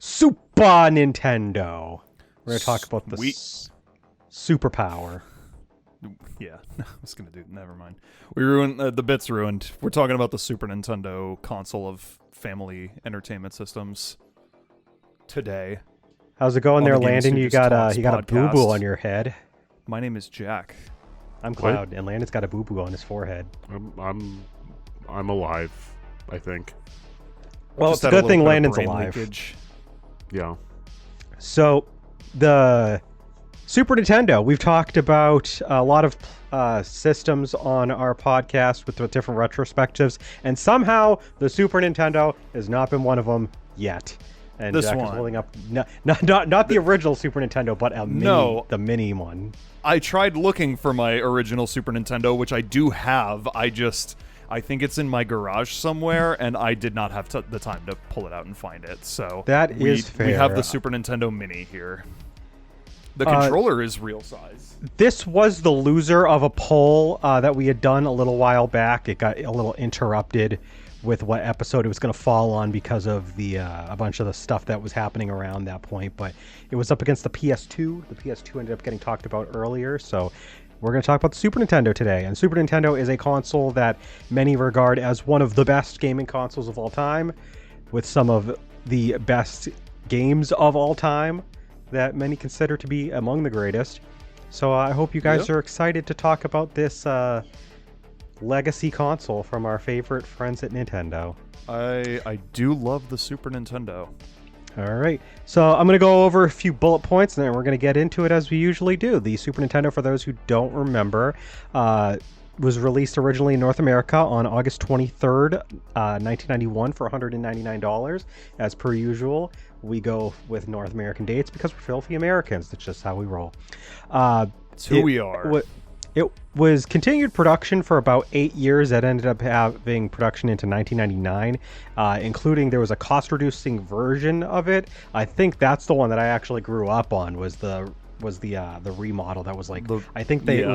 Super Nintendo. We're going to talk about the superpower. Yeah, I was going to do. Never mind. We ruined the bit's ruined. We're talking about the Super Nintendo console of family entertainment systems today. How's it going there, Landon? You got a boo-boo on your head. My name is Jack. I'm Cloud, and Landon's got a boo-boo on his forehead. I'm alive, I think. Well, it's a good thing Landon's alive. Leakage. Yeah. So, the Super Nintendo. We've talked about a lot of systems on our podcast with different retrospectives, and somehow the Super Nintendo has not been one of them yet. And this Jack one is holding up not the original Super Nintendo, but the mini one. I tried looking for my original Super Nintendo, which I do have. I think it's in my garage somewhere, and I did not have the time to pull it out and find it. So that is fair. We have the Super Nintendo Mini here. The controller is real size. This was the loser of a poll that we had done a little while back. It got a little interrupted with what episode it was going to fall on because of the a bunch of the stuff that was happening around that point. But it was up against the PS2. The PS2 ended up getting talked about earlier, so we're going to talk about the Super Nintendo today. And Super Nintendo is a console that many regard as one of the best gaming consoles of all time, with some of the best games of all time that many consider to be among the greatest. So I hope you guys are excited to talk about this legacy console from our favorite friends at Nintendo. I do love the Super Nintendo. All right, so I'm going to go over a few bullet points, and then we're going to get into it as we usually do. The Super Nintendo, for those who don't remember, was released originally in North America on August 23rd, 1991 for $199. As per usual, we go with North American dates because we're filthy Americans. That's just how we roll. It's who we are. It was continued production for about 8 years. That ended up having production into 1999, including there was a cost-reducing version of it. I think that's the one that I actually grew up on. Was the remodel that was like it was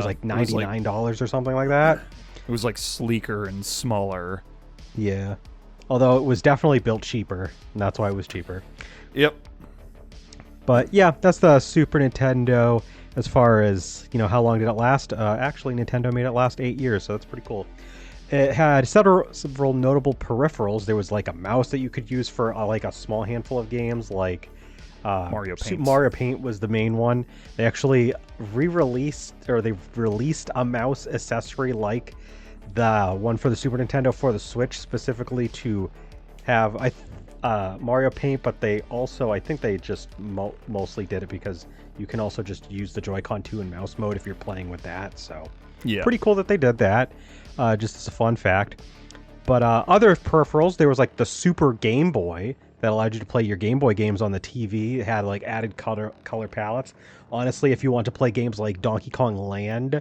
like $99 or something like that. It was like sleeker and smaller. Yeah, although it was definitely built cheaper, and that's why it was cheaper. Yep. But yeah, that's the Super Nintendo. As far as, how long did it last? Actually, Nintendo made it last 8 years, so that's pretty cool. It had several notable peripherals. There was like a mouse that you could use for like a small handful of games, like Mario Paint. Mario Paint was the main one. They actually released a mouse accessory like the one for the Super Nintendo for the Switch, specifically to have Mario Paint, but they also, I think they just mostly did it because you can also just use the Joy-Con 2 in mouse mode if you're playing with that. So yeah, pretty cool that they did that, just as a fun fact. But other peripherals, there was like the Super Game Boy that allowed you to play your Game Boy games on the TV. It had like added color palettes. Honestly, if you want to play games like Donkey Kong Land,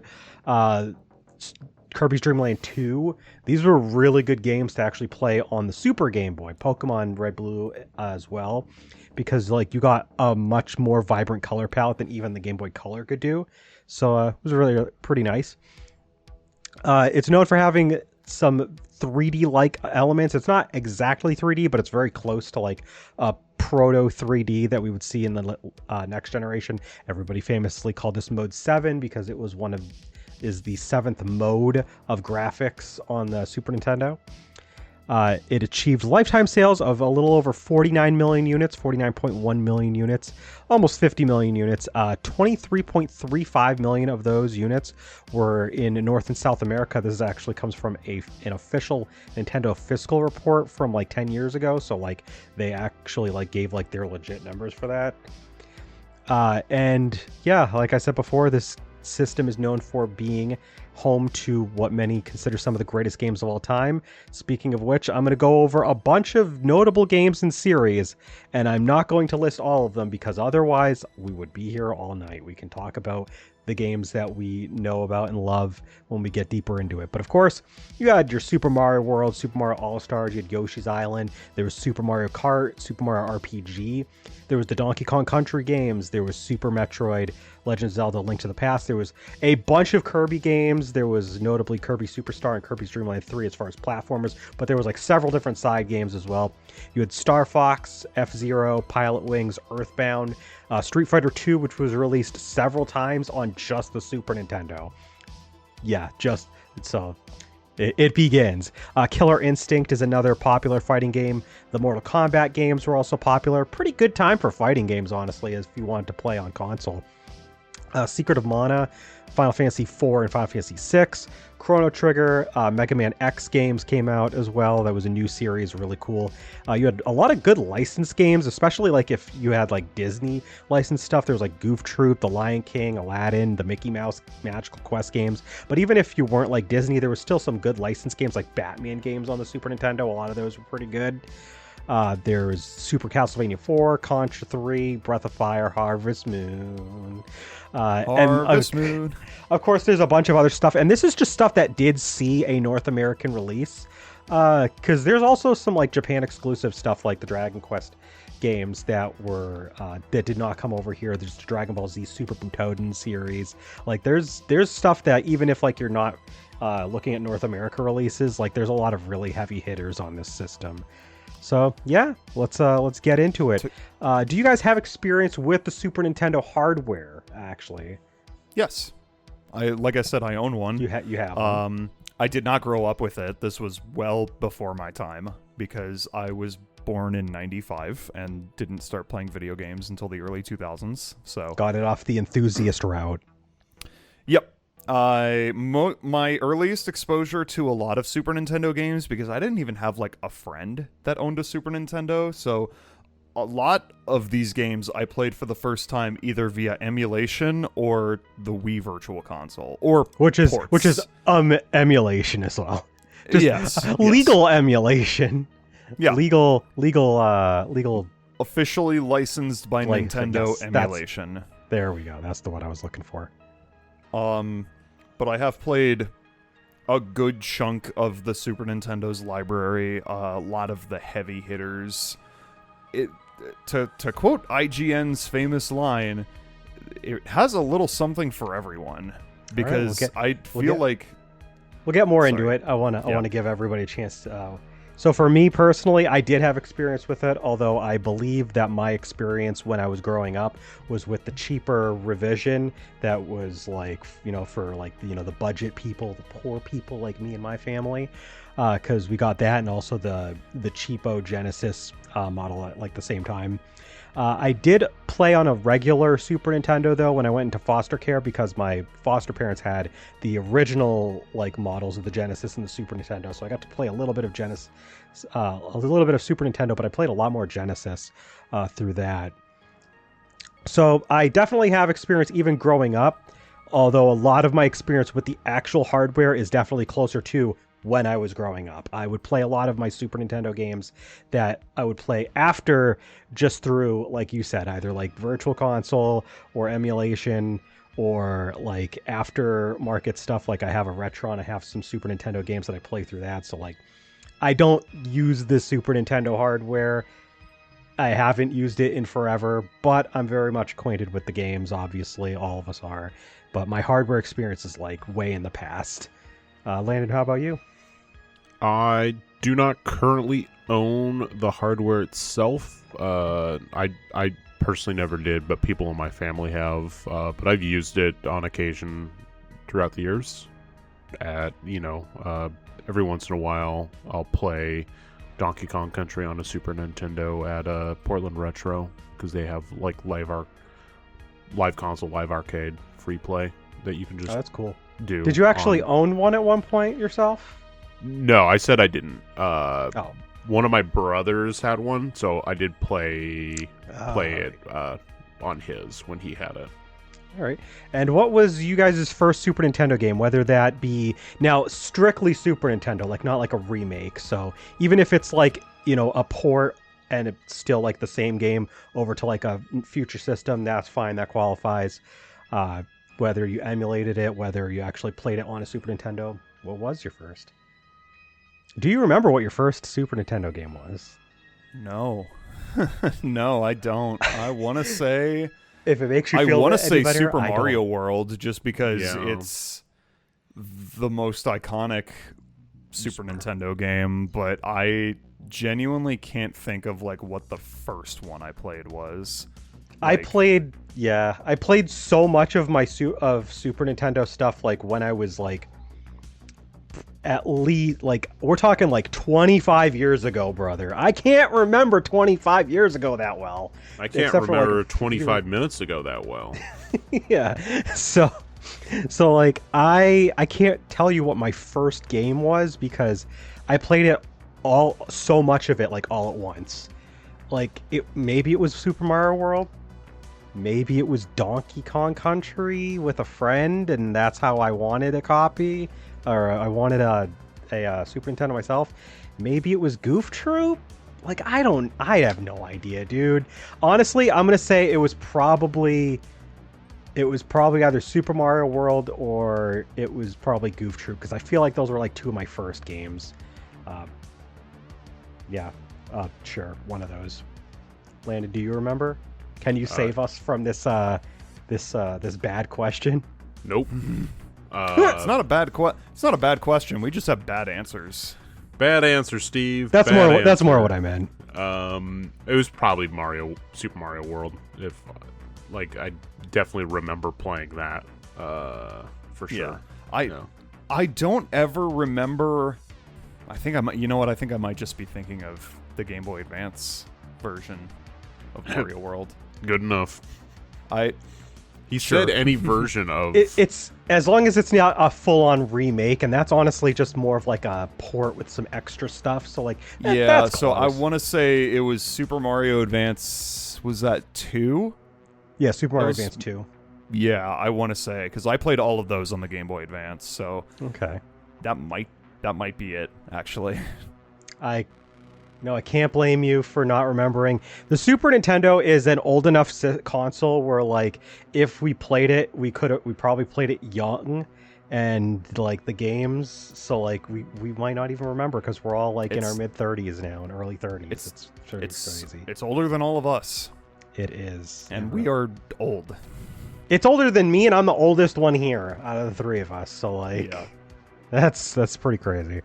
Kirby's Dream Land 2, these were really good games to actually play on the Super Game Boy. Pokemon Red Blue as well, because like you got a much more vibrant color palette than even the Game Boy Color could do. So it was really pretty nice. It's known for having some 3D-like elements. It's not exactly 3D, but it's very close to like a proto 3D that we would see in the next generation. Everybody famously called this Mode 7 because it was is the 7th mode of graphics on the Super Nintendo. It achieved lifetime sales of a little over 49 million units, 49.1 million units, almost 50 million units. 23.35 million of those units were in North and South America. This actually comes from an official Nintendo fiscal report from like 10 years ago. So like they actually like gave like their legit numbers for that. And yeah, like I said before, this system is known for being home to what many consider some of the greatest games of all time. Speaking of which, I'm going to go over a bunch of notable games and series, and I'm not going to list all of them because otherwise we would be here all night. We can talk about the games that we know about and love when we get deeper into it. But of course, you had your Super Mario World, Super Mario All-Stars, you had Yoshi's Island, there was Super Mario Kart, Super Mario RPG, there was the Donkey Kong Country games, there was Super Metroid, Legend of Zelda, Link to the Past, there was a bunch of Kirby games, there was notably Kirby Superstar and Kirby's Dream Land 3 as far as platformers, but there was like several different side games as well. You had Star Fox, F-Zero, Pilot Wings, Earthbound, Street Fighter 2, which was released several times on just the Super Nintendo. Yeah, just so it begins. Killer Instinct is another popular fighting game. The Mortal Kombat games were also popular. Pretty good time for fighting games, honestly, if you wanted to play on console. Secret of Mana, Final Fantasy IV and Final Fantasy VI, Chrono Trigger, Mega Man X games came out as well. That was a new series, really cool. You had a lot of good licensed games, especially like if you had like Disney licensed stuff. There was like Goof Troop, The Lion King, Aladdin, the Mickey Mouse Magical Quest games. But even if you weren't like Disney, there was still some good licensed games like Batman games on the Super Nintendo. A lot of those were pretty good. There's Super Castlevania 4, Contra 3, Breath of Fire, Harvest Moon. Moon. Of course, there's a bunch of other stuff. And this is just stuff that did see a North American release. Because there's also some like Japan exclusive stuff like the Dragon Quest games that were that did not come over here. There's the Dragon Ball Z Super Butoden series. Like there's stuff that even if like you're not looking at North America releases, like there's a lot of really heavy hitters on this system. So yeah, let's get into it. Do you guys have experience with the Super Nintendo hardware? Actually, Yes, like I said, I own one. you have. One. I did not grow up with it. This was well before my time because I was born in '95 and didn't start playing video games until the early 2000s. So Got it off the enthusiast route. Yep. My earliest exposure to a lot of Super Nintendo games, because I didn't even have like a friend that owned a Super Nintendo, so a lot of these games I played for the first time either via emulation or the Wii Virtual Console, or which is ports. emulation as well. Just Yes, legal emulation. Yeah. Legal. Officially licensed by Like, Nintendo yes, emulation. There we go. That's the one I was looking for. But I have played a good chunk of the Super Nintendo's library, a lot of the heavy hitters. To quote IGN's famous line, it has a little something for everyone, because We'll get more into it. I want to give everybody a chance to. So for me personally, I did have experience with it, although I believe that my experience when I was growing up was with the cheaper revision that was like, for like, the budget people, the poor people like me and my family, because we got that and also the cheapo Genesis model at like the same time. I did play on a regular Super Nintendo though when I went into foster care, because my foster parents had the original like models of the Genesis and the Super Nintendo, so I got to play a little bit of Genesis, a little bit of Super Nintendo, but I played a lot more Genesis through that. So I definitely have experience even growing up, although a lot of my experience with the actual hardware is definitely closer to when I was growing up. I would play a lot of my Super Nintendo games that I would play after, just through, like you said, either like Virtual Console or emulation, or like aftermarket stuff. Like I have a Retron, I have some Super Nintendo games that I play through that. So like I don't use the Super Nintendo hardware. I haven't used it in forever, but I'm very much acquainted with the games. Obviously, all of us are. But my hardware experience is like way in the past. Landon, how about you? I do not currently own the hardware itself. I personally never did, but people in my family have. But I've used it on occasion throughout the years. Every once in a while, I'll play Donkey Kong Country on a Super Nintendo at Portland Retro, because they have like live console, live arcade, free play that you can just that's cool. do. Did you actually own one at one point yourself? No, I said I didn't. One of my brothers had one, so I did play it on his when he had it. All right. And what was you guys' first Super Nintendo game, whether that be now strictly Super Nintendo, like not like a remake? So even if it's like, a port and it's still like the same game over to like a future system, that's fine. That qualifies. whether you emulated it, whether you actually played it on a Super Nintendo. What was your first? Do you remember what your first Super Nintendo game was? No. No, I don't. I want to say... If it makes you I feel want to any say better, Super I Mario don't. World just because Yeah. it's the most iconic Super Nintendo game, but I genuinely can't think of like what the first one I played was. I played so much of my Super Nintendo stuff like when I was like at least like we're talking like 25 years ago, brother. I can't remember 25 years ago that well. I can't Except for, like, remember a 25 minutes ago that well. Yeah. So like I can't tell you what my first game was because I played it so much of it like all at once. Like maybe it was Super Mario World. Maybe it was Donkey Kong Country with a friend, and that's how I wanted a copy, or I wanted a Super Nintendo myself. Maybe it was Goof Troop. Like I have no idea, dude. Honestly, I'm gonna say it was probably either Super Mario World or it was probably Goof Troop because I feel like those were like two of my first games. Sure, one of those. Landon, do you remember? Can you save us from this bad question? Nope. It's not a bad question. We just have bad answers. Bad answer, Steve. That's more what I meant. It was probably Super Mario World. If I definitely remember playing that for sure. Yeah. I don't ever remember. I think I might. You know what? I think I might just be thinking of the Game Boy Advance version of Mario World. Good enough. He Sure. said any version of It's as long as it's not a full-on remake, and that's honestly just more of like a port with some extra stuff. So like, that's so I close. want to say it was Super Mario Advance. Was that 2? Yeah, Super Mario was- Advance 2. Yeah, I want to say because I played all of those on the Game Boy Advance. So Okay. that might be it actually. I can't blame you for not remembering. The Super Nintendo is an old enough console where, like, if we played it, we probably played it young, and like the games. So like we might not even remember because we're all like in our mid-30s now and early 30s. It's crazy. It's older than all of us, It is, and we are old. It's older than me, and I'm the oldest one here out of the three of us. So like, Yeah. that's pretty crazy.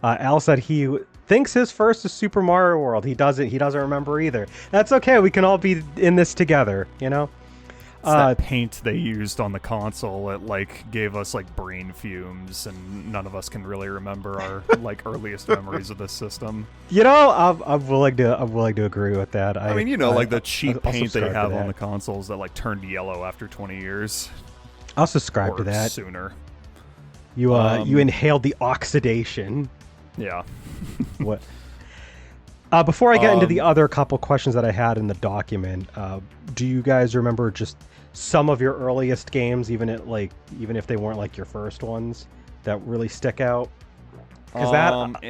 Al said he thinks his first is Super Mario World. He doesn't remember either. That's okay. We can all be in this together, you know? It's that paint they used on the console. It like gave us like brain fumes, and none of us can really remember our like earliest memories of this system. You know, I'm willing to agree with that. I mean, like the cheap I'll paint they subscribe to have on that. the consoles that like turned yellow after 20 years I'll subscribe or to that. sooner. You inhaled the oxidation. Yeah. What? Before I get into the other couple questions that I had in the document, do you guys remember just some of your earliest games, even if they weren't like your first ones, that really stick out? Because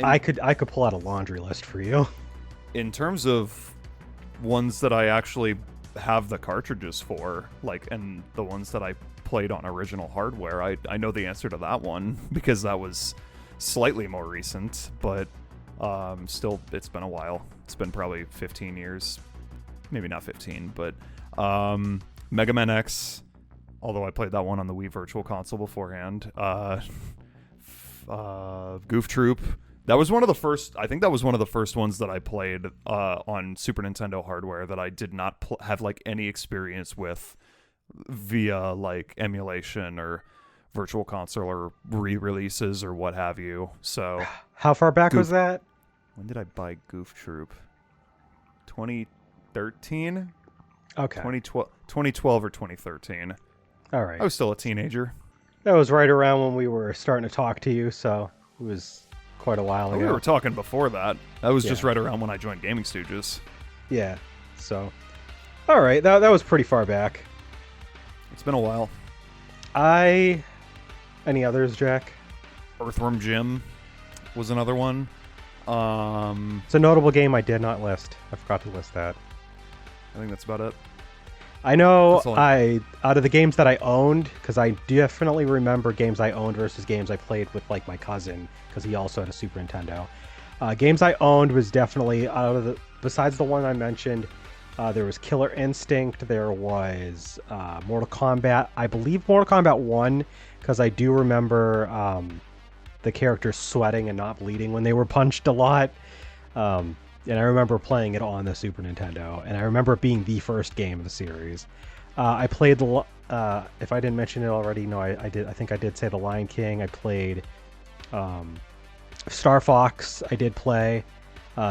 I could pull out a laundry list for you. In terms of ones that I actually have the cartridges for, like, and the ones that I played on original hardware, I know the answer to that one because that was slightly more recent, but still, it's been a while. It's been probably 15 years. Maybe not 15, but Mega Man X, although I played that one on the Wii Virtual Console beforehand. Goof Troop. That was one of the first. I think that was one of the first ones that I played on Super Nintendo hardware that I did not have like any experience with via like emulation or Virtual Console or re-releases or what have you. So How far back was that? when did I buy Goof Troop? 2013? Okay. 2012 or 2013. All right. I was still a teenager. That was right around when we were starting to talk to you, so it was quite a while ago. We were talking before that. That was just Yeah. right around when I joined GamingStooges. Yeah. So, all right, that was pretty far back. It's been a while. Any others, Jack? Earthworm Jim was another one. It's a notable game I did not list. I forgot to list that. I think that's about it. I know That's all out of the games that I owned, because I definitely remember games I owned versus games I played with like my cousin, because he also had a Super Nintendo. Games I owned was definitely besides the one I mentioned, there was Killer Instinct, there was Mortal Kombat. I believe Mortal Kombat 1, because I do remember the characters sweating and not bleeding when they were punched a lot. And I remember playing it on the Super Nintendo, and I remember it being the first game of the series. I played if I didn't mention it already, no, I did. I think I did say The Lion King. I played Star Fox. I did play.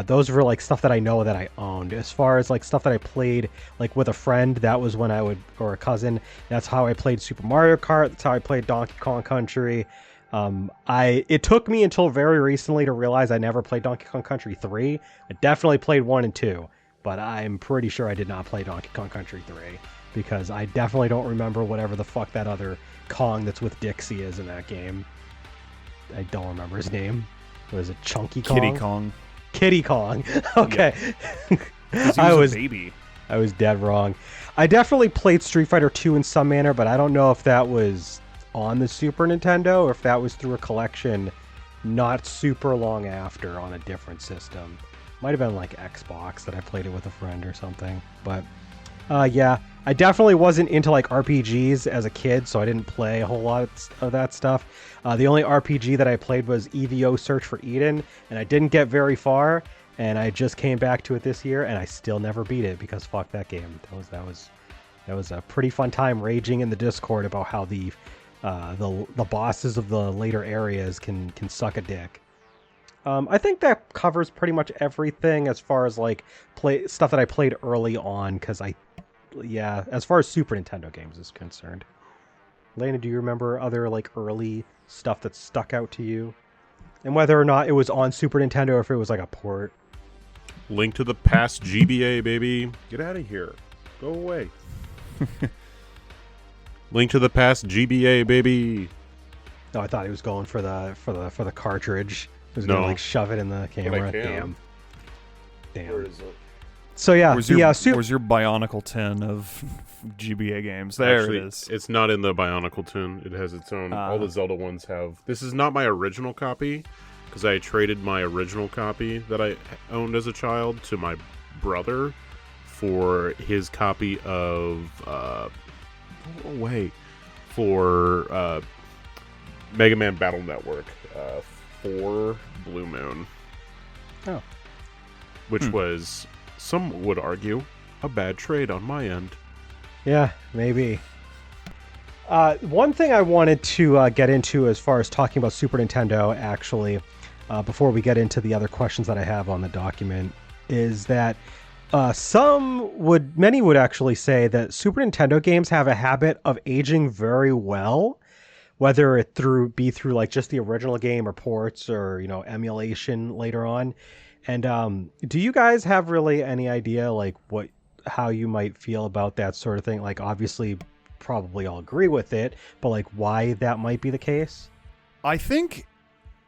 Those were like stuff that I know that I owned. As far as like stuff that I played like with a friend, that was when or a cousin. That's how I played Super Mario Kart. That's how I played Donkey Kong Country. It took me until very recently to realize I never played Donkey Kong Country 3. I definitely played 1 and 2, but I'm pretty sure I did not play Donkey Kong Country 3 because I definitely don't remember whatever the fuck that other Kong that's with Dixie is in that game. I don't remember his name. Was it Chunky Kong? Kitty Kong. Kitty Kong. Okay. Yeah. I was a baby. I was dead wrong. I definitely played Street Fighter 2 in some manner, but I don't know if that was on the Super Nintendo or if that was through a collection not super long after on a different system. Might have been like Xbox that I played it with a friend or something. But yeah, I definitely wasn't into like RPGs as a kid, so I didn't play a whole lot of that stuff. The only RPG that I played was EVO Search for Eden, and I didn't get very far, and I just came back to it this year, and I still never beat it because fuck that game. That was a pretty fun time raging in the Discord about how the bosses of the later areas can suck a dick. I think that covers pretty much everything as far as like stuff that I played early on, because as far as Super Nintendo games is concerned. Lena, do you remember other like early stuff that stuck out to you? And whether or not it was on Super Nintendo or if it was like a port? Link to the Past GBA, baby. Get out of here. Go away. Link to the Past GBA, baby. No, I thought he was going for the cartridge. He was gonna like shove it in the camera. Damn. Where is it? So yeah, Where's your Bionicle tin of GBA games? There Actually, it is. It's not in the Bionicle tin. It has its own. All the Zelda ones have. This is not my original copy, because I traded my original copy that I owned as a child to my brother for his copy of. For Mega Man Battle Network for Blue Moon. Oh. Which was, some would argue, a bad trade on my end. Yeah, maybe. One thing I wanted to get into as far as talking about Super Nintendo, actually, before we get into the other questions that I have on the document, is that many would actually say that Super Nintendo games have a habit of aging very well, whether it be through like just the original game or ports or, emulation later on. And do you guys have really any idea like how you might feel about that sort of thing? Like obviously probably all agree with it, but like why that might be the case? I think,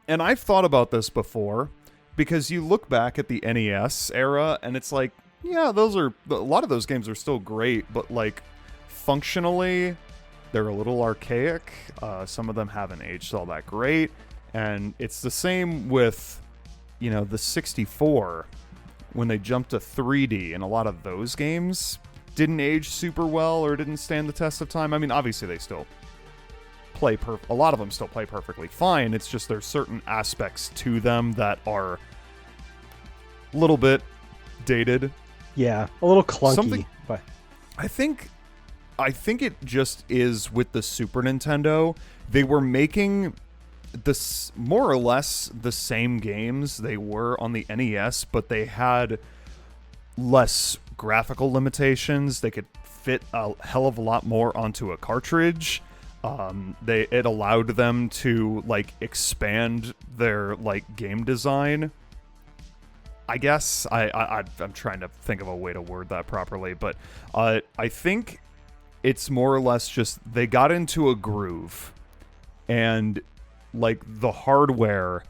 and I've thought about this before, because you look back at the NES era and it's like, yeah, a lot of those games are still great, but like functionally they're a little archaic. Some of them haven't aged all that great, and it's the same with the 64 when they jumped to 3D, and a lot of those games didn't age super well or didn't stand the test of time. I mean, obviously they still play a lot of them still play perfectly fine. It's just there's certain aspects to them that are a little bit dated. Yeah, a little clunky. But I think it just is with the Super Nintendo. They were making this more or less the same games they were on the NES, but they had less graphical limitations. They could fit a hell of a lot more onto a cartridge. It allowed them to like expand their like game design. I guess I'm trying to think of a way to word that properly, but I think it's more or less just they got into a groove, and like the hardware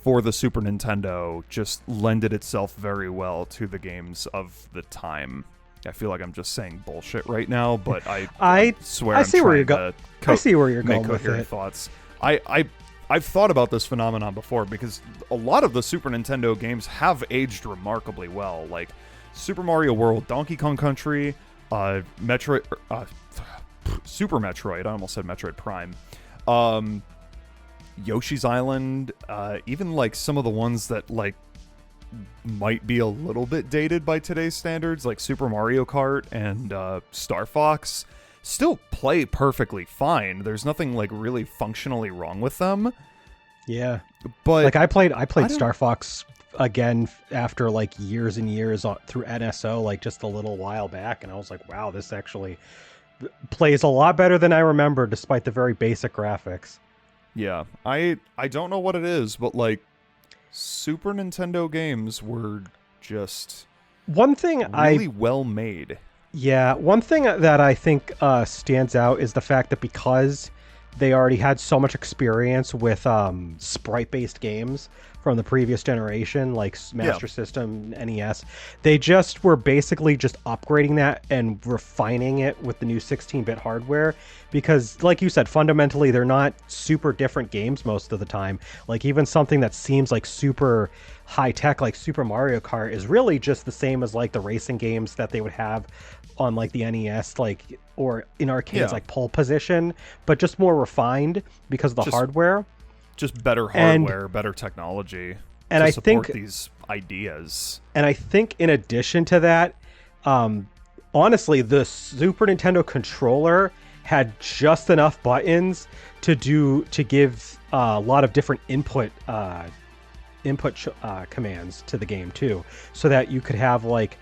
for the Super Nintendo just lended itself very well to the games of the time. I feel like I'm just saying bullshit right now, but I swear I I'm see where you're trying I see where you're make going with coherent it. thoughts. I've thought about this phenomenon before because a lot of the Super Nintendo games have aged remarkably well, like Super Mario World, Donkey Kong Country, Metroid, Super Metroid. I almost said Metroid Prime. Yoshi's Island, even like some of the ones that like might be a little bit dated by today's standards, like Super Mario Kart and Star Fox, still play perfectly fine. There's nothing like really functionally wrong with them. Yeah. But Like I played don't- Star Fox again after like years and years through NSO, like just a little while back, and I was like, wow, this actually plays a lot better than I remember, despite the very basic graphics. Yeah, I don't know what it is, but like Super Nintendo games were just One thing really well made. one thing that I think stands out is the fact that because they already had so much experience with sprite-based games from the previous generation, like Master System, NES, they just were basically just upgrading that and refining it with the new 16-bit hardware. Because, like you said, fundamentally, they're not super different games most of the time. Like, even something that seems like super high-tech, like Super Mario Kart, is really just the same as, like, the racing games that they would have on, like, the NES, like, or in arcades, like Pole Position, but just more refined because of the hardware. Just better hardware, better technology and to I support think these ideas. And I think in addition to that, honestly, the Super Nintendo controller had just enough buttons to give a lot of different input commands to the game too, so that you could have like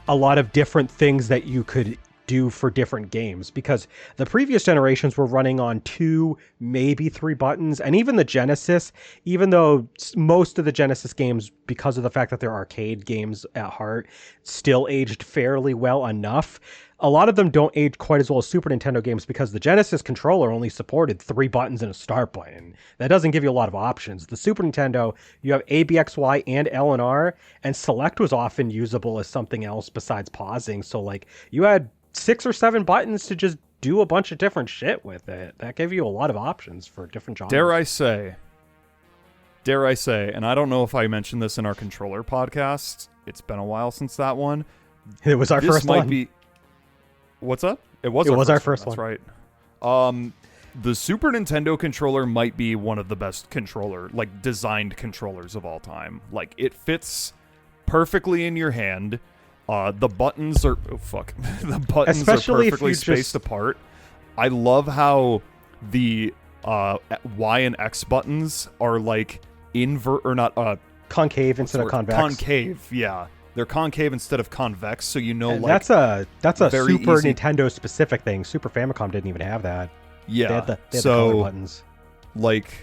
a lot of different things that you could do for different games, because the previous generations were running on 2, maybe 3 buttons. And even the Genesis, even though most of the Genesis games, because of the fact that they're arcade games at heart, still aged fairly well enough, a lot of them don't age quite as well as Super Nintendo games because the Genesis controller only supported 3 buttons and a start button. That doesn't give you a lot of options. The Super Nintendo, you have A, B, X, Y, and L and R, and select was often usable as something else besides pausing. So like you had 6 or 7 buttons to just do a bunch of different shit with it. That gave you a lot of options for different genres. Dare I say, and I don't know if I mentioned this in our controller podcast. It's been a while since that one. It was our first one. What's up? It was our first one. That's right. The Super Nintendo controller might be one of the best designed controllers of all time. Like, it fits perfectly in your hand. The buttons are the buttons Especially are perfectly spaced apart. I love how the Y and X buttons are like concave instead of convex. Concave, yeah. They're concave instead of convex, so you know, and like that's a Super easy. Nintendo specific thing. Super Famicom didn't even have that. Yeah, they had the color buttons. Like,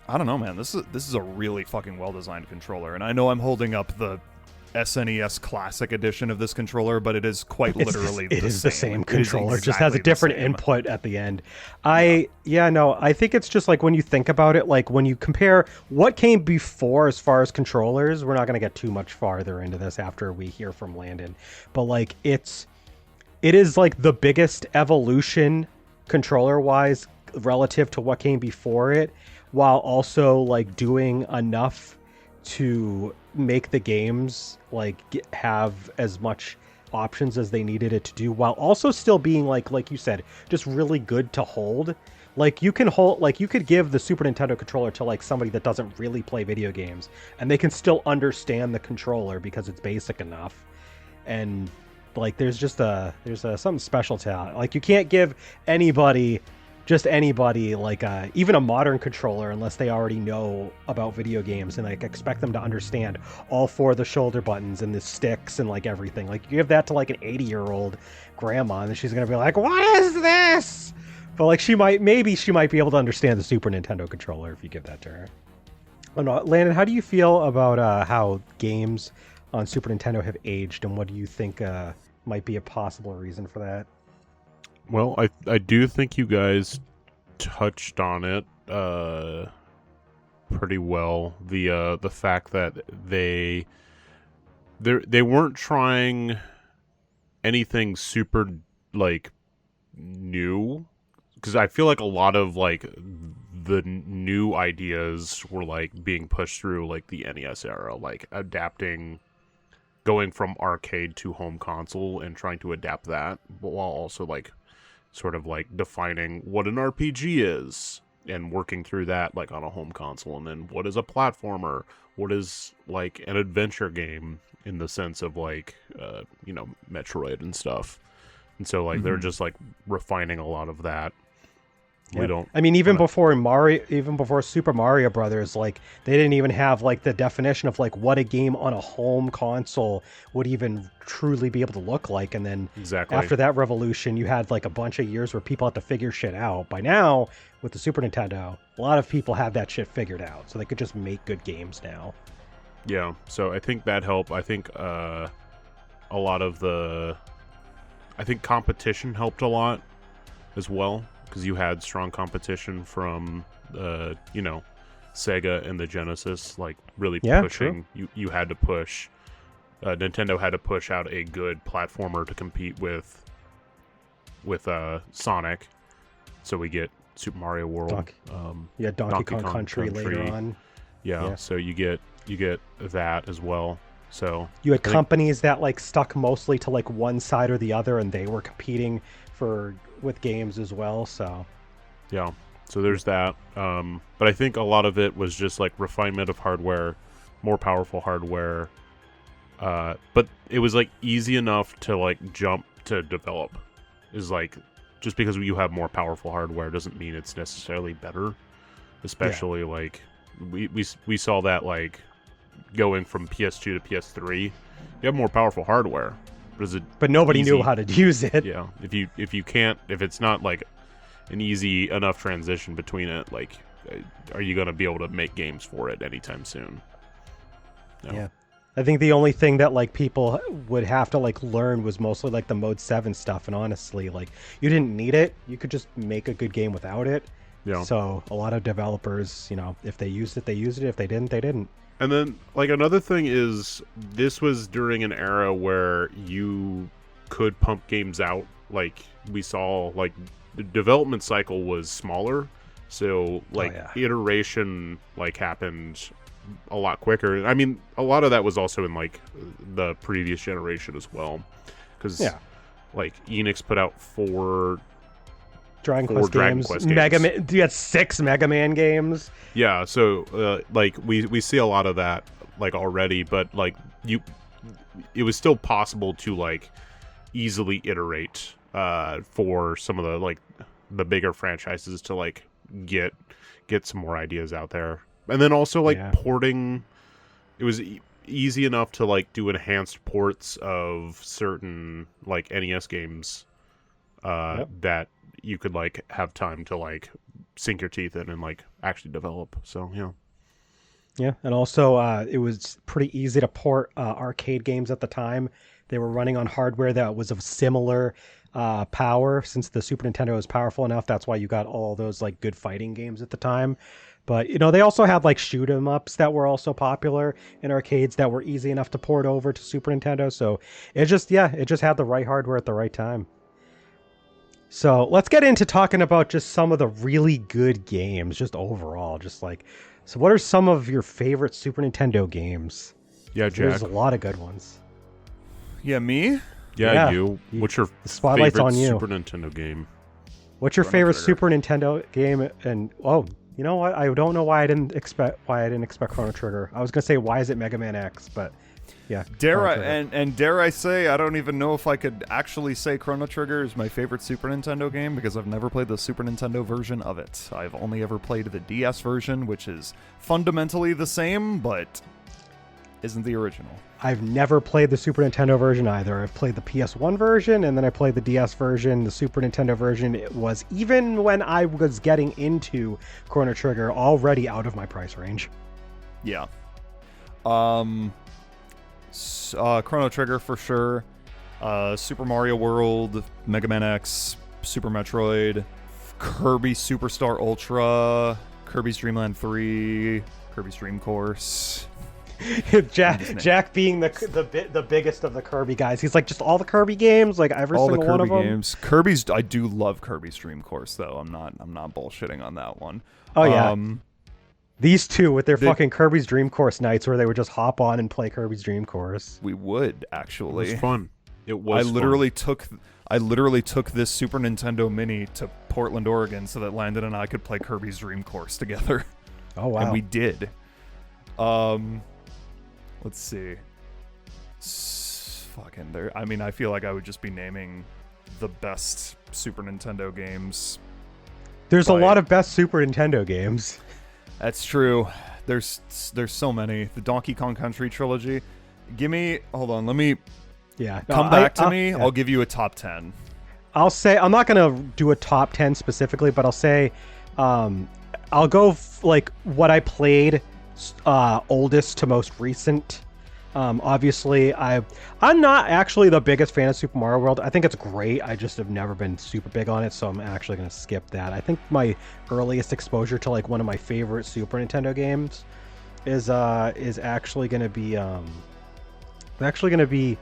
I don't know, man. This is a really fucking well designed controller, and I know I'm holding up the SNES Classic Edition of this controller, but it is quite literally the same controller, exactly just has a different input at the end. I think it's just like when you think about it, like when you compare what came before as far as controllers, we're not going to get too much farther into this after we hear from Landon, but like it is like the biggest evolution controller wise relative to what came before it, while also like doing enough to make the games like have as much options as they needed it to do, while also still being like you said, just really good to hold. Like you could give the Super Nintendo controller to like somebody that doesn't really play video games, and they can still understand the controller because it's basic enough. And like there's something special to it. Like you can't give anybody like even a modern controller unless they already know about video games and like expect them to understand all 4 of the shoulder buttons and the sticks and like everything. Like you give that to like an 80-year-old grandma and she's gonna be like, what is this? But like she might be able to understand the Super Nintendo controller if you give that to her. I don't know, Landon, how do you feel about how games on Super Nintendo have aged, and what do you think might be a possible reason for that? Well, I do think you guys touched on it pretty well. The fact that they weren't trying anything super like new, because I feel like a lot of like the new ideas were like being pushed through like the NES era, like adapting, going from arcade to home console and trying to adapt that, but while also like sort of like defining what an RPG is and working through that like on a home console, and then what is a platformer, what is like an adventure game in the sense of like Metroid and stuff. And so like they're just like refining a lot of that. We don't. I mean, even before Super Mario Brothers, like they didn't even have like the definition of like what a game on a home console would even truly be able to look like. And then after that revolution, you had like a bunch of years where people had to figure shit out. By now, with the Super Nintendo, a lot of people have that shit figured out, so they could just make good games now. Yeah, so I think that helped. I think a lot of competition helped a lot as well, because you had strong competition from Sega and the Genesis, like really pushing. You had to push. Nintendo had to push out a good platformer to compete with Sonic. So we get Super Mario World. Donkey Kong Country later on. Yeah, so you get that as well. So you had companies that like stuck mostly to like one side or the other, and they were competing with games as well. So yeah, so there's that. But I think a lot of it was just like refinement of hardware, more powerful hardware. But it was like easy enough to like jump to develop. Is like, just because you have more powerful hardware doesn't mean it's necessarily better. Especially like we saw that like going from PS2 to PS3, you have more powerful hardware. But nobody knew how to use it. Yeah, if it's not like an easy enough transition between it, like, are you going to be able to make games for it anytime soon? No. Yeah, I think the only thing that like people would have to like learn was mostly like the Mode 7 stuff, and honestly, like you didn't need it. You could just make a good game without it. Yeah. So a lot of developers, if they used it, they used it. If they didn't, they didn't. And then, like, another thing is, this was during an era where you could pump games out. Like, we saw, like, the development cycle was smaller. So, like, iteration, like, happened a lot quicker. I mean, a lot of that was also in, like, the previous generation as well. Because, like, Enix put out 4 Dragon Quest games. Mega Man, you had 6 Mega Man games. Yeah, so like we see a lot of that like already, but like it was still possible to like easily iterate for some of the bigger franchises to like get some more ideas out there. And then also like porting, it was easy enough to like do enhanced ports of certain like NES games that you could like have time to like sink your teeth in and like actually develop. So yeah, and also it was pretty easy to port arcade games at the time. They were running on hardware that was of similar power, since the Super Nintendo was powerful enough. That's why you got all those like good fighting games at the time. But they also had like shoot 'em ups that were also popular in arcades that were easy enough to port over to Super Nintendo. So it just had the right hardware at the right time. So let's get into talking about just some of the really good games, just overall. So what are some of your favorite Super Nintendo games? Yeah, Jack. There's a lot of good ones. Yeah, me? Yeah, you. What's your spotlight's favorite on you. Super Nintendo game? What's your favorite Super Nintendo game? And you know what? I don't know why I didn't expect Chrono Trigger. I was gonna say, why is it Mega Man X? But yeah. Dare I say, I don't even know if I could actually say Chrono Trigger is my favorite Super Nintendo game, because I've never played the Super Nintendo version of it. I've only ever played the DS version, which is fundamentally the same, but isn't the original. I've never played the Super Nintendo version either. I've played the PS1 version, and then I played the DS version. The Super Nintendo version, it was, even when I was getting into Chrono Trigger, already out of my price range. Yeah. Chrono Trigger for sure. Super Mario World, Mega Man X, Super Metroid, Kirby Superstar Ultra, Kirby's Dream Land 3, Kirby's Dream Course. Jack being the biggest of the Kirby guys. He's like, just all the Kirby games, like every all single the one Kirby of them. games. Kirby's. I do love Kirby's Dream Course though. I'm not bullshitting on that one. Oh yeah. These two with their fucking Kirby's Dream Course nights where they would just hop on and play Kirby's Dream Course. We would actually. It was fun. It was. I literally took this Super Nintendo Mini to Portland, Oregon, so that Landon and I could play Kirby's Dream Course together. Oh wow. And we did. Let's see. Fucking there. I mean, I feel like I would just be naming the best Super Nintendo games. There's a lot of best Super Nintendo games. That's true. There's so many. The Donkey Kong Country trilogy. Hold on, let me come back to me. Yeah. I'll give you a top 10. I'll say, I'm not going to do a top 10 specifically, but I'll say, I'll go like what I played oldest to most recent. Obviously, I'm not actually the biggest fan of Super Mario World. I think it's great. I just have never been super big on it, so I'm actually going to skip that. I think my earliest exposure to like one of my favorite Super Nintendo games is actually going to be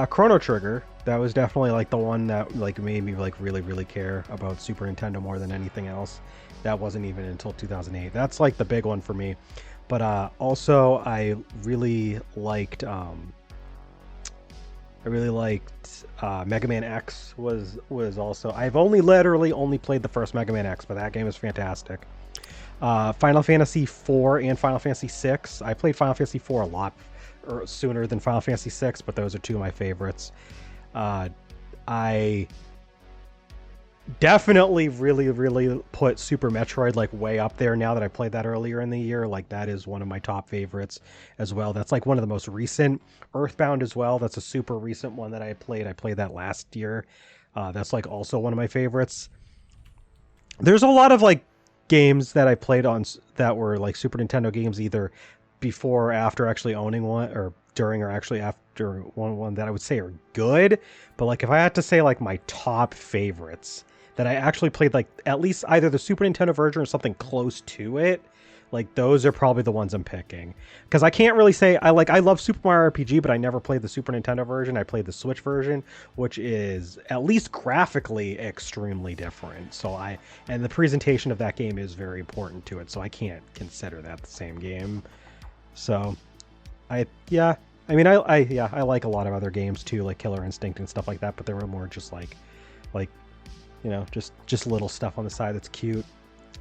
Chrono Trigger. That was definitely like the one that like made me like really care about Super Nintendo more than anything else. That wasn't even until 2008. That's like the big one for me. But also I really liked Mega Man X was also. I've literally only played the first Mega Man X, but that game is fantastic. Final Fantasy 4 and Final Fantasy 6. I played Final Fantasy 4 a lot sooner than Final Fantasy 6, but those are two of my favorites. I definitely really put Super Metroid like way up there now that I played that earlier in the year. Like that is one of my top favorites as well. That's like one of the most recent. Earthbound as well. That's a super recent one that I played. I played that last year. That's like also one of my favorites. There's a lot of like games that I played on that were like Super Nintendo games either before or after actually owning one, or during or actually after one that I would say are good. But like if I had to say like my top favorites that I actually played, like at least either the Super Nintendo version or something close to it, like those are probably the ones I'm picking. Because I can't really say I love Super Mario RPG, but I never played the Super Nintendo version. I played the Switch version, which is at least graphically extremely different. And the presentation of that game is very important to it, so I can't consider that the same game. So I like a lot of other games too, like Killer Instinct and stuff like that, but they were more just like you know, just little stuff on the side that's cute.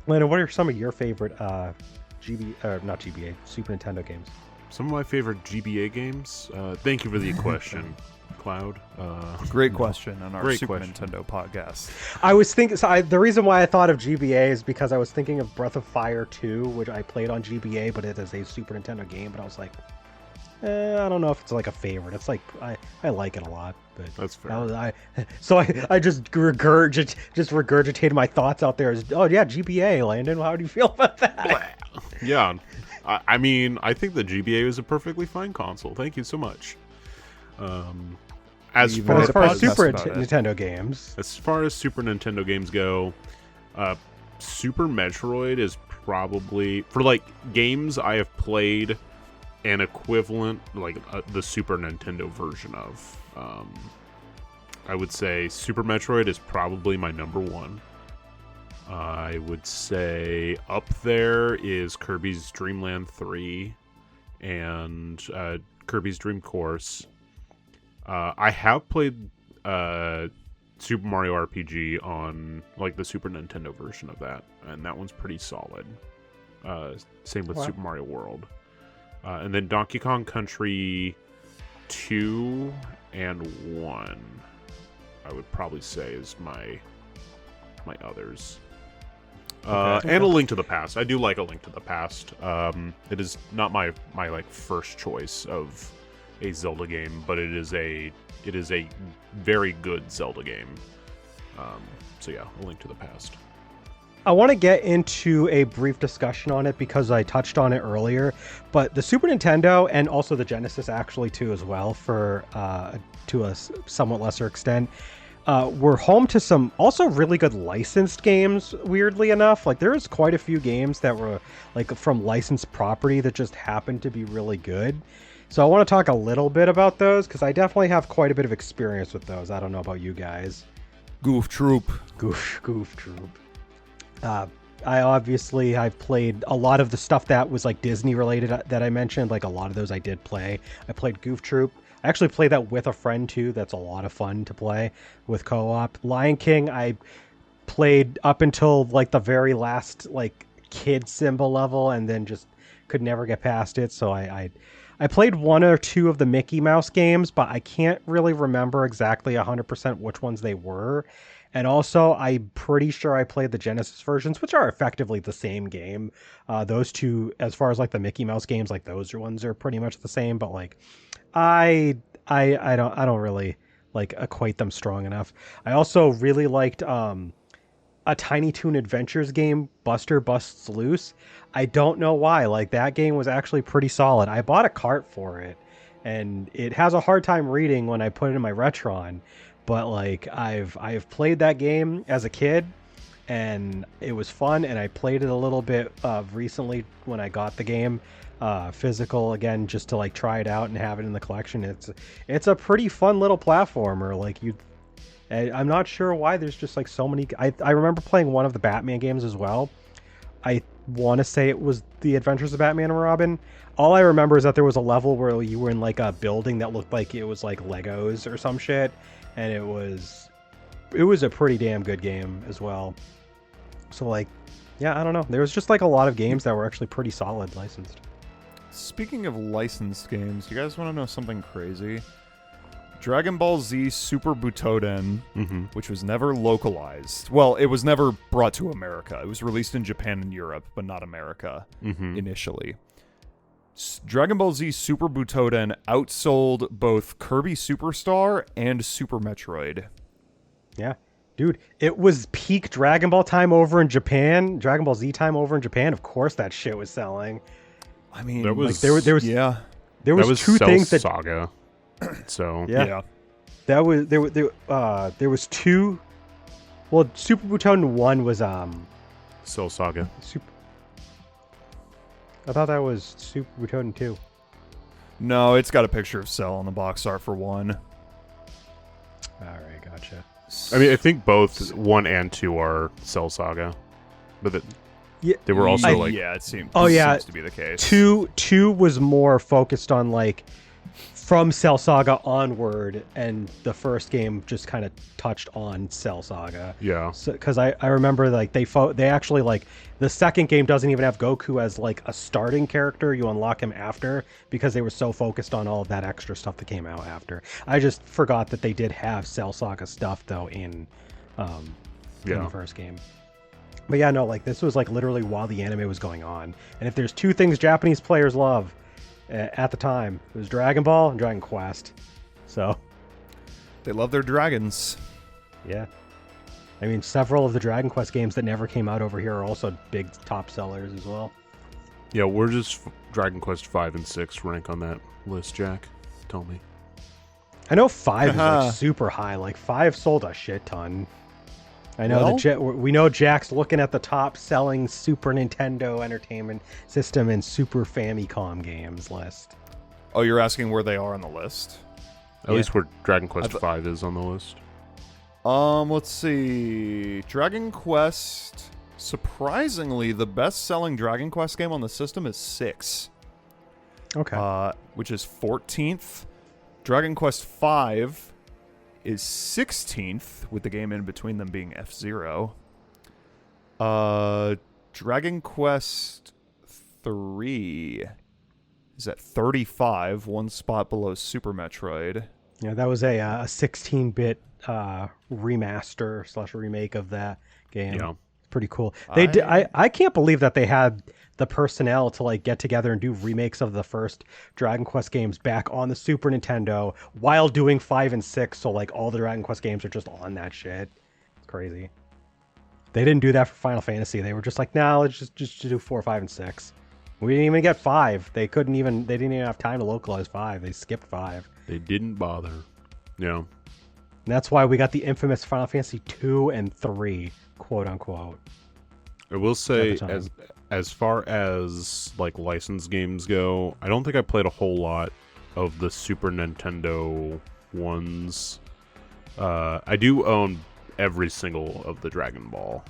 Landon, what are some of your favorite Super Nintendo games? Some of my favorite GBA games. Thank you for the question, Cloud. Great question on our Super Nintendo podcast. I was thinking. The reason why I thought of GBA is because I was thinking of Breath of Fire 2, which I played on GBA, but it is a Super Nintendo game. But I was like, I don't know if it's like a favorite. It's like I like it a lot, but that's fair. I just regurgitated my thoughts out there. Oh yeah, GBA, Landon. How do you feel about that? Yeah, I mean, I think the GBA is a perfectly fine console. Thank you so much. As far as Super Nintendo games, as far as Super Nintendo games go, Super Metroid is probably, for like games I have played an equivalent, like the Super Nintendo version of. I would say Super Metroid is probably my number one. I would say up there is Kirby's Dream Land 3 and Kirby's Dream Course. I have played Super Mario RPG on like the Super Nintendo version of that, and that one's pretty solid. Same with Super Mario World. And then Donkey Kong Country 2 and 1, I would probably say is my others. And A Link to the Past. I do like A Link to the Past. It is not my like first choice of a Zelda game, but it is a very good Zelda game. So yeah, A Link to the Past. I want to get into a brief discussion on it because I touched on it earlier, but the Super Nintendo and also the Genesis actually too as well, for to a somewhat lesser extent, we're home to some also really good licensed games, weirdly enough. Like, there's quite a few games that were, like, from licensed property that just happened to be really good. So I want to talk a little bit about those, because I definitely have quite a bit of experience with those. I don't know about you guys. Goof Troop. Goof Troop. I've played a lot of the stuff that was, like, Disney related that I mentioned. Like, a lot of those I did play. I played Goof Troop. I actually played that with a friend too. That's a lot of fun to play with co-op. Lion King, I played up until like the very last like kid symbol level, and then just could never get past it. So I played one or two of the Mickey Mouse games, but I can't really remember exactly 100% which ones they were. And also, I'm pretty sure I played the Genesis versions, which are effectively the same game. Those two, as far as like the Mickey Mouse games, like those ones are pretty much the same. But like, I don't really like equate them strong enough. I also really liked a Tiny Toon Adventures game, Buster Busts Loose. I don't know why. Like, that game was actually pretty solid. I bought a cart for it, and it has a hard time reading when I put it in my Retron. But like, I've played that game as a kid, and it was fun. And I played it a little bit recently when I got the game physical again, just to like try it out and have it in the collection. It's a pretty fun little platformer. Like, I'm not sure why there's just like so many. I remember playing one of the Batman games as well. I want to say it was The Adventures of Batman and Robin. All I remember is that there was a level where you were in like a building that looked like it was like Legos or some shit, and it was a pretty damn good game as well. So like, yeah, I don't know. There was just like a lot of games that were actually pretty solid licensed. Speaking of licensed games, you guys want to know something crazy? Dragon Ball Z Super Butoden, which was never localized. Well, it was never brought to America. It was released in Japan and Europe, but not America initially. Dragon Ball Z Super Butoden outsold both Kirby Superstar and Super Metroid. Yeah. Dude, it was peak Dragon Ball time over in Japan. Dragon Ball Z time over in Japan. Of course that shit was selling. I mean, there was there was two Cell things that Saga. So yeah. There was two. Well, Super Butoden 1 was Cell Saga. I thought that was Super Butoden 2. No, it's got a picture of Cell on the box art for 1. All right, gotcha. I mean, I think both 1 and 2 are Cell Saga, but they were also it seems. Oh yeah, seems to be the case. Two was more focused on like from Cell Saga onward, and the first game just kind of touched on Cell Saga. Yeah. Because I remember like they actually like the second game doesn't even have Goku as like a starting character. You unlock him after, because they were so focused on all of that extra stuff that came out after. I just forgot that they did have Cell Saga stuff though in the first game. But yeah, no, like this was like literally while the anime was going on. And if there's two things Japanese players love at the time, it was Dragon Ball and Dragon Quest. So they love their dragons. Yeah. I mean, several of the Dragon Quest games that never came out over here are also big top sellers as well. Yeah, where does Dragon Quest 5 and 6 rank on that list, Jack? Tell me. I know 5 is like super high. Like 5 sold a shit ton. I know we know Jack's looking at the top selling Super Nintendo Entertainment System and Super Famicom games list. Oh, you're asking where they are on the list? At least where Dragon Quest 5 is on the list. Let's see. Dragon Quest. Surprisingly, the best-selling Dragon Quest game on the system is 6. Okay. Which is 14th. Dragon Quest 5 is 16th, with the game in between them being F-Zero. Dragon Quest 3 is at 35, one spot below Super Metroid. Yeah, that was a 16-bit remaster / remake of that game. Yeah. Pretty cool. I can't believe that they had the personnel to like get together and do remakes of the first Dragon Quest games back on the Super Nintendo while doing 5 and 6. So like all the Dragon Quest games are just on that shit. It's crazy. They didn't do that for Final Fantasy. They were just like, nah, let's just do 4, 5, and 6. We didn't even get 5. They didn't even have time to localize 5. They skipped 5. They didn't bother. Yeah. And that's why we got the infamous Final Fantasy 2 and 3, quote unquote. I will say, At the time. as far as like licensed games go, I don't think I played a whole lot of the Super Nintendo ones. I do own every single of the Dragon Ball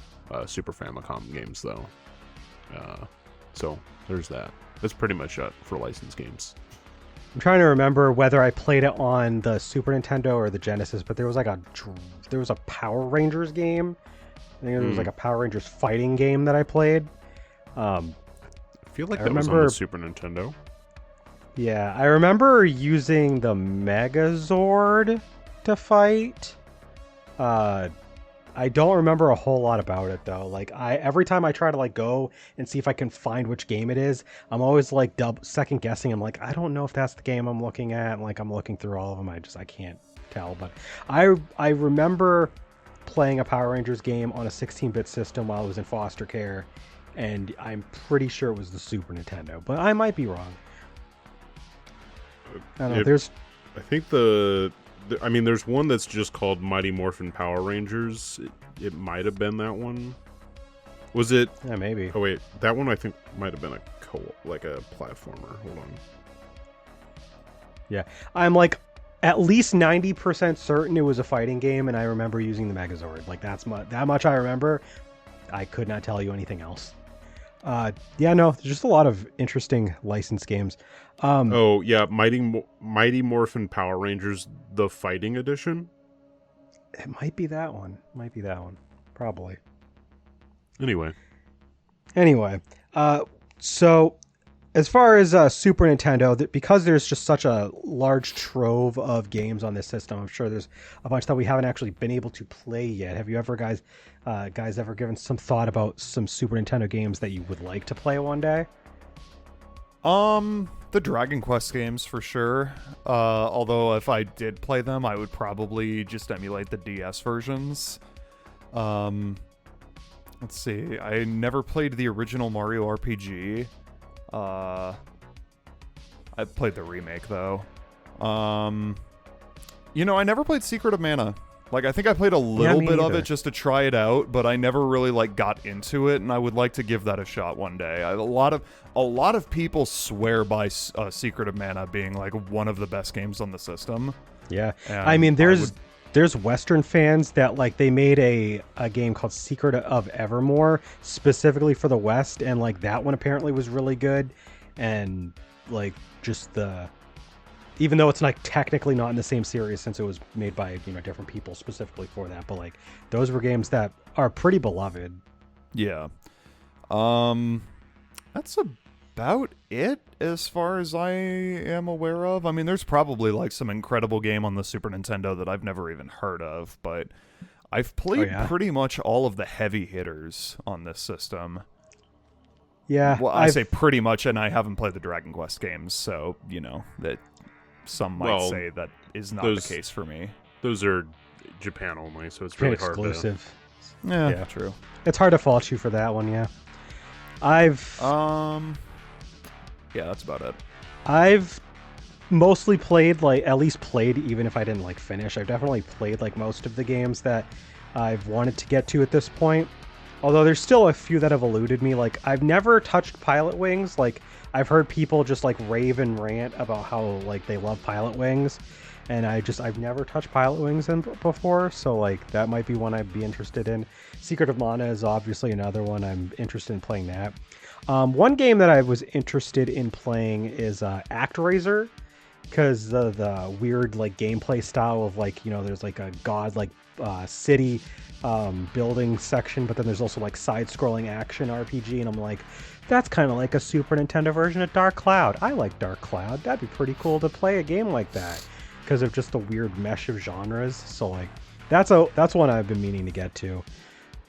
Super Famicom games, though. So there's that. That's pretty much it for licensed games. I'm trying to remember whether I played it on the Super Nintendo or the Genesis, but there was like a Power Rangers game. I think there was like a Power Rangers fighting game that I played. I feel like I that was on remember- the Super Nintendo. Yeah, I remember using the Megazord to fight. I don't remember a whole lot about it though. Like every time I try to like go and see if I can find which game it is, I'm always like second guessing. I'm like, I don't know if that's the game I'm looking at. And, like I'm looking through all of them. I can't tell. But I remember playing a Power Rangers game on a 16-bit system while I was in foster care, and I'm pretty sure it was the Super Nintendo, but I might be wrong. I don't know. I think I mean, there's one that's just called Mighty Morphin Power Rangers. It might have been that one. Was it? Yeah, maybe. Oh wait, that one I think might have been a platformer. Hold on. Yeah, I'm like at least 90% certain it was a fighting game, and I remember using the Megazord. Like that much I remember. I could not tell you anything else. Yeah, no, there's just a lot of interesting licensed games. Oh yeah, Mighty Morphin Power Rangers, the Fighting Edition. It might be that one. Probably. Anyway, so as far as Super Nintendo, because there's just such a large trove of games on this system, I'm sure there's a bunch that we haven't actually been able to play yet. Have you ever guys ever given some thought about some Super Nintendo games that you would like to play one day? The Dragon Quest games for sure. Although if I did play them, I would probably just emulate the DS versions. Let's see. I never played the original Mario RPG. I played the remake though. I never played Secret of Mana. Like, I think I played a little bit of it just to try it out, but I never really like got into it, and I would like to give that a shot one day. A lot of people swear by Secret of Mana being like one of the best games on the system. Yeah, And I mean, there's Western fans that like they made a game called Secret of Evermore specifically for the West, and like that one apparently was really good, and like just even though it's like technically not in the same series since it was made by different people specifically for that, but like those were games that are pretty beloved. Yeah. That's about it as far as I am aware of. I mean, there's probably like some incredible game on the Super Nintendo that I've never even heard of, but I've played pretty much all of the heavy hitters on this system. Yeah. Well, I say pretty much, and I haven't played the Dragon Quest games, so, that some might say that is not the case for me. Those are Japan only, so it's really exclusive. hard to... Yeah, true. It's hard to fault you for that one, yeah. Yeah, that's about it. I've mostly played, at least played, even if I didn't, finish. I've definitely played, most of the games that I've wanted to get to at this point. Although there's still a few that have eluded me. I've never touched Pilot Wings. I've heard people just, rave and rant about how, they love Pilot Wings. And I've never touched Pilot Wings before, so, that might be one I'd be interested in. Secret of Mana is obviously another one. I'm interested in playing that. One game that I was interested in playing is ActRaiser, because the weird gameplay style of there's a god city building section, but then there's also side-scrolling action RPG, and I'm like, that's kind of like a Super Nintendo version of Dark Cloud. I like Dark Cloud. That'd be pretty cool to play a game like that because of just the weird mesh of genres. So that's one I've been meaning to get to.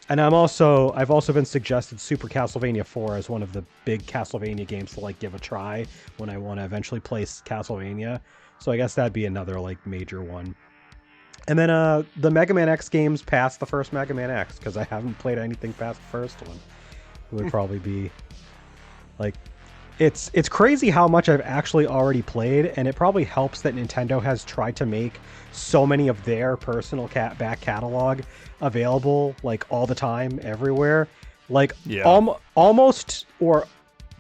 And I've also been suggested Super Castlevania 4 as one of the big Castlevania games to give a try when I want to eventually play Castlevania. So I guess that'd be another major one. And then the Mega Man X games past the first Mega Man X, because I haven't played anything past the first one. It would probably be It's crazy how much I've actually already played, and it probably helps that Nintendo has tried to make so many of their personal back catalog available like all the time everywhere. Like almost or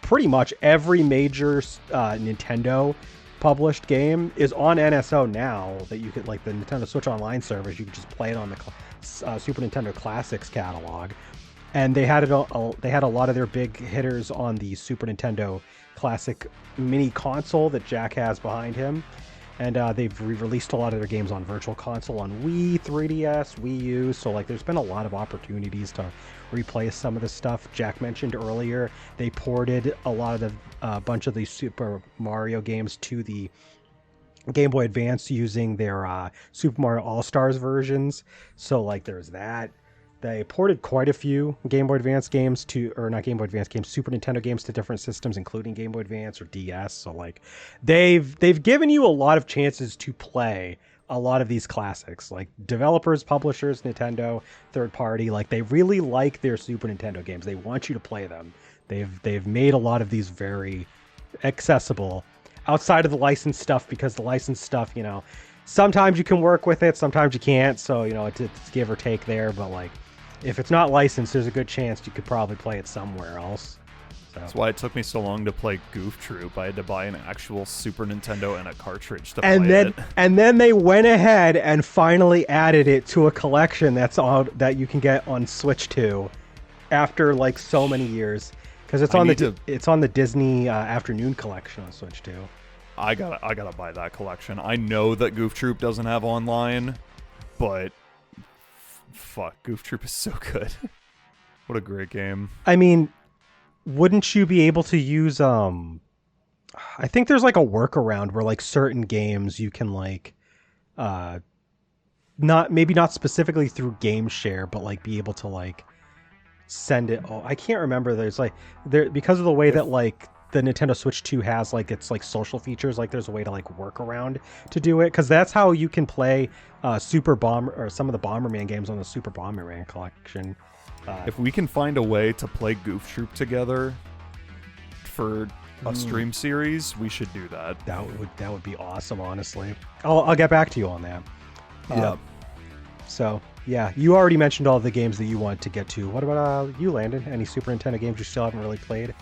pretty much every major Nintendo published game is on NSO now, that you could, like the Nintendo Switch Online service, you could just play it on the Super Nintendo Classics catalog. And they had they had a lot of their big hitters on the Super Nintendo Classic mini console that Jack has behind him. And they've re-released a lot of their games on Virtual Console, on Wii, 3DS, Wii U. So like, there's been a lot of opportunities to replay some of the stuff Jack mentioned earlier. They ported a lot of the bunch of these Super Mario games to the Game Boy Advance using their Super Mario All-Stars versions. So like, there's that. They ported quite a few Game Boy Advance games or not Game Boy Advance games, Super Nintendo games to different systems, including Game Boy Advance or DS. So like, they've given you a lot of chances to play a lot of these classics. Like, developers, publishers, Nintendo, third party, like, they really like their Super Nintendo games. They want you to play them. They've made a lot of these very accessible outside of the licensed stuff, because the licensed stuff, you know, sometimes you can work with it, sometimes you can't. So, you know, it's give or take there. But like, if it's not licensed, there's a good chance you could probably play it somewhere else. So. That's why it took me so long to play Goof Troop. I had to buy an actual Super Nintendo and a cartridge to play it. And then they went ahead and finally added it to a collection that you can get on Switch 2 after like so many years, because it's on the Disney Afternoon collection on Switch 2. I gotta buy that collection. I know that Goof Troop doesn't have online, but fuck, Goof Troop is so good. What a great game. I mean, wouldn't you be able to use I think there's like a workaround where like certain games you can like not specifically through Game Share, but like be able to like send it. I can't remember. There's like because of the way that like the Nintendo Switch 2 has like its like social features, like there's a way to like work around to do it, because that's how you can play Super Bomber or some of the Bomberman games on the Super Bomberman collection. If we can find a way to play Goof Troop together for a stream series, we should do that. That would be awesome, honestly. I'll get back to you on that. Yeah. So yeah, you already mentioned all the games that you want to get to. What about you, Landon? Any Super Nintendo games you still haven't really played?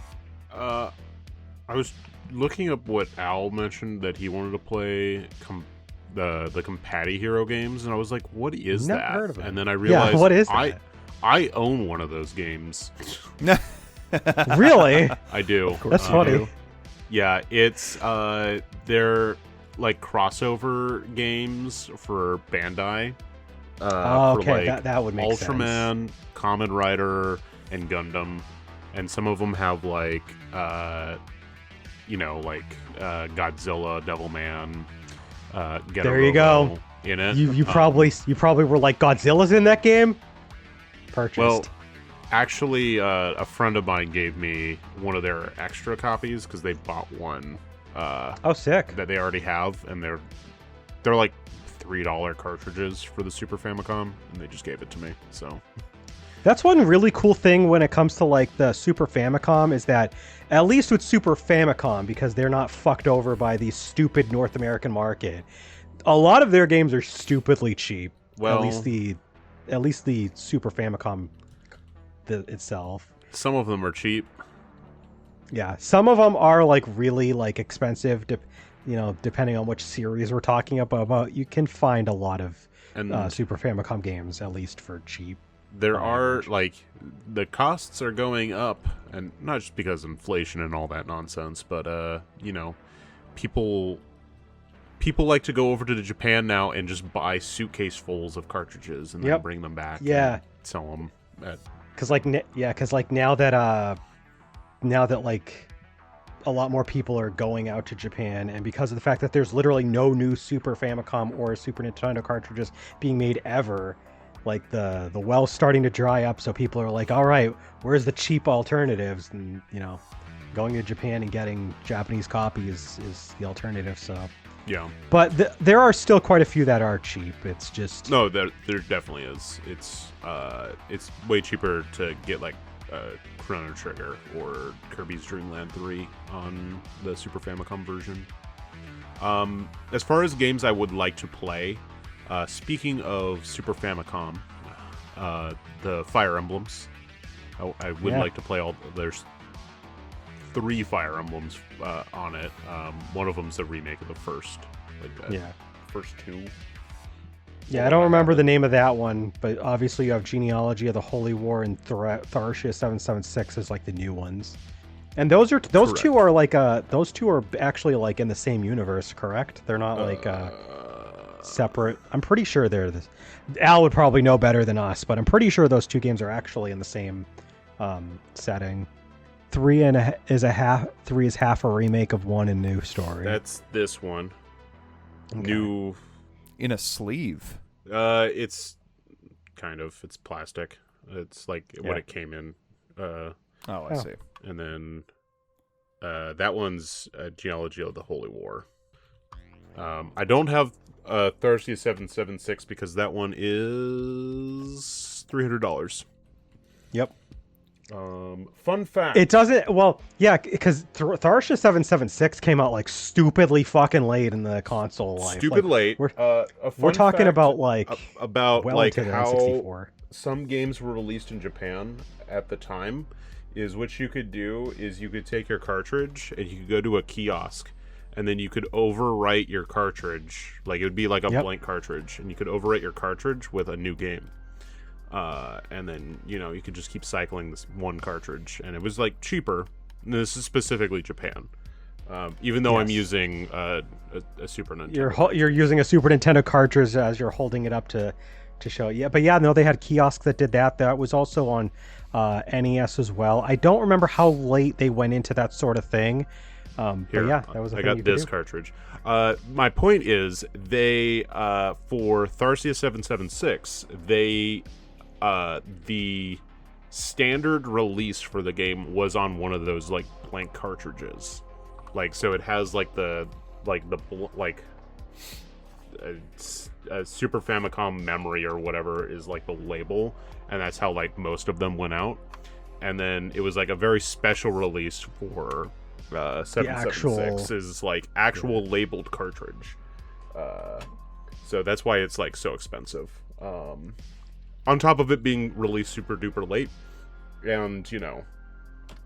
I was looking up what Al mentioned that he wanted to play the Compati Hero games, and I was like, what is Never that? heard of it. And then I realized, what is that? I own one of those games. Really? I do. That's funny. Yeah, it's they're like crossover games for Bandai. Okay, for like that would make Ultraman, sense. Kamen Rider, and Gundam, and some of them have like Godzilla, Devilman, There you go. In it. You probably were like, Godzilla's in that game? Purchased. Well, actually, a friend of mine gave me one of their extra copies because they bought one. Sick. That they already have, and they're like $3 cartridges for the Super Famicom, and they just gave it to me. So that's one really cool thing when it comes to like the Super Famicom, is that at least with Super Famicom, because they're not fucked over by the stupid North American market, a lot of their games are stupidly cheap. Well, at least the Super Famicom itself. Some of them are cheap. Yeah, some of them are like really like expensive, depending on which series we're talking about. But you can find a lot of Super Famicom games at least for cheap. There are like the costs are going up, and not just because of inflation and all that nonsense, but people like to go over to Japan now and just buy suitcasefuls of cartridges and then bring them back. Yeah, and sell them at. Because now that like a lot more people are going out to Japan, and because of the fact that there's literally no new Super Famicom or Super Nintendo cartridges being made ever, like the well's starting to dry up, so people are like, all right, where's the cheap alternatives? And going to Japan and getting Japanese copies is the alternative. So yeah, but there are still quite a few that are cheap. It's just no, there definitely is. It's way cheaper to get like Chrono Trigger or Kirby's Dream Land 3 on the Super Famicom version. As far as games I would like to play, speaking of Super Famicom, the Fire Emblems, I would like to play all. There's 3 Fire Emblems on it. One of them's a remake of the first, first 2. Yeah, I don't remember the name of that one, but obviously you have Genealogy of the Holy War and Tharsia 776 as like the new ones. And those two are like those two are actually like in the same universe, correct? They're not like separate. I'm pretty sure they're this. Al would probably know better than us, but I'm pretty sure those 2 games are actually in the same setting. 3 is half a remake of 1 and new story. That's this one. Okay. New In a sleeve. It's kind of, it's plastic. It's like what it came in. I see. And then that one's Genealogy of the Holy War. I don't have Tharsia 776 because that one is $300. Yep. Fun fact. It doesn't. Well, yeah, because Tharsia 776 came out like stupidly fucking late in the console life. Stupid like, late. We're talking about like well like into the how N64. some games were released in Japan at the time. Is what you could do is you could take your cartridge and you could go to a kiosk, and then you could overwrite your cartridge. Like it would be like a blank cartridge, and you could overwrite your cartridge with a new game. And then, you could just keep cycling this one cartridge, and it was like cheaper. And this is specifically Japan. Even though I'm using a Super Nintendo. You're using a Super Nintendo cartridge as you're holding it up to show it. Yeah, but yeah, no, they had kiosks that did that. That was also on NES as well. I don't remember how late they went into that sort of thing. But yeah, that was a thing. I got this cartridge. My point is, they for Tharsia 776, the standard release for the game was on one of those like blank cartridges, like so it has like a Super Famicom memory or whatever is like the label, and that's how like most of them went out. And then it was like a very special release for 776 is like actual labeled cartridge. So that's why it's like so expensive. On top of it being released super duper late, and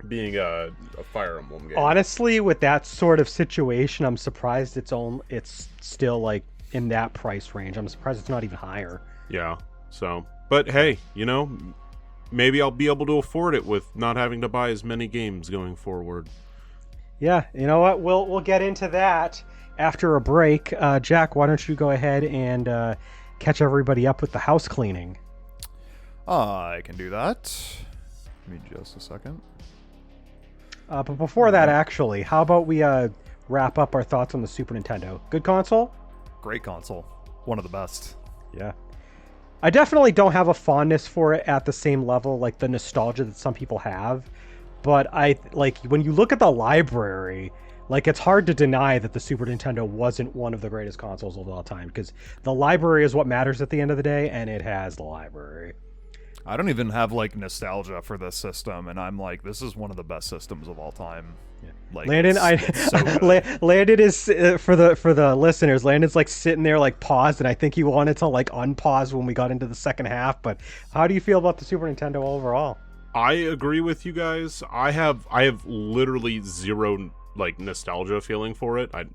being a Fire Emblem game. Honestly, with that sort of situation, I'm surprised it's still like in that price range. I'm surprised it's not even higher. Yeah. So, but hey, maybe I'll be able to afford it with not having to buy as many games going forward. Yeah, you know what? We'll get into that after a break. Jack, why don't you go ahead and catch everybody up with the house cleaning? I can do that. Give me just a second. But before that, actually, how about we wrap up our thoughts on the Super Nintendo? Good console? Great console. One of the best. Yeah. I definitely don't have a fondness for it at the same level, like the nostalgia that some people have. But when you look at the library, like it's hard to deny that the Super Nintendo wasn't one of the greatest consoles of all time, because the library is what matters at the end of the day, and it has the library. I don't even have like nostalgia for this system, and I'm like, this is one of the best systems of all time. Yeah. Like, Landon, it's so good. Landon is for the listeners. Landon's like sitting there like paused, and I think he wanted to like unpause when we got into the second half. But how do you feel about the Super Nintendo overall? I agree with you guys. I have literally zero like nostalgia feeling for it. I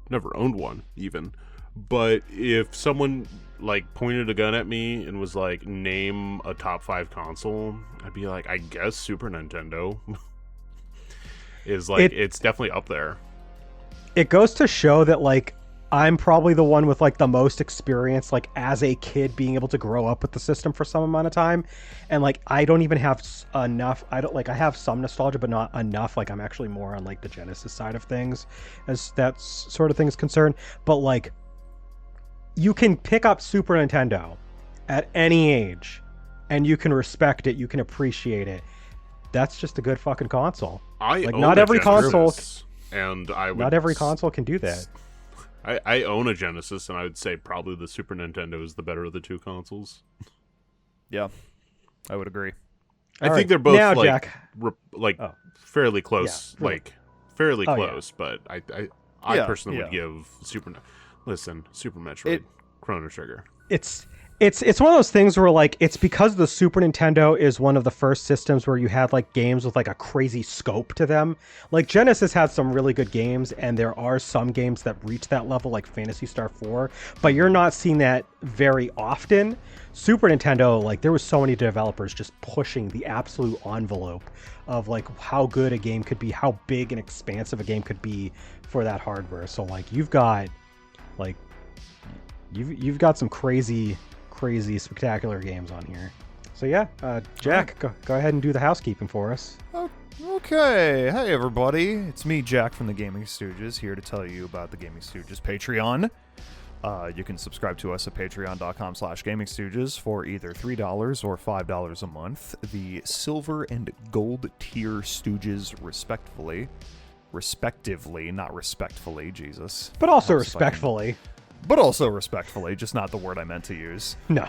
never owned one even, but if someone like pointed a gun at me and was like, name a top 5 console, I'd be like, I guess Super Nintendo is like, it's definitely up there. It goes to show that like I'm probably the one with like the most experience, like as a kid being able to grow up with the system for some amount of time. And like, I don't even have enough. I have some nostalgia, but not enough. Like I'm actually more on like the Genesis side of things as that sort of thing is concerned. But like, you can pick up Super Nintendo at any age and you can respect it. You can appreciate it. That's just a good fucking console. Not every console can do that. I own a Genesis, and I would say probably the Super Nintendo is the better of the two consoles. Yeah, I would agree. I All think right. they're both Now, like Jack. like fairly close, Yeah, really. like fairly Oh, yeah. close. But I Yeah, personally yeah. would give Super Metroid, Chrono Trigger. It's one of those things where like it's because the Super Nintendo is one of the first systems where you had like games with like a crazy scope to them. Like Genesis had some really good games, and there are some games that reach that level, like Phantasy Star 4, but you're not seeing that very often. Super Nintendo, like there was so many developers just pushing the absolute envelope of like how good a game could be, how big and expansive a game could be for that hardware. So like you've got some crazy spectacular games on here. So yeah, Jack, go ahead and do the housekeeping for us. Okay. Hey, everybody. It's me, Jack, from the Gaming Stooges, here to tell you about the Gaming Stooges Patreon. You can subscribe to us at patreon.com/GamingStooges for either $3 or $5 a month. The silver and gold tier Stooges, respectively, not respectfully, Jesus. But also That was fucking- respectfully. But also respectfully, just not the word I meant to use. No.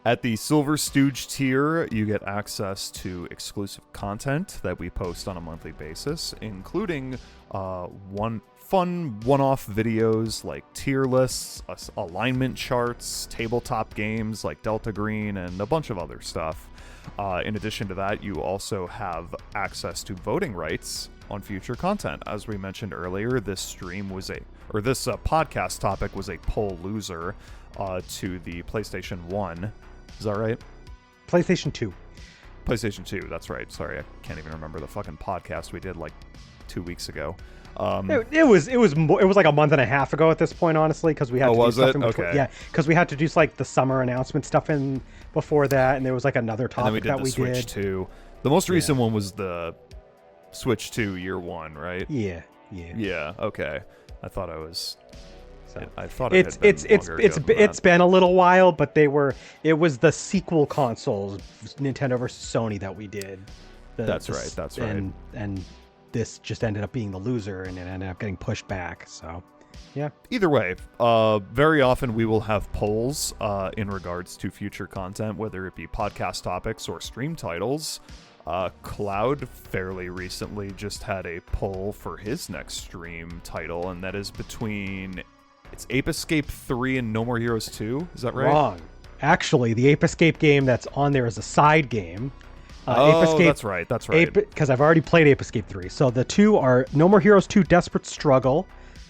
At the Silver Stooge tier, you get access to exclusive content that we post on a monthly basis, including one-off videos like tier lists, alignment charts, tabletop games like Delta Green, and a bunch of other stuff. In addition to that, you also have access to voting rights on future content. As we mentioned earlier, this podcast topic was a poll loser to the PlayStation 1. Is that right? PlayStation 2. PlayStation 2, that's right. Sorry, I can't even remember the fucking podcast we did like 2 weeks ago. It was like a month and a half ago at this point, honestly, because we had to do stuff in between. Okay. Yeah, because we had to do like the summer announcement stuff in before that, and there was like another And then we topic did that the we Switch did. 2. The most recent one was the Switch 2 year 1, right? Yeah. Yeah, okay. I thought I was... So I thought it it's been a little while, but it was the sequel consoles, Nintendo versus Sony, that we did. That's right. And this just ended up being the loser, and it ended up getting pushed back. So, yeah. Either way, very often we will have polls in regards to future content, whether it be podcast topics or stream titles. Cloud fairly recently just had a poll for his next stream title, and that is between... It's Ape Escape 3 and No More Heroes 2? Is that right? Wrong. Actually, the Ape Escape game that's on there is a side game. Ape Escape, that's right. Because I've already played Ape Escape 3. So the two are No More Heroes 2 Desperate Struggle.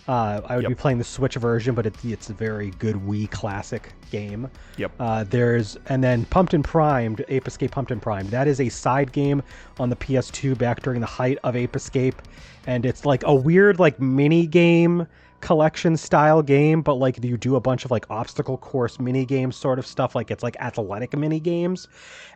I would be playing the Switch version, but it's a very good Wii classic game. Yep. And then Pumped and Primed, Ape Escape Pumped and Primed. That is a side game on the PS2 back during the height of Ape Escape. And it's like a weird like mini game collection style game, but like you do a bunch of like obstacle course mini games sort of stuff, like it's like athletic mini games,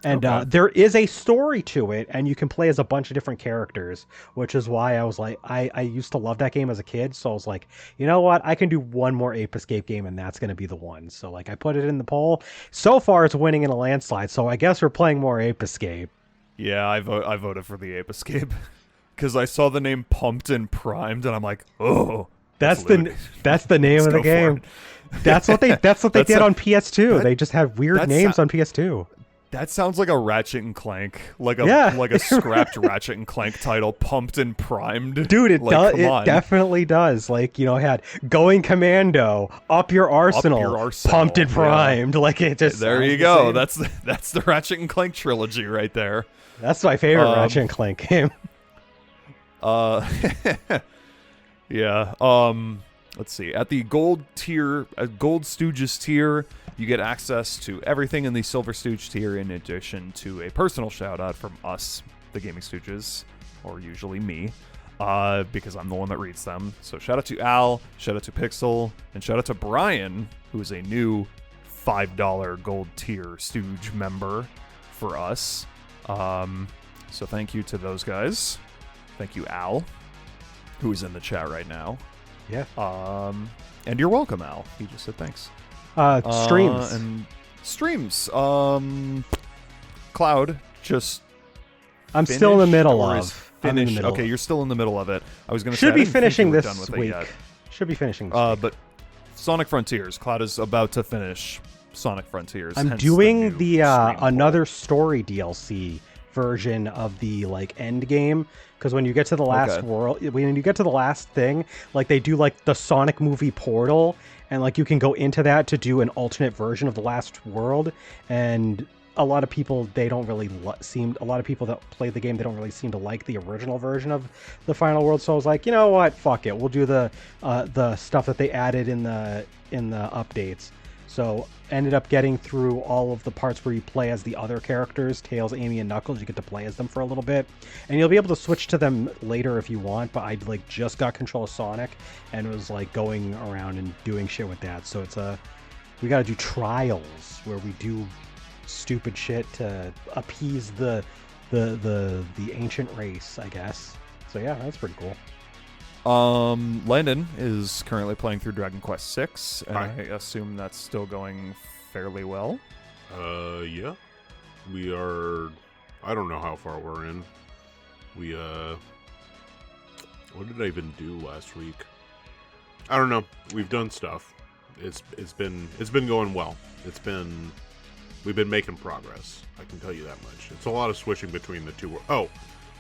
and there is a story to it, and you can play as a bunch of different characters, which is why I was like, I used to love that game as a kid, so I was like, you know what, I can do one more Ape Escape game and that's going to be the one. So like I put it in the poll. So far it's winning in a landslide, so I guess we're playing more Ape Escape. Yeah, I voted for the Ape Escape because I saw the name Pumped and Primed, and I'm like, oh. That's the name of the game. That's what they did on PS2. They just have weird names on PS2. That sounds like a Ratchet and Clank, like a scrapped Ratchet and Clank title, Pumped and Primed. Dude, it like, definitely does. Like, you know, it had Going Commando, Up Your Arsenal, Pumped and Primed. Yeah. Like it just. There you go. That's the Ratchet and Clank trilogy right there. That's my favorite Ratchet and Clank game. Yeah. Let's see. At the gold Stooges tier, you get access to everything in the Silver Stooge tier, in addition to a personal shout out from us, the Gaming Stooges, or usually me, because I'm the one that reads them. So shout out to Al, shout out to Pixel, and shout out to Brian, who is a new $5 gold tier Stooge member for us. So thank you to those guys. Thank you, Al, who is in the chat right now. Yeah. And you're welcome, Al. He just said thanks. Streams. And streams. Cloud just I'm still in the middle of. Finish. Okay, you're still in the middle of it. I was going to say should be I didn't think finishing you were this done with week. it yet. Should be finishing this week. But Sonic Frontiers, Cloud is about to finish Sonic Frontiers. I'm hence doing new the stream another story DLC version of the like end game, because when you get to the last world, when you get to the last thing, like they do like the Sonic movie portal, and like you can go into that to do an alternate version of the last world. And a lot of people, they don't really a lot of people that play the game, they don't really seem to like the original version of the final world. So I was like, you know what, fuck it, we'll do the stuff that they added in the updates. So ended up getting through all of the parts where you play as the other characters, Tails, Amy, and Knuckles. You get to play as them for a little bit, and you'll be able to switch to them later if you want. But I like just got control of Sonic and was like going around and doing shit with that. So it's we got to do trials where we do stupid shit to appease the ancient race, I guess. So yeah, that's pretty cool. Landon is currently playing through Dragon Quest VI, and Hi. I assume that's still going fairly well. Yeah. We are... I don't know how far we're in. We, what did I even do last week? I don't know. We've done stuff. It's been going well. We've been making progress. I can tell you that much. It's a lot of switching between the two. Oh,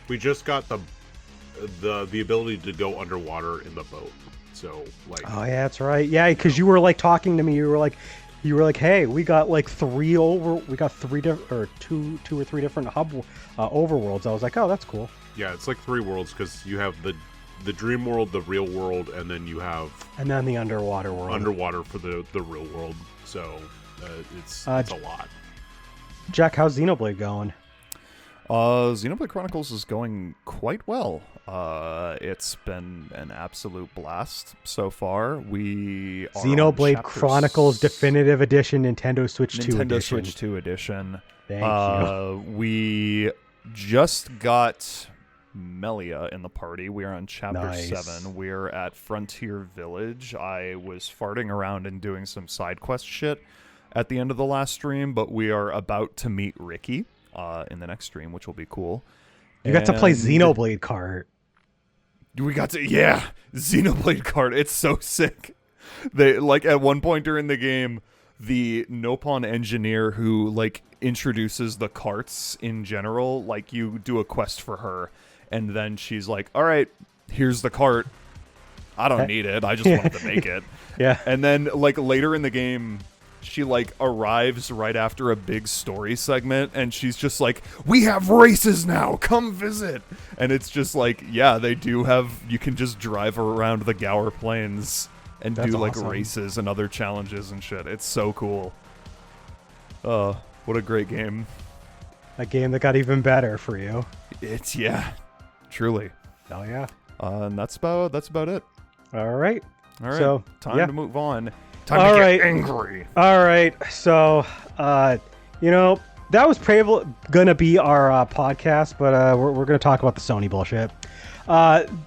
we just got the ability to go underwater in the boat. So like, Oh yeah, that's right. Yeah, because you were like talking to me. You were like, hey, we got like two or three different hub overworlds. I was like, oh, that's cool. yeah, it's like 3 worlds because you have the dream world, the real world, and then you have The underwater world. underwater for the real world. So it's a lot. Jack, how's Xenoblade going? Xenoblade Chronicles is going quite well. It's been an absolute blast so far. We are Xenoblade on Chronicles Definitive Edition, Nintendo Switch 2 Nintendo edition. Switch 2 edition. Thank you. We just got Melia in the party. We are on chapter Nice. 7. We're at Frontier Village. I was farting around and doing some side quest shit at the end of the last stream, but we are about to meet Ricky in the next stream, which will be cool. You got to play And Xenoblade Kart. we got to, Xenoblade Kart. It's so sick. They like at one point during the game, the Nopon engineer who like introduces the karts in general, like you do a quest for her, and then she's like, "All right, here's the cart. I don't need it. I just wanted to make it." Yeah. And then like later in the game, she like arrives right after a big story segment, and she's just like, "We have races now, come visit." And it's just like, yeah, they do have, you can just drive around the Gower Plains and That's do like awesome. races and other challenges and shit. It's so cool. What a great game. A game that got even better for you. It's, yeah, truly. Oh yeah. And that's about it. All right. All right, So, time yeah. to move on. Time All to right. get angry. All right. So, that was probably going to be our podcast, but we're going to talk about the Sony bullshit.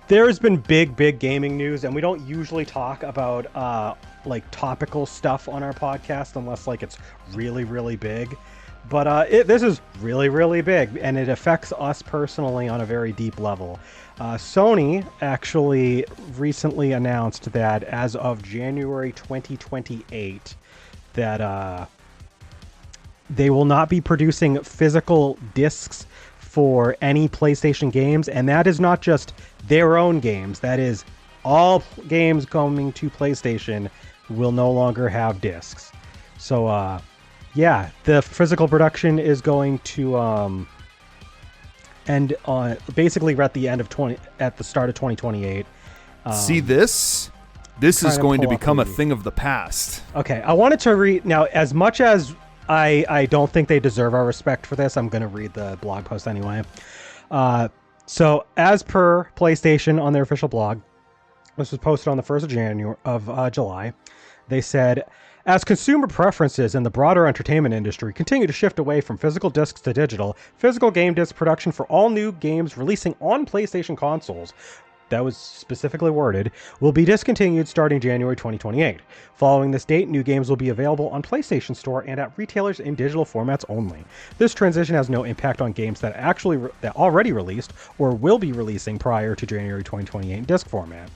There's been big gaming news, and we don't usually talk about like topical stuff on our podcast unless like it's really big. But this is really big, and it affects us personally on a very deep level. Sony actually recently announced that as of January 2028, that they will not be producing physical discs for any PlayStation games, and that is not just their own games. That is all games coming to PlayStation will no longer have discs. So, yeah, the physical production is going to end on basically at the end of at the start of 2028. See this? This is trying to going to pull up become a the- thing of the past. Okay, I wanted to read now. As much as I don't think they deserve our respect for this, I'm going to read the blog post anyway. So, as per PlayStation on their official blog, this was posted on the 1st of July. They said, as consumer preferences in the broader entertainment industry continue to shift away from physical discs to digital, physical game disc production for all new games releasing on PlayStation consoles, that was specifically worded, will be discontinued starting January 2028. Following this date, new games will be available on PlayStation Store and at retailers in digital formats only. This transition has no impact on games that that already released or will be releasing prior to January 2028 in disc format.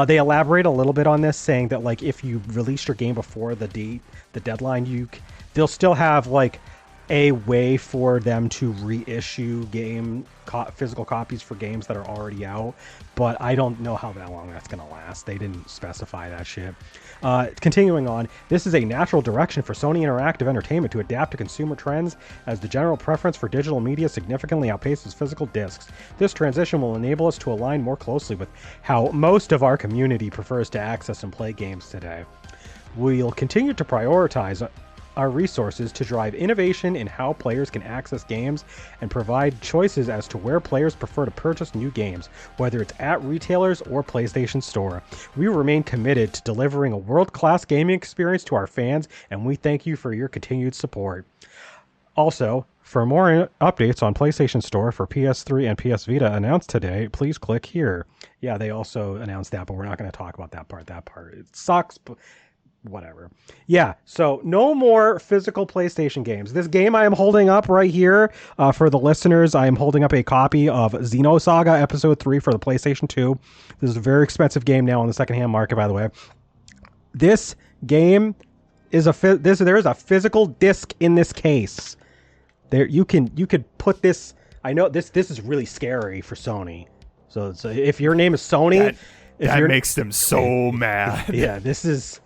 They elaborate a little bit on this, saying that like if you released your game before the deadline, they'll still have like a way for them to reissue physical copies for games that are already out, but I don't know how long that's going to last. They didn't specify that shit. Continuing on, this is a natural direction for Sony Interactive Entertainment to adapt to consumer trends as the general preference for digital media significantly outpaces physical discs. This transition will enable us to align more closely with how most of our community prefers to access and play games today. We'll continue to prioritize our resources to drive innovation in how players can access games and provide choices as to where players prefer to purchase new games, whether it's at retailers or PlayStation Store. We remain committed to delivering a world-class gaming experience to our fans, and we thank you for your continued support. Also, for more updates on PlayStation Store for PS3 and PS Vita announced today, please click here. Yeah, they also announced that, but we're not going to talk about that part. That part, it sucks, but whatever. Yeah, so no more physical PlayStation games. This game I am holding up right here, for the listeners, I am holding up a copy of Xenosaga Episode 3 for the PlayStation 2. This is a very expensive game now on the secondhand market, by the way. This game is there is a physical disc in this case. There you could put this. I know this is really scary for Sony. So if your name is Sony, that makes them so mad. Yeah, this is.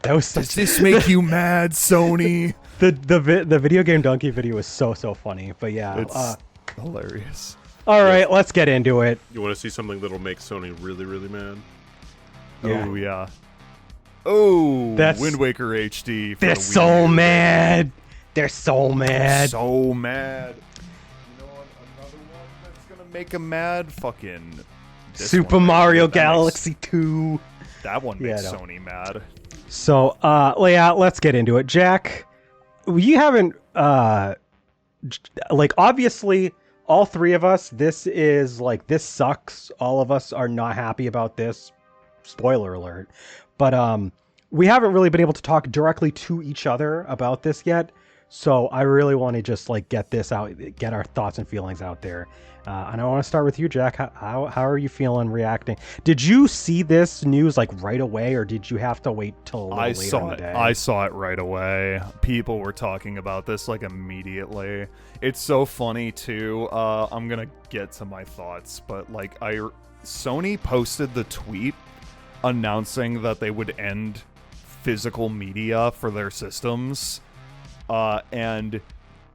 That was such. Does this make you mad, Sony? The video game donkey video was so funny, but yeah, it's hilarious. All right, let's get into it. You want to see something that'll make Sony really, really mad? Yeah. Oh yeah. Oh, that's Wind Waker HD. They're so mad. They're so mad. So mad. You know what? Another one that's gonna make them mad. Fucking Super Mario Galaxy 2. That one makes Sony mad. So, let's get into it. Jack, you haven't, obviously, all three of us, this sucks. All of us are not happy about this. Spoiler alert. But, we haven't really been able to talk directly to each other about this yet. So I really want to just, get this out, get our thoughts and feelings out there. And I want to start with you, Jack. How are you feeling, reacting? Did you see this news right away, or did you have to wait till later in the day? I saw it right away. People were talking about this immediately. It's so funny too. I'm gonna get to my thoughts, but Sony posted the tweet announcing that they would end physical media for their systems, and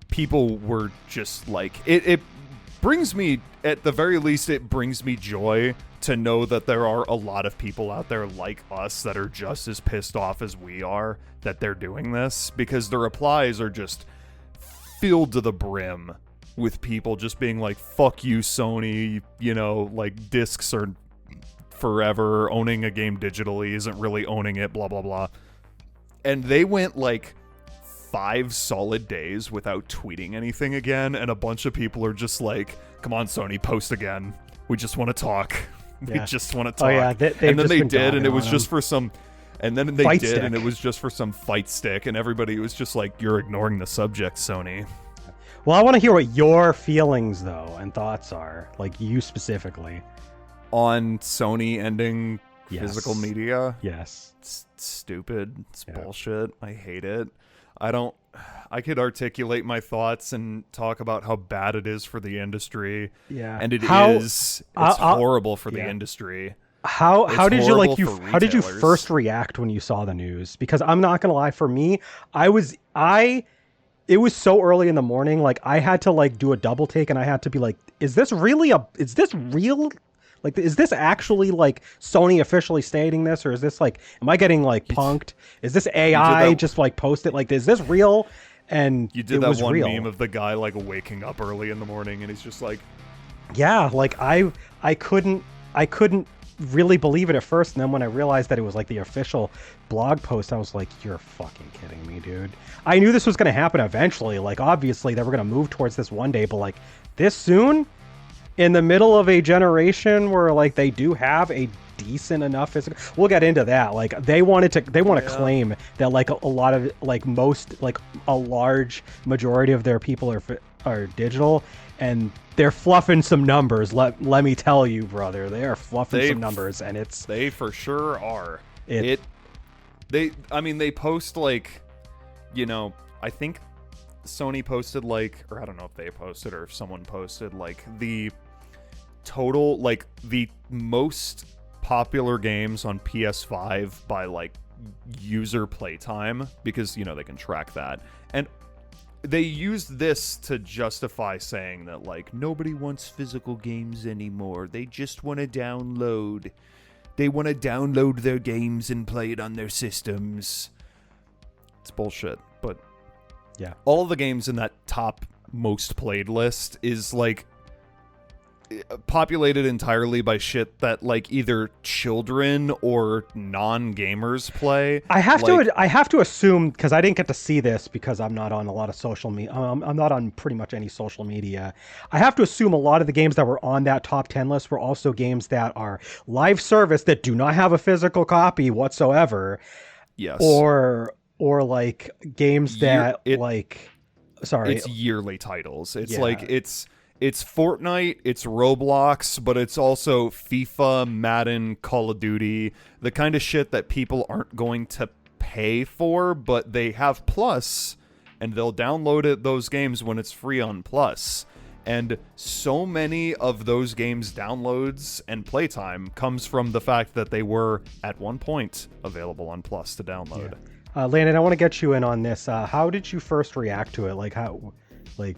people were just it brings me, at the very least, it brings me joy to know that there are a lot of people out there like us that are just as pissed off as we are that they're doing this, because the replies are just filled to the brim with people just being like, fuck you, Sony, discs are forever, owning a game digitally isn't really owning it, blah, blah, blah. And they went 5 solid days without tweeting anything again, and a bunch of people are just like, come on, Sony, post again. We just want to talk. We just want to talk. Oh, yeah, and then they did, and it was just for some... And then they did, and it was just for some fight stick, and everybody was just like, you're ignoring the subject, Sony. Well, I want to hear what your feelings, though, and thoughts are. You specifically. On Sony ending physical media? Yes. It's stupid. It's bullshit. I hate it. I could articulate my thoughts and talk about how bad it is for the industry. Yeah. And it's horrible for the industry. How did you first react when you saw the news? Because I'm not going to lie, for me, it was so early in the morning, I had to do a double take, and I had to be like, is this real? Is this actually Sony officially stating this, or is this am I getting punked? Is this AI just posted? Is this real? And you did that one meme of the guy waking up early in the morning, and he's just yeah, I couldn't really believe it at first, and then when I realized that it was the official blog post, I was like, you're fucking kidding me, dude. I knew this was going to happen eventually. Obviously they were going to move towards this one day, but this soon, in the middle of a generation where they do have a decent enough physical, we'll get into that. They want to claim that a lot of a large majority of their people are digital, and they're fluffing some numbers. Let me tell you, brother, they are fluffing some numbers, and they for sure are. They post I think Sony posted like, or I don't know if they posted or if someone posted like the total, like the most popular games on PS5 by like user playtime, because you know they can track that, and they used this to justify saying that like nobody wants physical games anymore, they just want to download their games and play it on their systems. It's bullshit. But Yeah. all the games in that top most played list is like populated entirely by shit that like either children or non-gamers play. I have Like, to assume, because I didn't get to see this because I'm not on a lot of social media. I'm not on pretty much any social media. I have to assume a lot of the games that were on that top 10 list were also games that are live service that do not have a physical copy whatsoever, yes. or like games that sorry, It's yearly titles. It's Yeah. like it's Fortnite, it's Roblox, but it's also FIFA, Madden, Call of Duty, the kind of shit that people aren't going to pay for, but they have Plus, and they'll download those games when it's free on Plus. And so many of those games' downloads and playtime comes from the fact that they were, at one point, available on Plus to download. Yeah. Landon, I want to get you in on this. How did you first react to it? Like how, like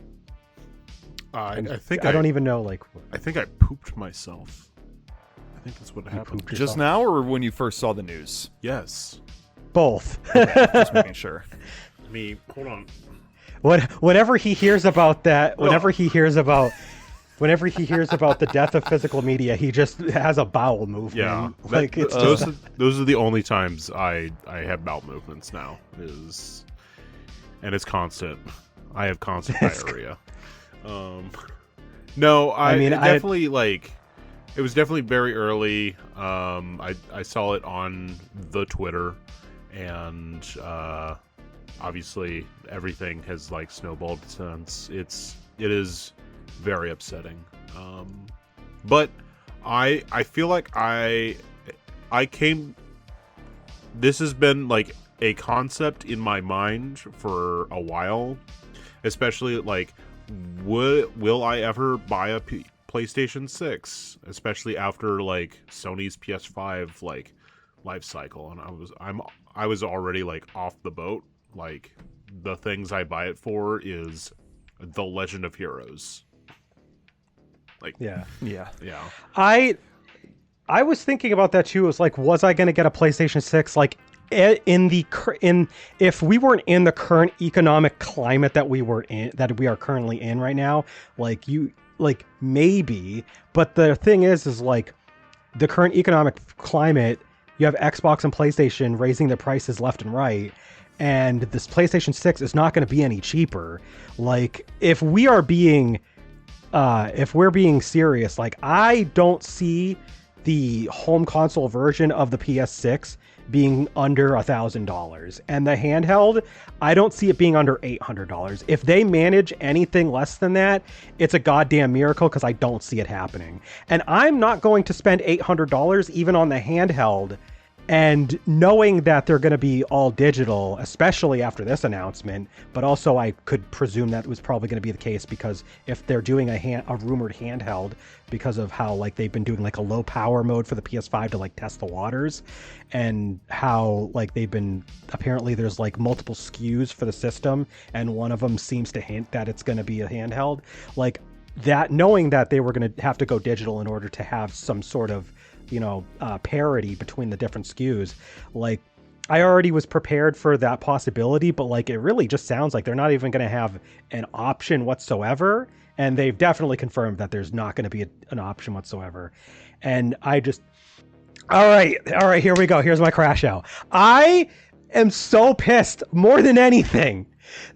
I think I don't even know. Like I think I pooped myself. I think that's what happened. pooped Just yourself? now, or when you first saw the news? Yes. Both. Just making sure. Let me hold on. Whenever he hears about that, whenever he hears about the death of physical media, he just has a bowel movement. Yeah, Like it's those just, those are the only times I have bowel movements now. And it's constant. I have constant diarrhea. No, I mean, it definitely like it was definitely very early. I saw it on the Twitter, and obviously everything has like snowballed since. It is very upsetting. But I feel like I came. This has been like a concept in my mind for a while, especially like will I ever buy a PlayStation 6, especially after like Sony's PS5 like life cycle, and I was already like off the boat. Like the things I buy it for is The Legend of Heroes. Like yeah. Yeah. yeah. I was thinking about that too. It was like, was I going to get a PlayStation 6? Like if we weren't in the current economic climate that we are currently in right now, like maybe. But the thing is like the current economic climate, you have Xbox and PlayStation raising their prices left and right. And this PlayStation 6 is not going to be any cheaper. Like if we're being serious, like I don't see the home console version of the PS6 being under $1,000, and the handheld, I don't see it being under $800. If they manage anything less than that, it's a goddamn miracle, because I don't see it happening. And I'm not going to spend $800 even on the handheld. And knowing that they're going to be all digital, especially after this announcement, but also I could presume that was probably going to be the case, because if they're doing a rumored handheld, because of how like they've been doing like a low power mode for the PS5 to like test the waters, and how like they've been, apparently there's like multiple SKUs for the system, and one of them seems to hint that it's going to be a handheld. Like that, knowing that they were going to have to go digital in order to have some sort of parity between the different SKUs, like I already was prepared for that possibility, but like it really just sounds like they're not even going to have an option whatsoever, and they've definitely confirmed that there's not going to be an option whatsoever. And I just, all right, here we go. Here's my crash out. I am so pissed more than anything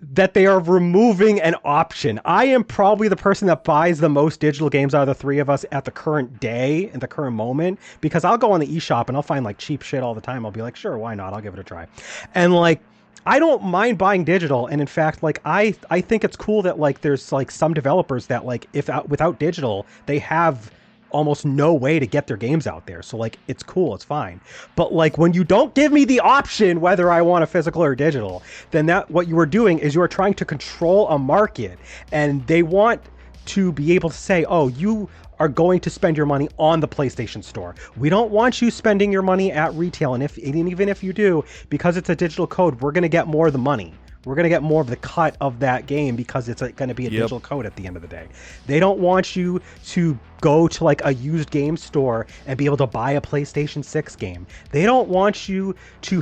that they are removing an option. I am probably the person that buys the most digital games out of the three of us at the current day, in the current moment, because I'll go on the eShop and I'll find like cheap shit all the time. I'll be like, sure, why not? I'll give it a try. And like, I don't mind buying digital. And in fact, like I think it's cool that like there's like some developers that like without digital, they have almost no way to get their games out there. So like it's cool, it's fine. But like when you don't give me the option whether I want a physical or digital, then that what you are doing is you are trying to control a market, and they want to be able to say, oh, you are going to spend your money on the PlayStation Store. We don't want you spending your money at retail, and even if you do, because it's a digital code, we're going to get more of the money. We're going to get more of the cut of that game because it's going to be a digital code at the end of the day. They don't want you to go to like a used game store and be able to buy a PlayStation 6 game. They don't want you to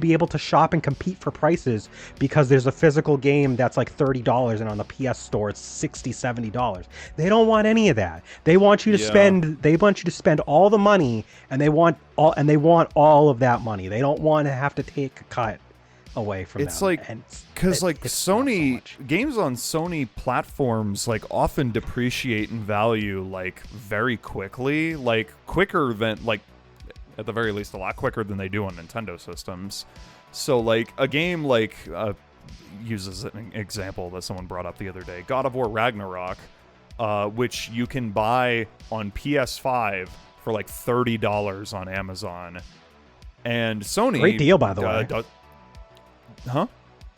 be able to shop and compete for prices because there's a physical game that's like $30 and on the PS Store it's $60, $70. They don't want any of that. They want you to spend all the money, and they want all of that money. They don't want to have to take a cut away from it's them. Like because like Sony games on Sony platforms like often depreciate in value like very quickly, like quicker than like at the very least a lot quicker than they do on Nintendo systems. So like a game like uses an example that someone brought up the other day, God of War Ragnarok, which you can buy on PS5 for like $30 on Amazon, and Sony, great deal by the way. Huh?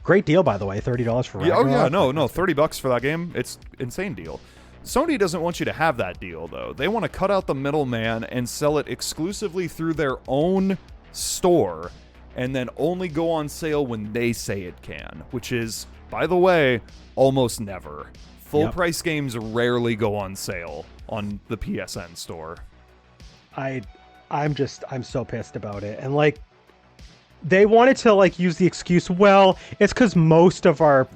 Great deal, by the way. $30 for Ragnarok. Oh yeah, no, $30 for that game. It's insane deal. Sony doesn't want you to have that deal though. They want to cut out the middleman and sell it exclusively through their own store, and then only go on sale when they say it can, which is, by the way, almost never. Full price games rarely go on sale on the PSN store. I'm so pissed about it. And like, they wanted to like use the excuse, well, it's because most of the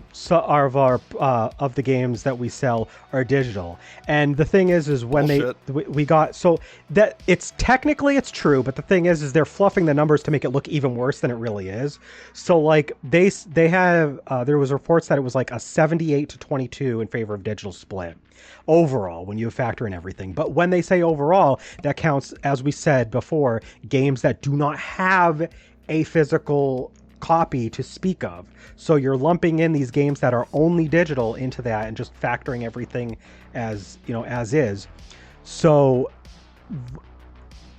games that we sell are digital. And the thing is when we got, so that it's technically it's true, but the thing is they're fluffing the numbers to make it look even worse than it really is. So like they have there was reports that it was like a 78-22 in favor of digital split overall when you factor in everything. But when they say overall, that counts, as we said before, games that do not have a physical copy to speak of. So you're lumping in these games that are only digital into that and just factoring everything as, you know, as is. So,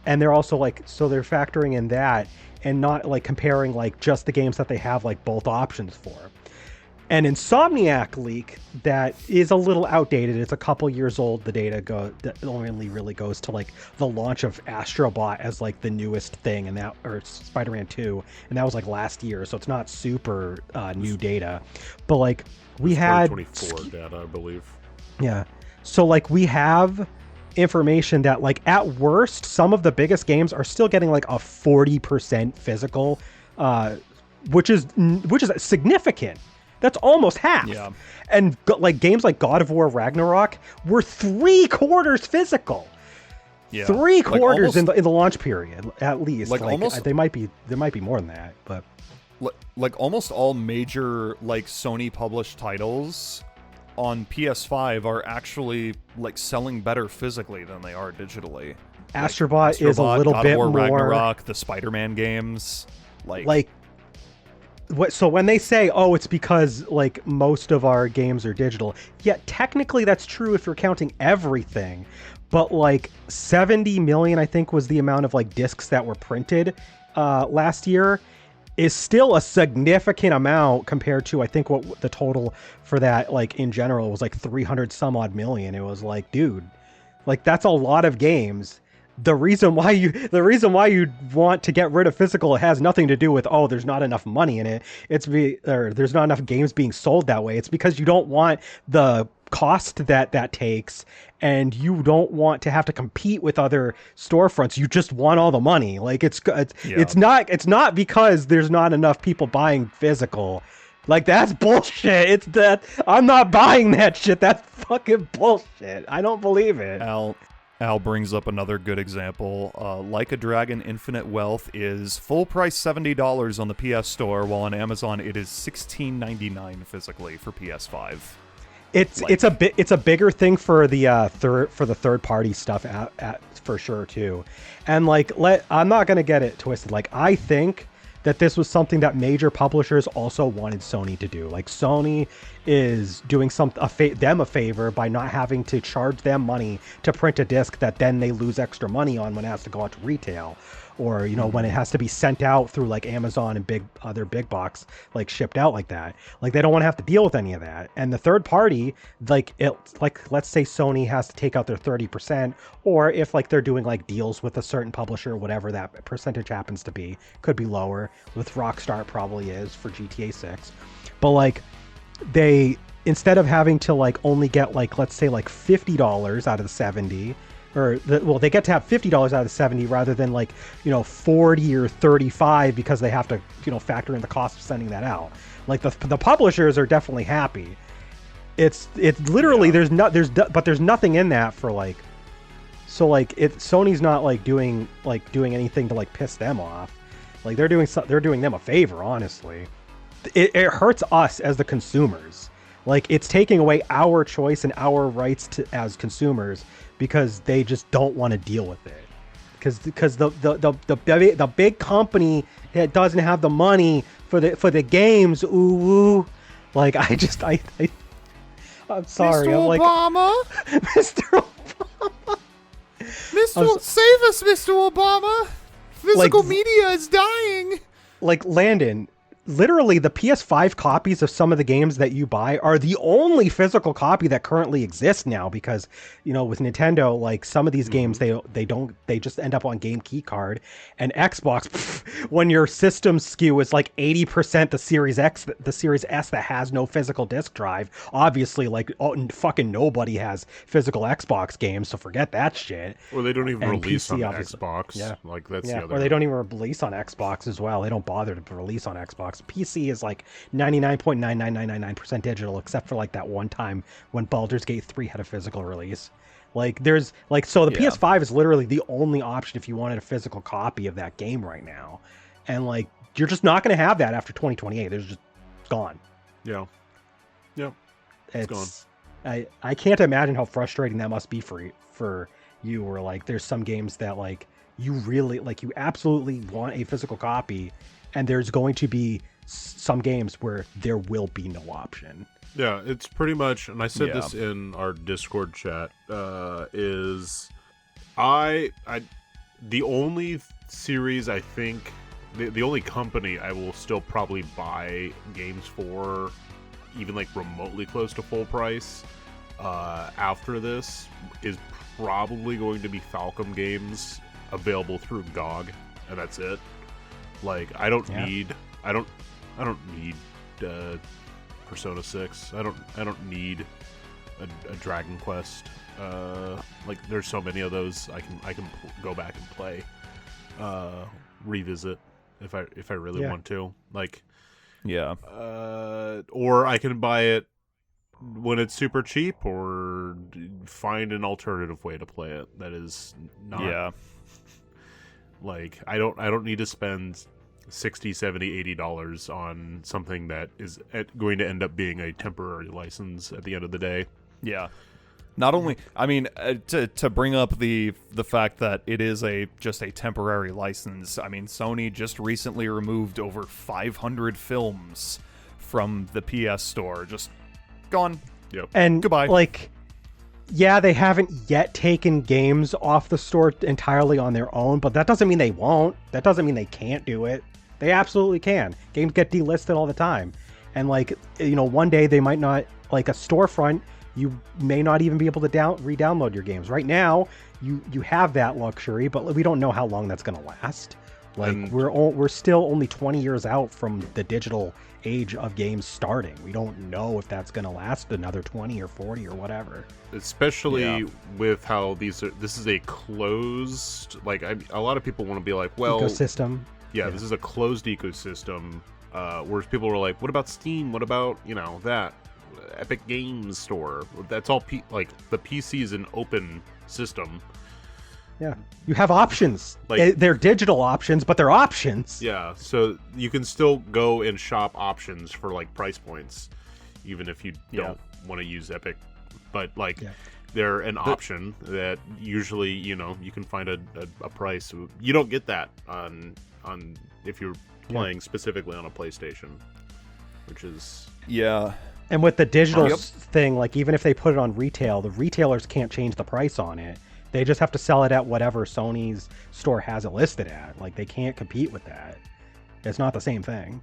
and they're also like, so they're factoring in that and not like comparing like just the games that they have like both options for. An Insomniac leak that is a little outdated. It's a couple years old. The data that only really goes to like the launch of Astro Bot as like the newest thing, and that, or Spider-Man 2, and that was like last year, so it's not super new data. But like we had 2024 data, I believe. Yeah. So like we have information that like at worst some of the biggest games are still getting like a 40% physical, which is significant. That's almost half. Yeah. And like games like God of War Ragnarok were 3/4 physical. Yeah. 3/4 in the launch period, at least. Like almost, there might be more than that, but like almost all major like Sony published titles on PS5 are actually like selling better physically than they are digitally. Astrobot is a little God bit of War, more Ragnarok, the Spider-Man games, like so when they say, oh, it's because like most of our games are digital, yeah, technically that's true if you're counting everything, but like 70 million, I think, was the amount of like discs that were printed last year, is still a significant amount compared to, I think, what the total for that like in general was like 300 some odd million. It was like, dude, like that's a lot of games. The reason why you want to get rid of physical has nothing to do with, oh, there's not enough money in it. Or there's not enough games being sold that way. It's because you don't want the cost that takes, and you don't want to have to compete with other storefronts. You just want all the money. Like it's not because there's not enough people buying physical. Like that's bullshit. It's that I'm not buying that shit. That's fucking bullshit. I don't believe it. Al brings up another good example. Like a Dragon Infinite Wealth is full price $70 on the PS Store, while on Amazon it is $16.99 physically for PS5. It's a bigger thing for the third party stuff for sure too. And like I'm not gonna get it twisted. Like I think that this was something that major publishers also wanted Sony to do. Like Sony is doing them a favor by not having to charge them money to print a disc that then they lose extra money on when it has to go out to retail, or when it has to be sent out through like Amazon and other big box, like shipped out like that. Like they don't want to have to deal with any of that. And the third party, like let's say Sony has to take out their 30%, or if like they're doing like deals with a certain publisher, whatever that percentage happens to be, could be lower. With Rockstar it probably is for GTA 6. But like they, instead of having to like only get like, let's say like $50 out of the 70, they get to have $50 out of the 70 rather than like 40 or 35 because they have to factor in the cost of sending that out. Like the publishers are definitely happy. It's literally there's nothing in that for like, so like Sony's not like doing anything to like piss them off. Like they're doing them a favor, honestly. It hurts us as the consumers. Like it's taking away our choice and our rights as consumers because they just don't want to deal with it. Because the big company that doesn't have the money for the games, like I'm sorry. Mr. I'm like, Obama, Mr. Obama, save us, Mr. Obama. Physical media is dying. Like Landon, literally the PS5 copies of some of the games that you buy are the only physical copy that currently exists now, because with Nintendo, like some of these games they just end up on game key card, and Xbox, when your system SKU is like 80% the Series S that has no physical disc drive, obviously like fucking nobody has physical Xbox games, so forget that shit. Or they don't even And release PC, on obviously. Xbox. Yeah. Like that's Yeah, the other. or they don't even release on Xbox as well. They don't bother to release on Xbox. PC is like 99.99999% digital, except for like that one time when Baldur's Gate 3 had a physical release. Like there's like, so the PS5 is literally the only option if you wanted a physical copy of that game right now. And like you're just not going to have that after 2028. There's just gone. Yeah. It's gone. I can't imagine how frustrating that must be for you, or like there's some games that like you really like, you absolutely want a physical copy, and there's going to be some games where there will be no option. Yeah, it's pretty much, and I said this in our Discord chat, is the only series I think, the only company I will still probably buy games for, even like remotely close to full price, after this, is probably going to be Falcom Games, available through GOG, and that's it. Like I don't need Persona 6. I don't need a Dragon Quest. Like there's so many of those I can go back and play, revisit if I really want to. Like or I can buy it when it's super cheap, or find an alternative way to play it that is not like I don't need to spend $60, $70, $80 on something that is going to end up being a temporary license at the end of the day. Yeah. Not only, I mean, to bring up the fact that it is just a temporary license. I mean, Sony just recently removed over 500 films from the PS Store. Just gone. Yep. And goodbye. Like, yeah, they haven't yet taken games off the store entirely on their own, but that doesn't mean they won't. That doesn't mean they can't do it. They absolutely can. Games get delisted all the time. And like, one day they might not, like a storefront, you may not even be able to re-download your games. Right now, you have that luxury, but we don't know how long that's going to last. Like, we're still only 20 years out from the digital age of games starting. We don't know if that's going to last another 20 or 40 or whatever. Especially with how this is a closed, like a lot of people want to be like, well, ecosystem. Yeah, this is a closed ecosystem. Whereas people were like, what about Steam? What about, that Epic Games Store? That's all like the PC is an open system. Yeah, you have options. Like, they're digital options, but they're options. Yeah, so you can still go and shop options for like price points, even if you don't want to use Epic. But like, they're an option that usually you can find a price. You don't get that on if you're playing specifically on a PlayStation, which is Yeah. And with the digital Yep. thing, like even if they put it on retail, the retailers can't change the price on it. They just have to sell it at whatever Sony's store has it listed at. Like they can't compete with that. It's not the same thing.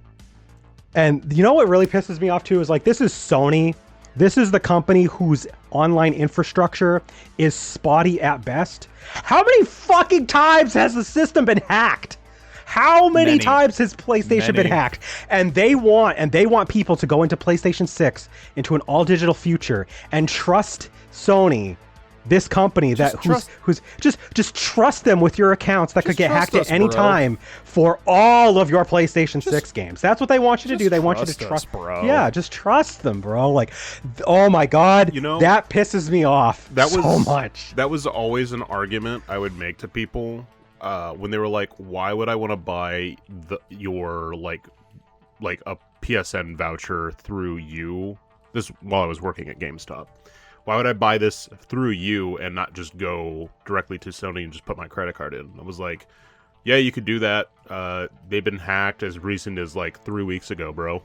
And you know what really pisses me off too is like this is Sony. This is the company whose online infrastructure is spotty at best. How many fucking times has the system been hacked? How many times has PlayStation been hacked? And they want people to go into PlayStation 6, into an all digital future, and trust Sony, this company who's just trust them with your accounts that could get hacked at any time for all of your PlayStation 6 games. That's what they want you to do. They want you to trust, bro. Yeah, just trust them, bro. Like, oh my god, that pisses me off so much. That was always an argument I would make to people when they were like, "Why would I want to buy your like a PSN voucher through you?" This while I was working at GameStop. Why would I buy this through you and not just go directly to Sony and just put my credit card in? I was like, yeah, you could do that. They've been hacked as recent as like 3 weeks ago, bro.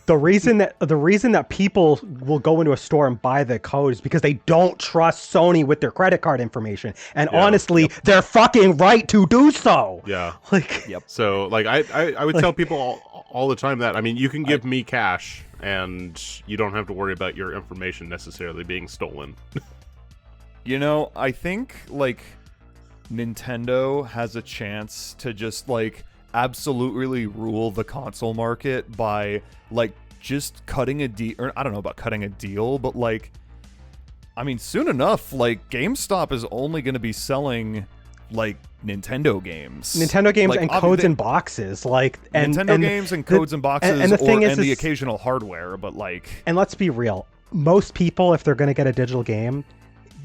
The reason that people will go into a store and buy the code is because they don't trust Sony with their credit card information. And honestly, they're fucking right to do so. Yeah. Like, So like I would tell people all the time that, I mean, you can give me cash and you don't have to worry about your information necessarily being stolen. I think like Nintendo has a chance to just like absolutely rule the console market by like just cutting a deal, or I don't know about cutting a deal, but like, I mean, soon enough, like GameStop is only going to be selling like Nintendo games like, and codes and boxes, like Nintendo games and codes and boxes, and the thing is the occasional hardware, but like, and let's be real, most people, if they're going to get a digital game,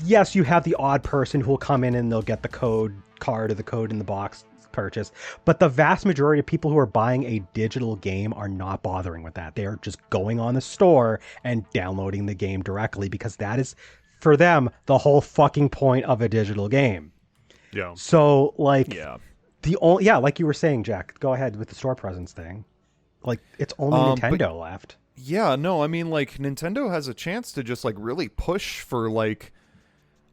yes, you have the odd person who will come in and they'll get the code card or the code in the box purchase, but the vast majority of people who are buying a digital game are not bothering with that. They are just going on the store and downloading the game directly because that is, for them, the whole fucking point of a digital game. Yeah. So like, like you were saying, Jack, go ahead with the store presence thing. Like, it's only Nintendo left. Yeah, no, I mean, like, Nintendo has a chance to just, like, really push for, like,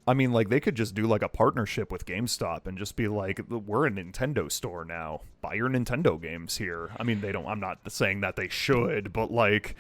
I mean, like, they could just do, like, a partnership with GameStop and just be like, we're a Nintendo store now. Buy your Nintendo games here. I mean, I'm not saying that they should, but, like...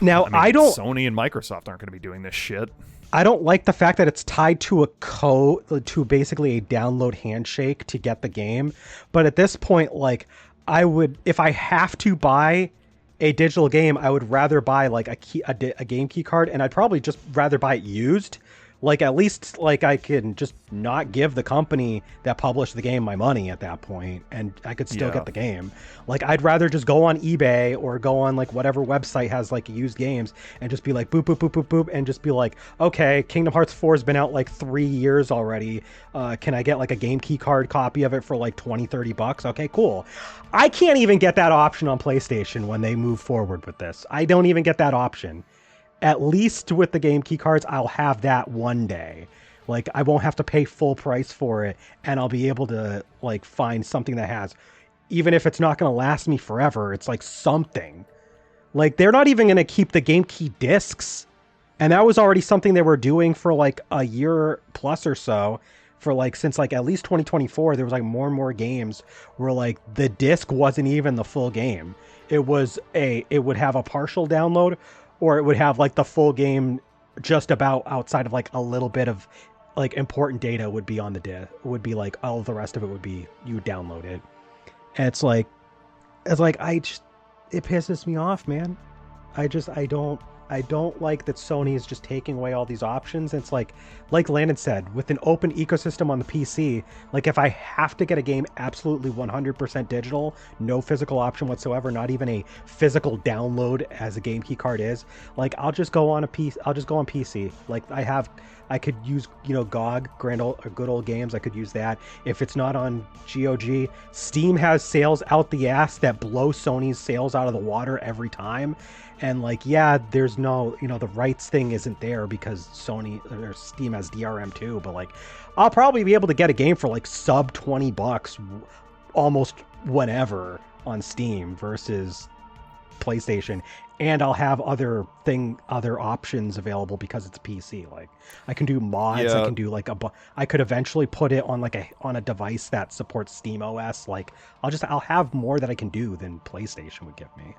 Now, I don't... Sony and Microsoft aren't going to be doing this shit. I don't like the fact that it's tied to a code, to basically a download handshake to get the game. But at this point, like, I would, if I have to buy a digital game, I would rather buy like a game key card, and I'd probably just rather buy it used. Like, at least, like, I can just not give the company that published the game my money at that point, and I could still get the game. Like, I'd rather just go on eBay or go on, like, whatever website has, like, used games and just be like, boop, boop, boop, boop, boop, and just be like, okay, Kingdom Hearts 4 has been out, like, 3 years already. Can I get, like, a game key card copy of it for, like, $20-$30? Okay, cool. I can't even get that option on PlayStation when they move forward with this. I don't even get that option. At least with the game key cards, I'll have that one day. Like, I won't have to pay full price for it, and I'll be able to, like, find something that has, even if it's not going to last me forever, it's like something. Like, they're not even going to keep the game key discs. And that was already something they were doing for like a year plus or so. For like, since like at least 2024, there was like more and more games where like the disc wasn't even the full game. It would have a partial download, or it would have like the full game just about outside of like a little bit of like important data would be on the disc. Would be like all the rest of it would be you download it. And it's like it pisses me off, man. I don't like that Sony is just taking away all these options. It's like Landon said, with an open ecosystem on the PC, like if I have to get a game absolutely 100% digital, no physical option whatsoever, not even a physical download as a game key card is, like I'll just go on PC. Like I could use, GOG, good old games. I could use that. If it's not on GOG, Steam has sales out the ass that blow Sony's sales out of the water every time. And like, yeah, there's no, the rights thing isn't there because Sony or Steam has DRM too. But like, I'll probably be able to get a game for like sub $20, almost whenever on Steam versus PlayStation, and I'll have other options available because it's a PC. Like I can do mods, I can do like I could eventually put it on on a device that supports Steam OS. Like I'll have more that I can do than PlayStation would give me.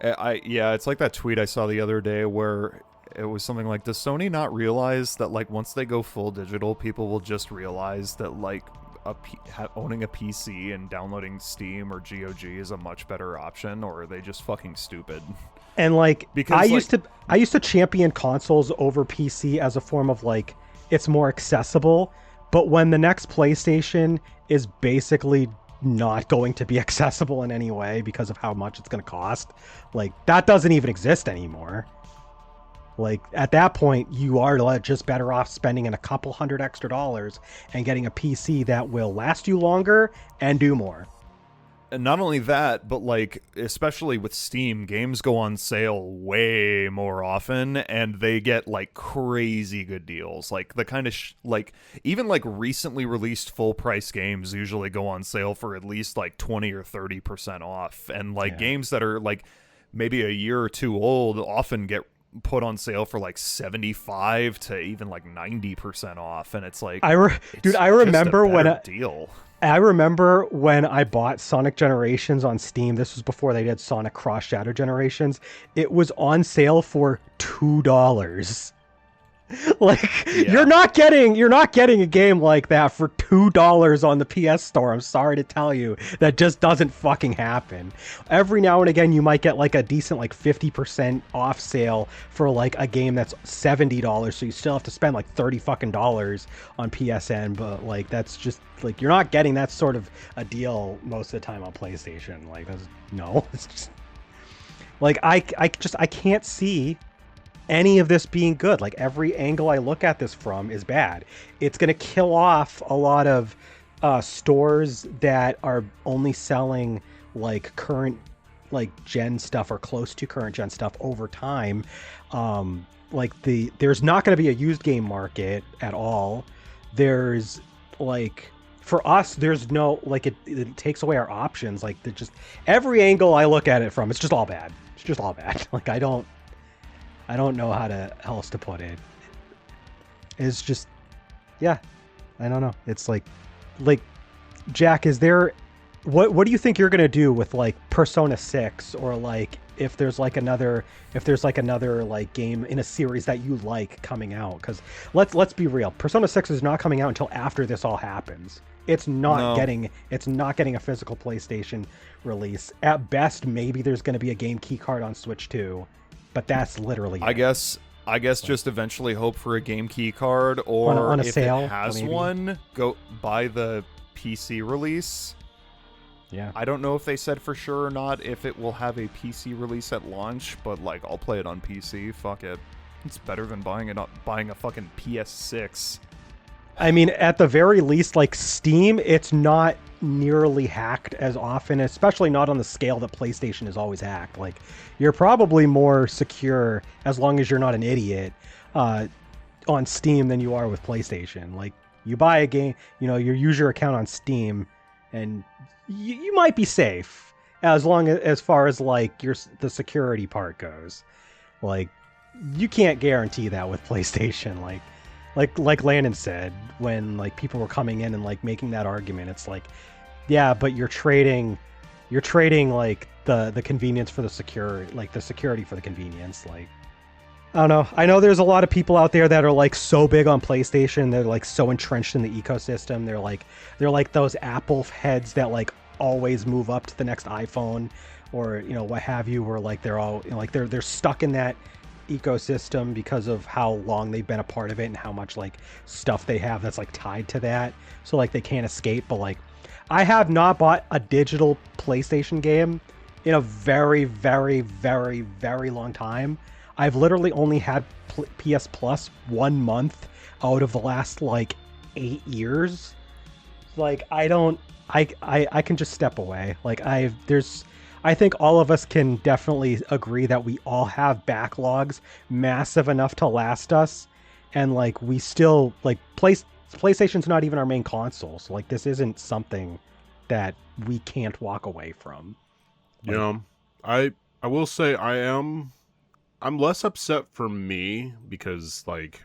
It's like that tweet I saw the other day where it was something like, does Sony not realize that like once they go full digital, people will just realize that like owning a PC and downloading Steam or GOG is a much better option, or are they just fucking stupid? And like, because I used to champion consoles over PC as a form of like, it's more accessible. But when the next PlayStation is basically not going to be accessible in any way because of how much it's going to cost, like that doesn't even exist anymore. Like at that point, you are just better off spending a couple $100 extra and getting a PC that will last you longer and do more. And not only that, but like especially with Steam, games go on sale way more often, and they get like crazy good deals. Like the kind of like even like recently released full price games usually go on sale for at least like 20 or 30% off, and like games that are like maybe a year or two old often get put on sale for like 75 to even like 90% off, and it's like I remember when I bought Sonic Generations on Steam. This was before they did Sonic Cross Shadow Generations. It was on sale for $2. Like you're not getting a game like that for $2 on the PS Store. I'm sorry to tell you, that just doesn't fucking happen. Every now and again you might get like a decent like 50% off sale for like a game that's $70, so you still have to spend like $30 fucking on PSN, but like that's just like you're not getting that sort of a deal most of the time on PlayStation. Like it's just like I can't see any of this being good. Like every angle I look at this from is bad. It's going to kill off a lot of stores that are only selling like current like gen stuff or close to current gen stuff over time. There's not going to be a used game market at all. There's like, for us, there's no like it takes away our options. Like just every angle I look at it from, it's just all bad. It's just all bad. Like I don't know how else to put it. It's just, I don't know. It's like, Jack, is there, what do you think you're gonna do with like Persona 6, or like if there's another like game in a series that you like coming out? Because let's be real, Persona 6 is not coming out until after this all happens. It's not getting a physical PlayStation release. At best, maybe there's going to be a game key card on Switch 2. But that's literally I guess just eventually hope for a game key card, or on a if sale, it has maybe. one, go buy the PC release. Yeah. I don't know if they said for sure or not if it will have a PC release at launch, but like I'll play it on PC. Fuck it. It's better than buying a fucking PS6. I mean, at the very least, like Steam, it's not nearly hacked as often, especially not on the scale that PlayStation is always hacked. Like, you're probably more secure, as long as you're not an idiot, on Steam than you are with PlayStation. Like, you buy a game, you use your account on Steam, and you might be safe, as far as like the security part goes. Like, you can't guarantee that with PlayStation. Like Landon said, when like people were coming in and like making that argument, it's like, yeah, but you're trading like the convenience for the security, like the security for the convenience. Like, I don't know. I know there's a lot of people out there that are like so big on PlayStation, they're like so entrenched in the ecosystem. They're like those Apple heads that like always move up to the next iPhone, or what have you, where like they're all like they're stuck in that ecosystem because of how long they've been a part of it and how much like stuff they have that's like tied to that, so like they can't escape. But like, I have not bought a digital PlayStation game in a very, very, very, very long time. I've literally only had PS Plus 1 month out of the last like 8 years. Like, I can just step away. Like, I think all of us can definitely agree that we all have backlogs massive enough to last us, and like we still like PlayStation's not even our main console, so like this isn't something that we can't walk away from. Yeah, I will say I'm less upset for me because like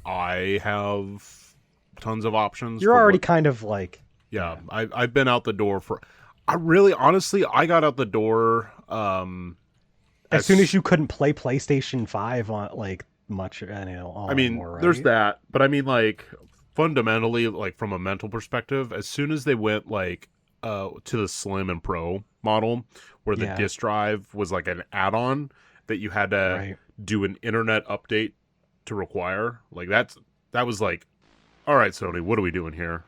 I have tons of options. You're already kind of like yeah. I've been out the door for. I really honestly I got out the door as soon as you couldn't play PlayStation 5 on like much, I mean, anymore, right? there's that, but I mean, like, fundamentally, like, from a mental perspective, as soon as they went, like, to the Slim and Pro model, where the disk drive was, like, an add-on that you had to do an internet update to require, like, that was like, all right, Sony, what are we doing here?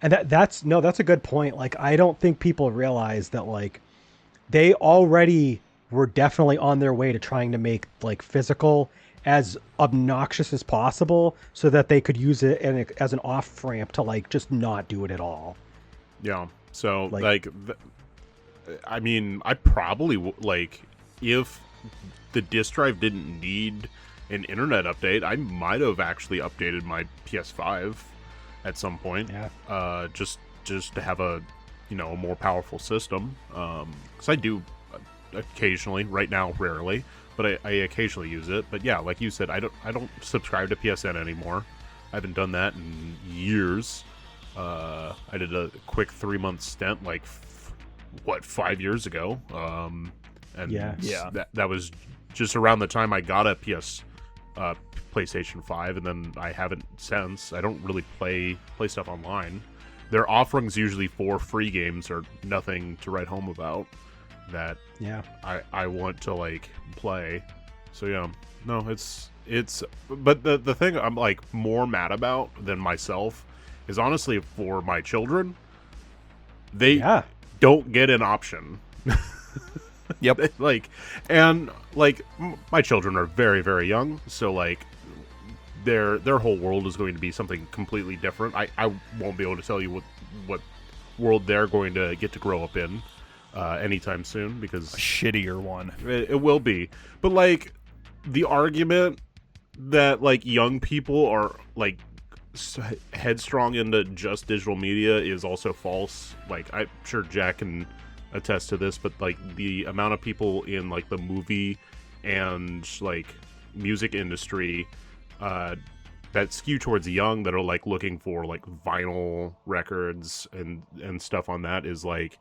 And that's a good point. Like, I don't think people realize that, like, they already were definitely on their way to trying to make, like, physical as obnoxious as possible so that they could use it as an off ramp to like just not do it at all. Yeah. So like I mean, I probably like if the disk drive didn't need an internet update, I might have actually updated my PS5 at some point. Yeah. Just to have a a more powerful system. Because I do occasionally, right now rarely. But I occasionally use it. But yeah, like you said, I don't subscribe to PSN anymore. I haven't done that in years. I did a quick 3-month stint, like 5 years ago. And that was just around the time I got a PlayStation 5, and then I haven't since. I don't really play stuff online. Their offerings usually for free games are nothing to write home about. That I want to like play. So yeah, no, it's but the thing I'm like more mad about than myself is honestly for my children. They don't get an option. Yep. My children are very, very young, so like their whole world is going to be something completely different. I won't be able to tell you what world they're going to get to grow up in anytime soon, because a shittier one. It will be. But like the argument that like young people are like headstrong into just digital media is also false. Like I'm sure Jack can attest to this, but like the amount of people in like the movie and like music industry that skew towards the young, that are like looking for like vinyl records and stuff on that, is like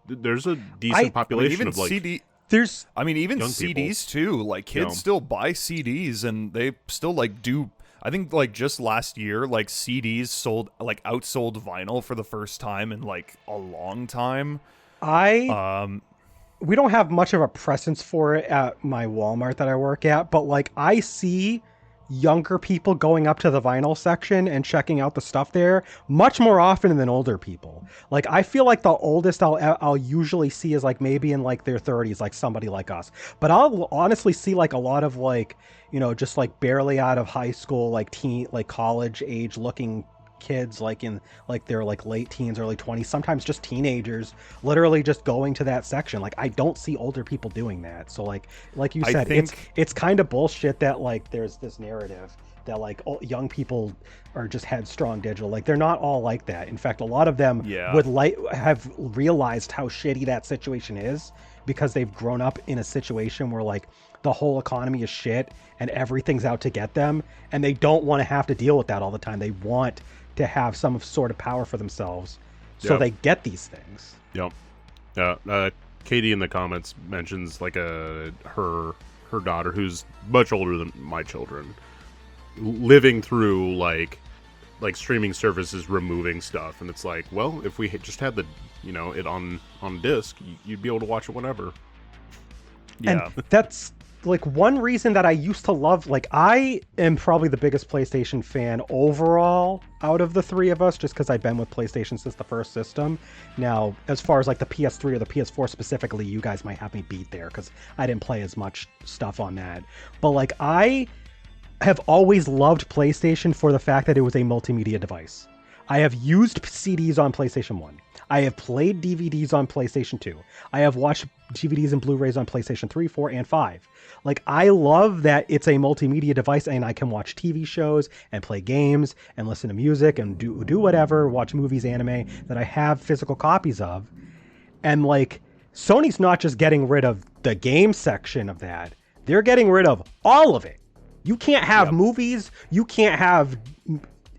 there's a decent population even of like CD. There's, I mean, even young CDs too. Like kids still buy CDs, and they still like do. I think like just last year, like CDs outsold vinyl for the first time in like a long time. We don't have much of a presence for it at my Walmart that I work at, but like I see younger people going up to the vinyl section and checking out the stuff there much more often than older people. Like I feel like the oldest I'll usually see is like maybe in like their 30s, like somebody like us. But I'll honestly see like a lot of like, just like barely out of high school, like college age looking kids, like in like their like late teens, early 20s, sometimes just teenagers, literally just going to that section. Like I don't see older people doing that. So like you said, it's kind of bullshit that like there's this narrative that like young people are just headstrong digital. Like they're not all like that. In fact, a lot of them would have realized how shitty that situation is because they've grown up in a situation where like the whole economy is shit and everything's out to get them, and they don't want to have to deal with that all the time. They want to have some sort of power for themselves, so they get these things. Yep. Katie in the comments mentions like her daughter, who's much older than my children, living through like streaming services removing stuff, and it's like, well, if we just had the it on disc, you'd be able to watch it whenever. Yeah, and that's like one reason that I used to love, like I am probably the biggest PlayStation fan overall out of the three of us, just because I've been with PlayStation since the first system. Now, as far as like the PS3 or the PS4 specifically, you guys might have me beat there because I didn't play as much stuff on that. But like I have always loved PlayStation for the fact that it was a multimedia device. I have used CDs on PlayStation 1. I have played DVDs on PlayStation 2. I have watched DVDs and Blu-rays on PlayStation 3, 4, and 5. Like, I love that it's a multimedia device and I can watch TV shows and play games and listen to music and do whatever, watch movies, anime that I have physical copies of. And like, Sony's not just getting rid of the game section of that. They're getting rid of all of it. You can't have movies. You can't have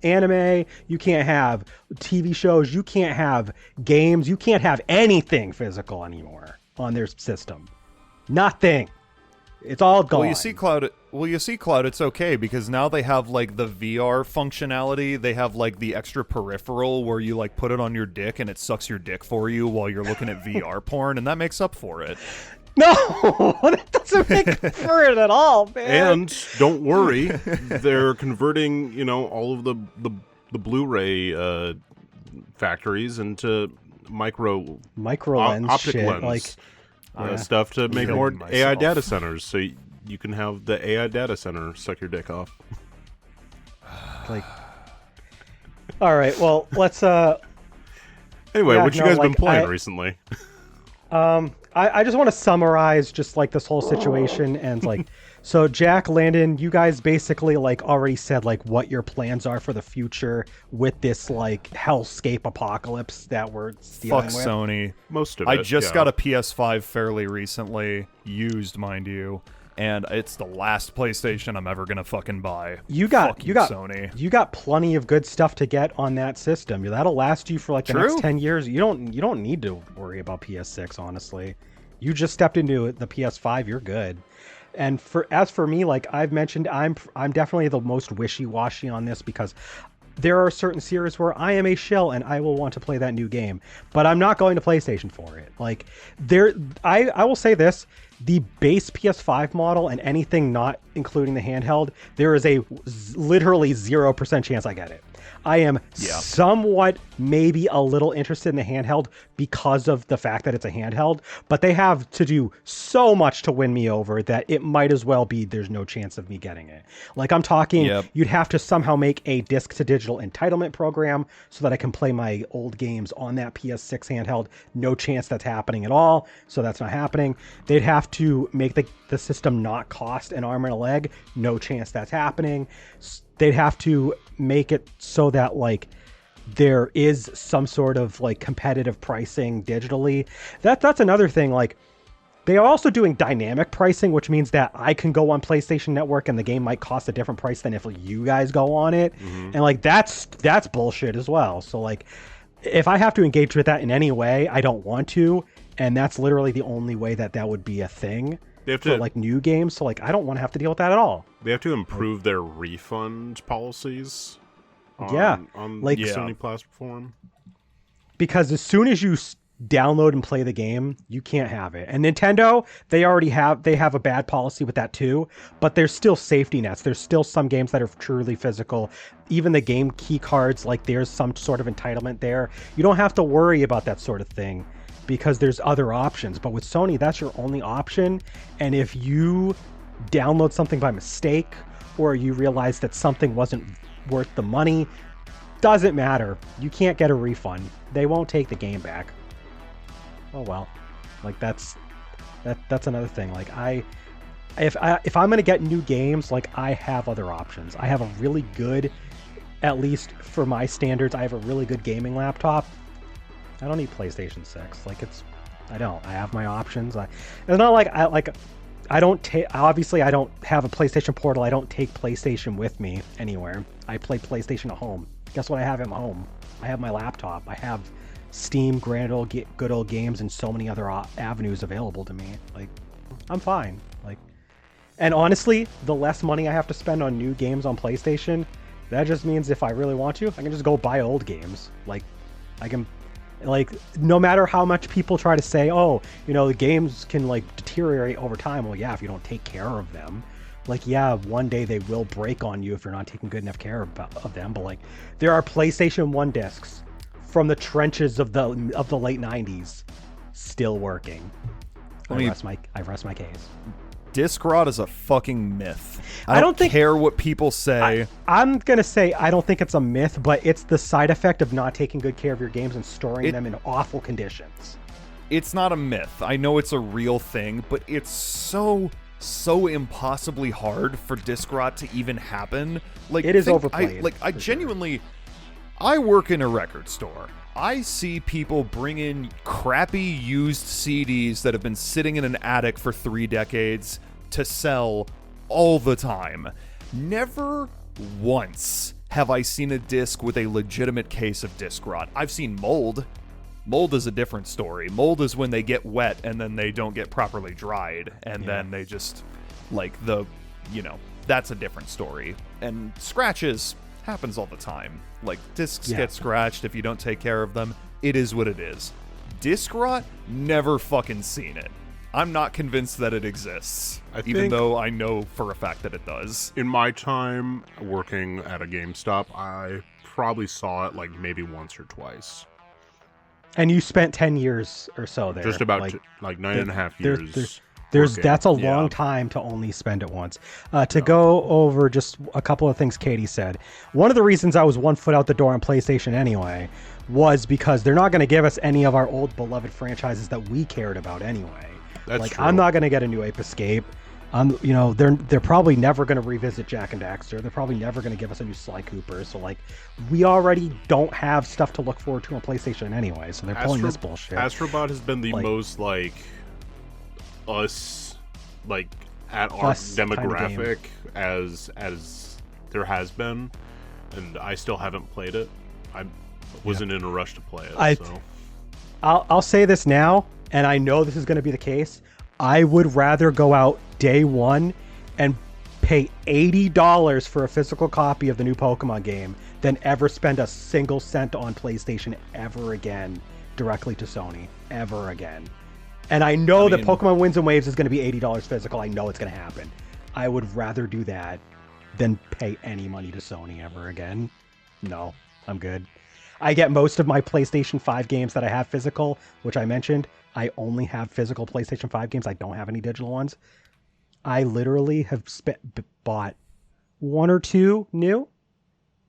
anime. You can't have TV shows. You can't have games. You can't have anything physical anymore on their system. Nothing. It's all gone. Well, you see, Cloud, it's okay because now they have like the VR functionality. They have like the extra peripheral where you like put it on your dick and it sucks your dick for you while you're looking at VR porn, and that makes up for it. No, that doesn't make up for it at all, man. And don't worry, they're converting, all of the Blu-ray factories into micro lens optic shit, lens like stuff to make more myself. AI data centers, so you can have the AI data center suck your dick off. Like, all right, well, let's Anyway, what you guys been playing recently? I just want to summarize just like this whole situation and like, so Jack, Landon, you guys basically like already said like what your plans are for the future with this like hellscape apocalypse that we're dealing with. Fuck Sony. Most of it. I just got a PS5 fairly recently, used, mind you, and it's the last PlayStation I'm ever gonna fucking buy. You got Sony. You got plenty of good stuff to get on that system. That'll last you for like the next 10 years. You don't need to worry about PS6, honestly. You just stepped into the PS5, you're good. And as for me, like I've mentioned, I'm definitely the most wishy-washy on this because there are certain series where I am a shill and I will want to play that new game, but I'm not going to PlayStation for it. Like I will say this, the base PS5 model and anything not including the handheld, there is a literally 0% chance I get it. I am somewhat maybe a little interested in the handheld because of the fact that it's a handheld, but they have to do so much to win me over that it might as well be there's no chance of me getting it. Like I'm talking, you'd have to somehow make a disc to digital entitlement program so that I can play my old games on that PS6 handheld. No chance that's happening at all, so that's not happening. They'd have to make the system not cost an arm and a leg. No chance that's happening. They'd have to make it so that like there is some sort of like competitive pricing digitally. That's another thing. Like they are also doing dynamic pricing, which means that I can go on PlayStation Network and the game might cost a different price than if you guys go on it. Mm-hmm. And like that's bullshit as well. So like if I have to engage with that in any way, I don't want to. And that's literally the only way that would be a thing. They have to, for like new games, so like I don't want to have to deal with that at all. They have to improve their refund policies on the Sony platform. Because as soon as you download and play the game, you can't have it. And Nintendo, they have a bad policy with that too, but there's still safety nets. There's still some games that are truly physical. Even the game key cards, like there's some sort of entitlement there. You don't have to worry about that sort of thing, because there's other options. But with Sony, that's your only option. And if you download something by mistake or you realize that something wasn't worth the money, doesn't matter. You can't get a refund. They won't take the game back. Oh well. Like that's another thing. Like if I'm gonna get new games, like I have other options. I have a really good, at least for my standards, I have a really good gaming laptop. I don't need PlayStation 6. Like I don't. I have my options. It's not like I don't take. Obviously, I don't have a PlayStation Portal. I don't take PlayStation with me anywhere. I play PlayStation at home. Guess what? I have at home. I have my laptop. I have Steam, good old games, and so many other avenues available to me. Like, I'm fine. Like, and honestly, the less money I have to spend on new games on PlayStation, that just means if I really want to, I can just go buy old games. Like, I can. Like, no matter how much people try to say, oh, the games can like deteriorate over time. Well, yeah, if you don't take care of them. Like, yeah, one day they will break on you if you're not taking good enough care of them. But like, there are PlayStation 1 discs from the trenches of the late 90s still working. I rest my case. Disc rot is a fucking myth. I don't care what people say. I'm going to say I don't think it's a myth, but it's the side effect of not taking good care of your games and storing them in awful conditions. it's not a myth. I know it's a real thing, but it's so impossibly hard for disc rot to even happen. Like, it is overplayed. I genuinely, I work in a record store. I see people bring in crappy used CDs that have been sitting in an attic for 3 decades to sell all the time. Never once have I seen a disc with a legitimate case of disc rot. I've seen mold. Mold is a different story. Mold is when they get wet and then they don't get properly dried, and then they just, like, that's a different story. And scratches happens all the time. Like, discs get scratched if you don't take care of them. It is what it is. Disc rot, never fucking seen it. I'm not convinced that it exists, even though I know for a fact that it does. In my time working at a GameStop, I probably saw it like maybe once or twice. And you spent 10 years or so there. Just about like 9.5 years. That's a long time to only spend it once. To go over just a couple of things Katie said. One of the reasons I was 1 foot out the door on PlayStation anyway was because they're not going to give us any of our old beloved franchises that we cared about anyway. That's true. I'm not going to get a new Ape Escape. They're probably never going to revisit Jak and Daxter. They're probably never going to give us a new Sly Cooper. So like, we already don't have stuff to look forward to on PlayStation anyway. So they're pulling this bullshit. Astrobot has been the most like us, like at our demographic as there has been, and I still haven't played it. I wasn't in a rush to play it. I'll say this now, and I know this is going to be the case. I would rather go out day one and pay $80 for a physical copy of the new Pokemon game than ever spend a single cent on PlayStation ever again directly to Sony ever again. And I know that Pokemon Winds and Waves is going to be $80 physical. I know it's going to happen. I would rather do that than pay any money to Sony ever again. No, I'm good. I get most of my PlayStation 5 games that I have physical, which I mentioned. I only have physical PlayStation 5 games. I don't have any digital ones. I literally have bought 1 or 2 new.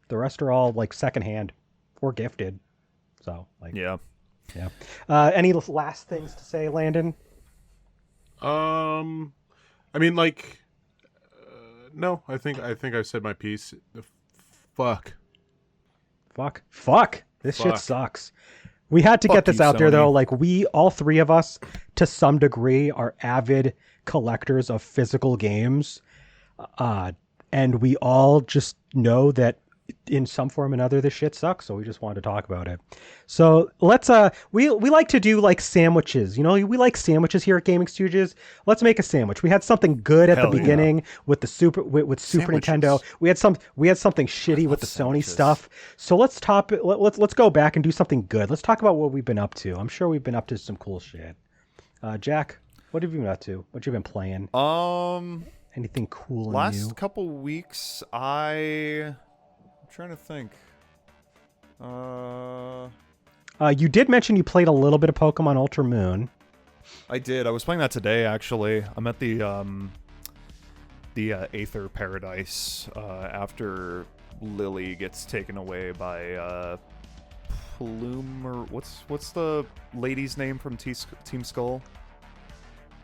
The rest are all like secondhand or gifted. So like, yeah. Any last things to say, Landon? I mean, like, no. I think I said my piece. Fuck. This shit sucks. We had to get this out there, though. Like, we, all 3 of us, to some degree, are avid collectors of physical games. And we all just know that in some form or another, this shit sucks. So we just wanted to talk about it. So let's, we like to do like sandwiches. You know, we like sandwiches here at Gaming Stooges. Let's make a sandwich. We had something good at the beginning with the Super Nintendo. We had something shitty with the Sony stuff. So let's go back and do something good. Let's talk about what we've been up to. I'm sure we've been up to some cool shit. Jack, what have you been up to? What you been playing? Anything cool and new? Last couple weeks, I'm trying to think. You did mention you played a little bit of Pokemon Ultra Moon. I did. I was playing that today, actually. I'm at the Aether Paradise after Lily gets taken away by Plume, or what's the lady's name from Team Skull?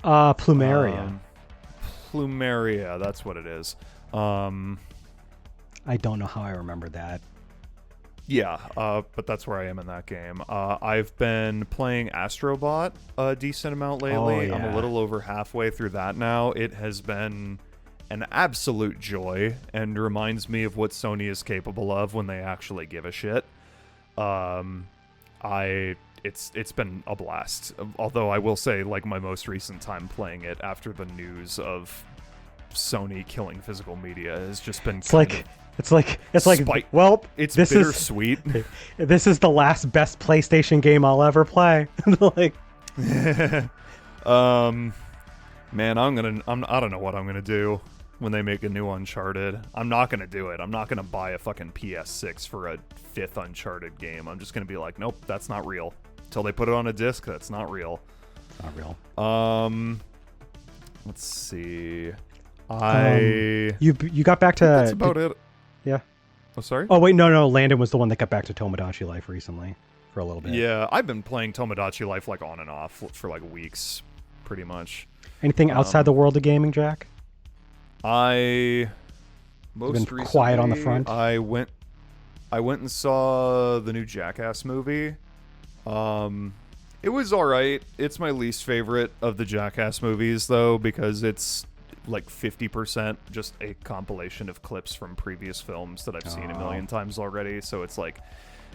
Plumeria. Plumeria, that's what it is. I don't know how I remember that. Yeah, but that's where I am in that game. I've been playing Astrobot a decent amount lately. Oh, yeah. I'm a little over halfway through that now. It has been an absolute joy and reminds me of what Sony is capable of when they actually give a shit. It's been a blast. Although I will say, like, my most recent time playing it after the news of Sony killing physical media has just been It's like, well, it's this bittersweet. This is the last best PlayStation game I'll ever play. Like, man, I don't know what I'm gonna do when they make a new Uncharted. I'm not gonna do it. I'm not gonna buy a fucking PS6 for a 5th Uncharted game. I'm just gonna be like, nope, that's not real. Until they put it on a disc, that's not real. It's not real. Let's see. You got back to. That's about it. Yeah. Oh, sorry? Oh, wait, no. Landon was the one that got back to Tomodachi Life recently. for a little bit. Yeah, I've been playing Tomodachi Life like on and off for like weeks, pretty much. Anything outside the world of gaming, Jack? I most been recently, quiet on the front. I went and saw the new Jackass movie. It was alright. It's my least favorite of the Jackass movies, though, because it's like 50% just a compilation of clips from previous films that I've seen a million times already, so it's like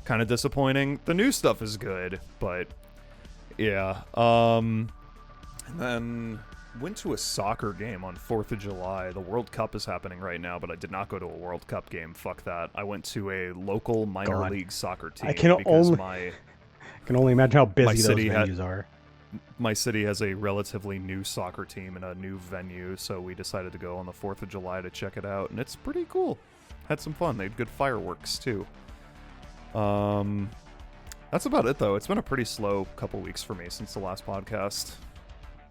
kind of disappointing. The new stuff is good, but yeah. And then went to a soccer game on 4th of July. The World Cup is happening right now, but I did not go to a World Cup game. Fuck that. I went to a local minor league soccer team. I can only imagine how busy those venues are. My city has a relatively new soccer team and a new venue, so we decided to go on the 4th of July to check it out, and it's pretty cool. Had some fun. They had good fireworks, too. That's about it, though. It's been a pretty slow couple weeks for me since the last podcast.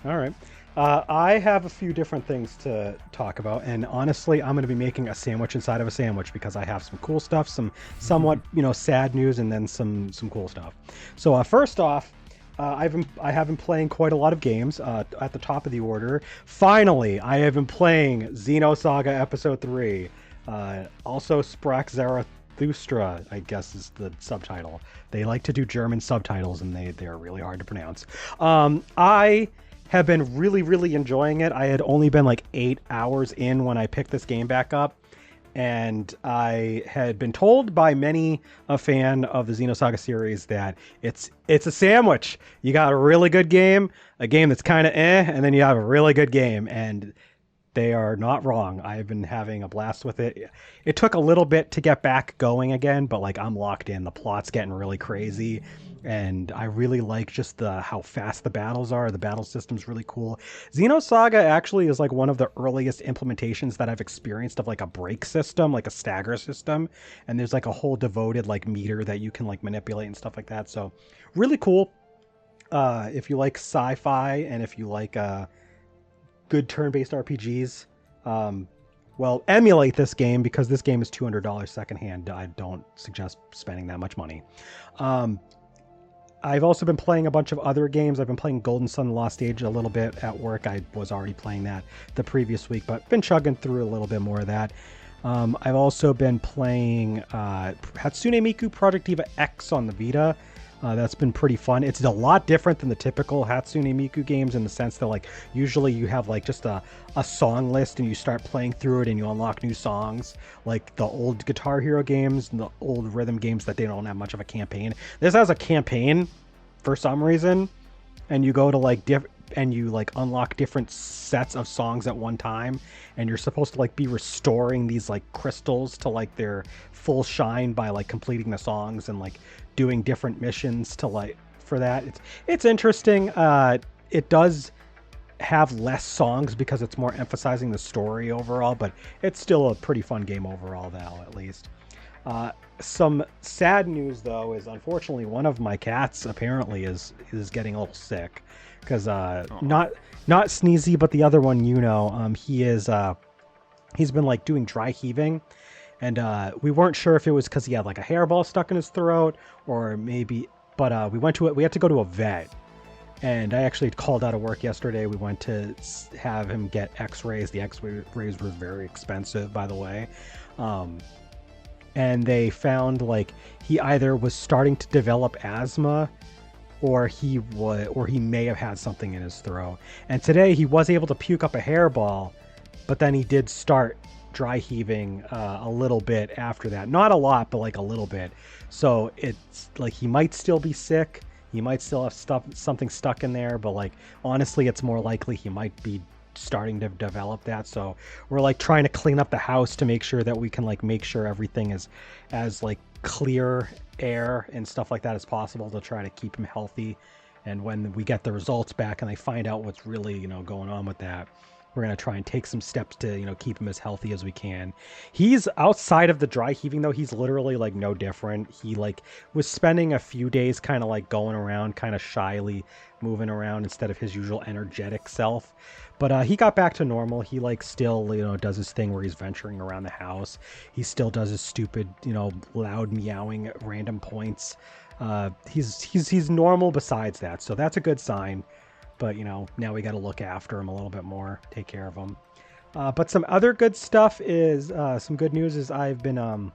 All right. I have a few different things to talk about, and honestly, I'm going to be making a sandwich inside of a sandwich because I have some cool stuff, some somewhat sad news, and then some cool stuff. So first off, I have been playing quite a lot of games. At the top of the order, finally, I have been playing Xenosaga Episode 3. Also, Sprach Zarathustra, I guess is the subtitle. They like to do German subtitles, and they are really hard to pronounce. I have been really, really enjoying it. I had only been like 8 hours in when I picked this game back up, and I had been told by many a fan of the Xenosaga series that it's a sandwich. You got a really good game, a game that's kind of and then you have a really good game, and they are not wrong. I've been having a blast with it. It took a little bit to get back going again, but like I'm locked in. The plot's getting really crazy, and I really like just how fast the battles are. The battle system's really cool. Xenosaga actually is like one of the earliest implementations that I've experienced of like a break system, like a stagger system, and there's like a whole devoted like meter that you can like manipulate and stuff like that. So really cool. If you like sci-fi and if you like good turn-based RPGs, well, emulate this game because this game is $200 secondhand. I don't suggest spending that much money. I've also been playing a bunch of other games. I've been playing Golden Sun Lost Age a little bit at work. I was already playing that the previous week, but been chugging through a little bit more of that. I've also been playing Hatsune Miku Project Diva X on the Vita. That's been pretty fun. It's a lot different than the typical Hatsune Miku games in the sense that like usually you have like just a song list and you start playing through it and you unlock new songs, like the old Guitar Hero games and the old rhythm games that they don't have much of a campaign. This has a campaign for some reason, and you go to like and you like unlock different sets of songs at one time, and you're supposed to like be restoring these like crystals to like their full shine by like completing the songs and like doing different missions to like for that. It's interesting. It does have less songs because it's more emphasizing the story overall, but it's still a pretty fun game overall, though, at least. Some sad news, though, is unfortunately one of my cats apparently is getting a little sick because not Sneezy, but the other one, he's been like doing dry heaving. And we weren't sure if it was because he had like a hairball stuck in his throat or maybe, but we had to go to a vet. And I actually called out of work yesterday. We went to have him get x-rays. The x-rays were very expensive, by the way. And they found like he either was starting to develop asthma or he may have had something in his throat. And today he was able to puke up a hairball, but then he did start dry heaving a little bit after that. Not a lot, but like a little bit. So it's like he might still be sick. He might still have something stuck in there, but like honestly, it's more likely he might be starting to develop that. So we're like trying to clean up the house to make sure that we can like make sure everything is as like clear air and stuff like that as possible to try to keep him healthy. And when we get the results back and they find out what's really, going on with that, we're going to try and take some steps to, keep him as healthy as we can. He's outside of the dry heaving, though. He's literally like no different. He like was spending a few days kind of like going around, kind of shyly moving around instead of his usual energetic self. But he got back to normal. He like still, does his thing where he's venturing around the house. He still does his stupid, loud meowing at random points. He's normal besides that, so that's a good sign. But now we got to look after him a little bit more, take care of him. But some other good stuff is some good news is I've been on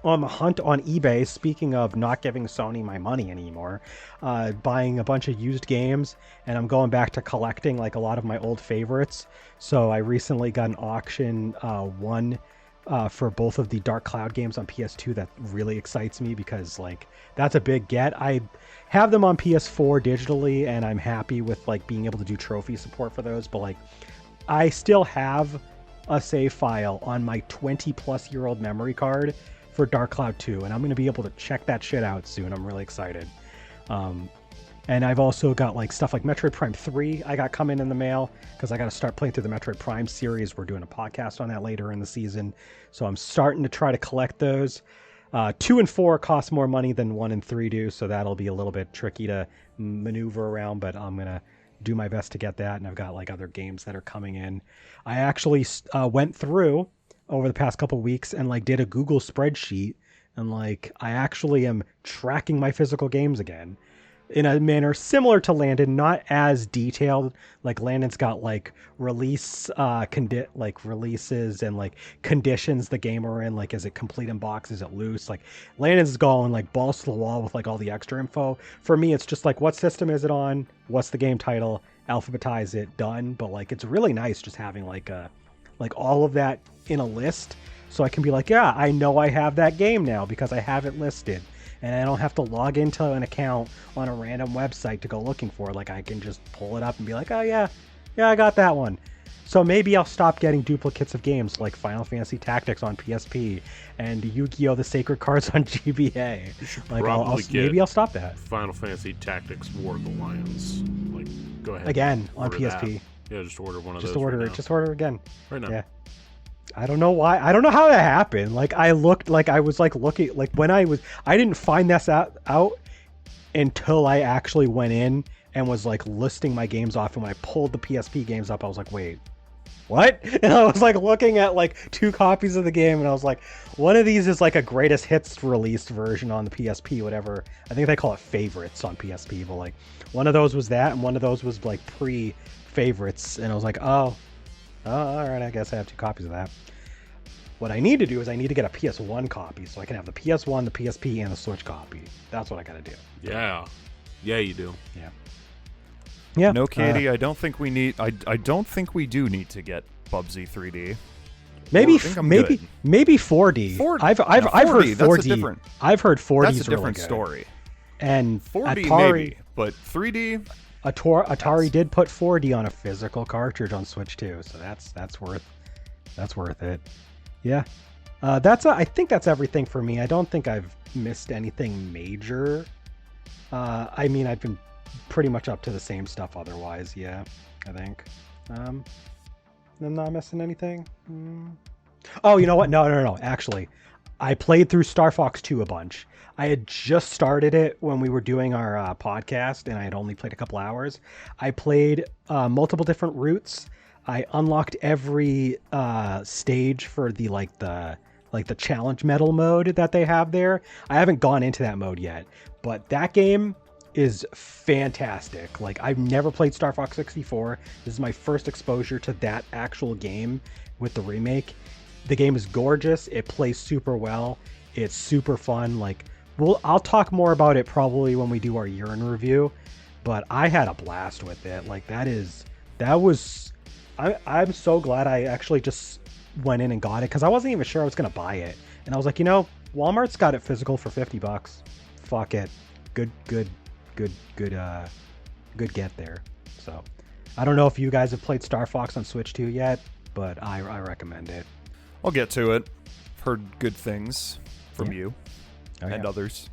the hunt on eBay. Speaking of not giving Sony my money anymore, buying a bunch of used games, and I'm going back to collecting like a lot of my old favorites. So I recently got an auction one for both of the Dark Cloud games on PS2 that really excites me because like that's a big get. I have them on PS4 digitally, and I'm happy with like being able to do trophy support for those. But like I still have a save file on my 20-plus-year-old memory card for Dark Cloud 2, and I'm going to be able to check that shit out soon. I'm really excited. And I've also got like stuff like Metroid Prime 3 I got coming in the mail because I got to start playing through the Metroid Prime series. We're doing a podcast on that later in the season. So I'm starting to try to collect those. 2 and 4 cost more money than 1 and 3 do, so that'll be a little bit tricky to maneuver around, but I'm going to do my best to get that, and I've got like other games that are coming in. I actually went through over the past couple weeks and like did a Google spreadsheet, and like I actually am tracking my physical games again in a manner similar to Landon, not as detailed. Like Landon's got like releases and like conditions the game are in, like is it complete in box, is it loose? Like Landon's going like balls to the wall with like all the extra info. For me, it's just like what system is it on, what's the game title, alphabetize it, done. But like it's really nice just having like all of that in a list, so I can be like, yeah, I know I have that game now because I have it listed. And I don't have to log into an account on a random website to go looking for it. Like I can just pull it up and be like, oh yeah, I got that one. So maybe I'll stop getting duplicates of games like Final Fantasy Tactics on PSP and Yu-Gi-Oh! The Sacred Cards on GBA. Like maybe I'll stop that. Final Fantasy Tactics War of the Lions. Like, go ahead. Again on PSP. That. Yeah, just order one of those. Just order again. Right now. Yeah. I don't know why. I don't know how that happened. Like I looked, like I was like looking, like when I didn't find this out until I actually went in and was like listing my games off. And when I pulled the PSP games up, I was like, wait, what? And I was like looking at like 2 copies of the game, and I was like, one of these is like a greatest hits released version on the PSP, whatever. I think they call it favorites on PSP, but like one of those was that, and one of those was like pre-favorites. And I was like, oh, all right, I guess I have 2 copies of that. What I need to do is I need to get a PS1 copy so I can have the PS1, the PSP, and the Switch copy. That's what I gotta do. Yeah. Yeah, you do. Yeah. Yeah. No, Katie, I don't think we need. I don't think we do need to get Bubsy 3D. Maybe 4D. 4D. I've heard 4D. That's a different. I've heard 4D. That's a is really different good. story. And 4D Atari, maybe, but 3D. Atari did put 4D on a physical cartridge on Switch too, so that's worth it. Yeah. I think that's everything for me. I don't think I've missed anything major. I mean, I've been pretty much up to the same stuff otherwise. Yeah, I think. I'm not missing anything. Oh, you know what? No. Actually, I played through Star Fox 2 a bunch. I had just started it when we were doing our podcast, and I had only played a couple hours. I played multiple different routes. I unlocked every stage for the challenge medal mode that they have there. I haven't gone into that mode yet, but that game is fantastic. Like, I've never played Star Fox 64. This is my first exposure to that actual game with the remake. The game is gorgeous. It plays super well. It's super fun. Like, I'll talk more about it probably when we do our year in review, but I had a blast with it. Like, I'm so glad I actually just went in and got it, because I wasn't even sure I was going to buy it. And I was like, Walmart's got it physical for $50. Fuck it. Good get there. So I don't know if you guys have played Star Fox on Switch 2 yet, but I recommend it. I'll get to it. Heard good things from you and others.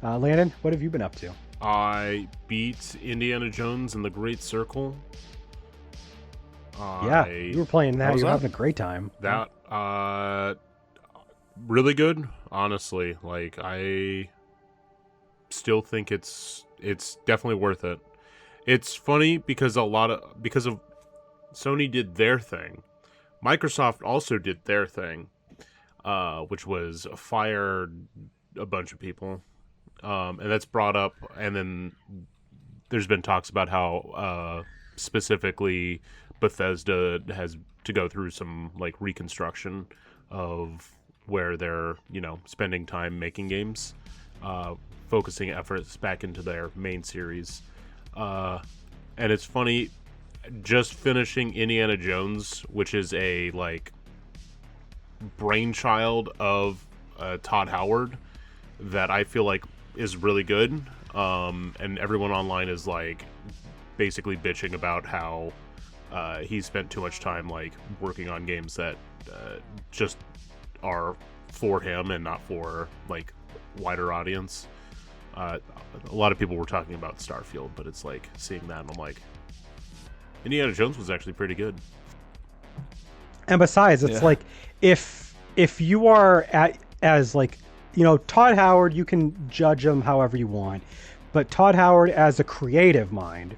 Landon, what have you been up to? I beat Indiana Jones and the Great Circle. You were playing that. You were having a great time. That, really good, honestly. Like, I still think it's definitely worth it. It's funny because because of Sony did their thing. Microsoft also did their thing, which was fire a bunch of people and that's brought up, and then there's been talks about how specifically Bethesda has to go through some like reconstruction of where they're spending time making games, focusing efforts back into their main series, and it's funny, just finishing Indiana Jones, which is a like brainchild of Todd Howard that I feel like is really good, and everyone online is like basically bitching about how he spent too much time like working on games that just are for him and not for like wider audience. A lot of people were talking about Starfield, but it's like seeing that and I'm like, Indiana Jones was actually pretty good. And besides, it's like if you are as like Todd Howard, you can judge him however you want, but Todd Howard as a creative mind,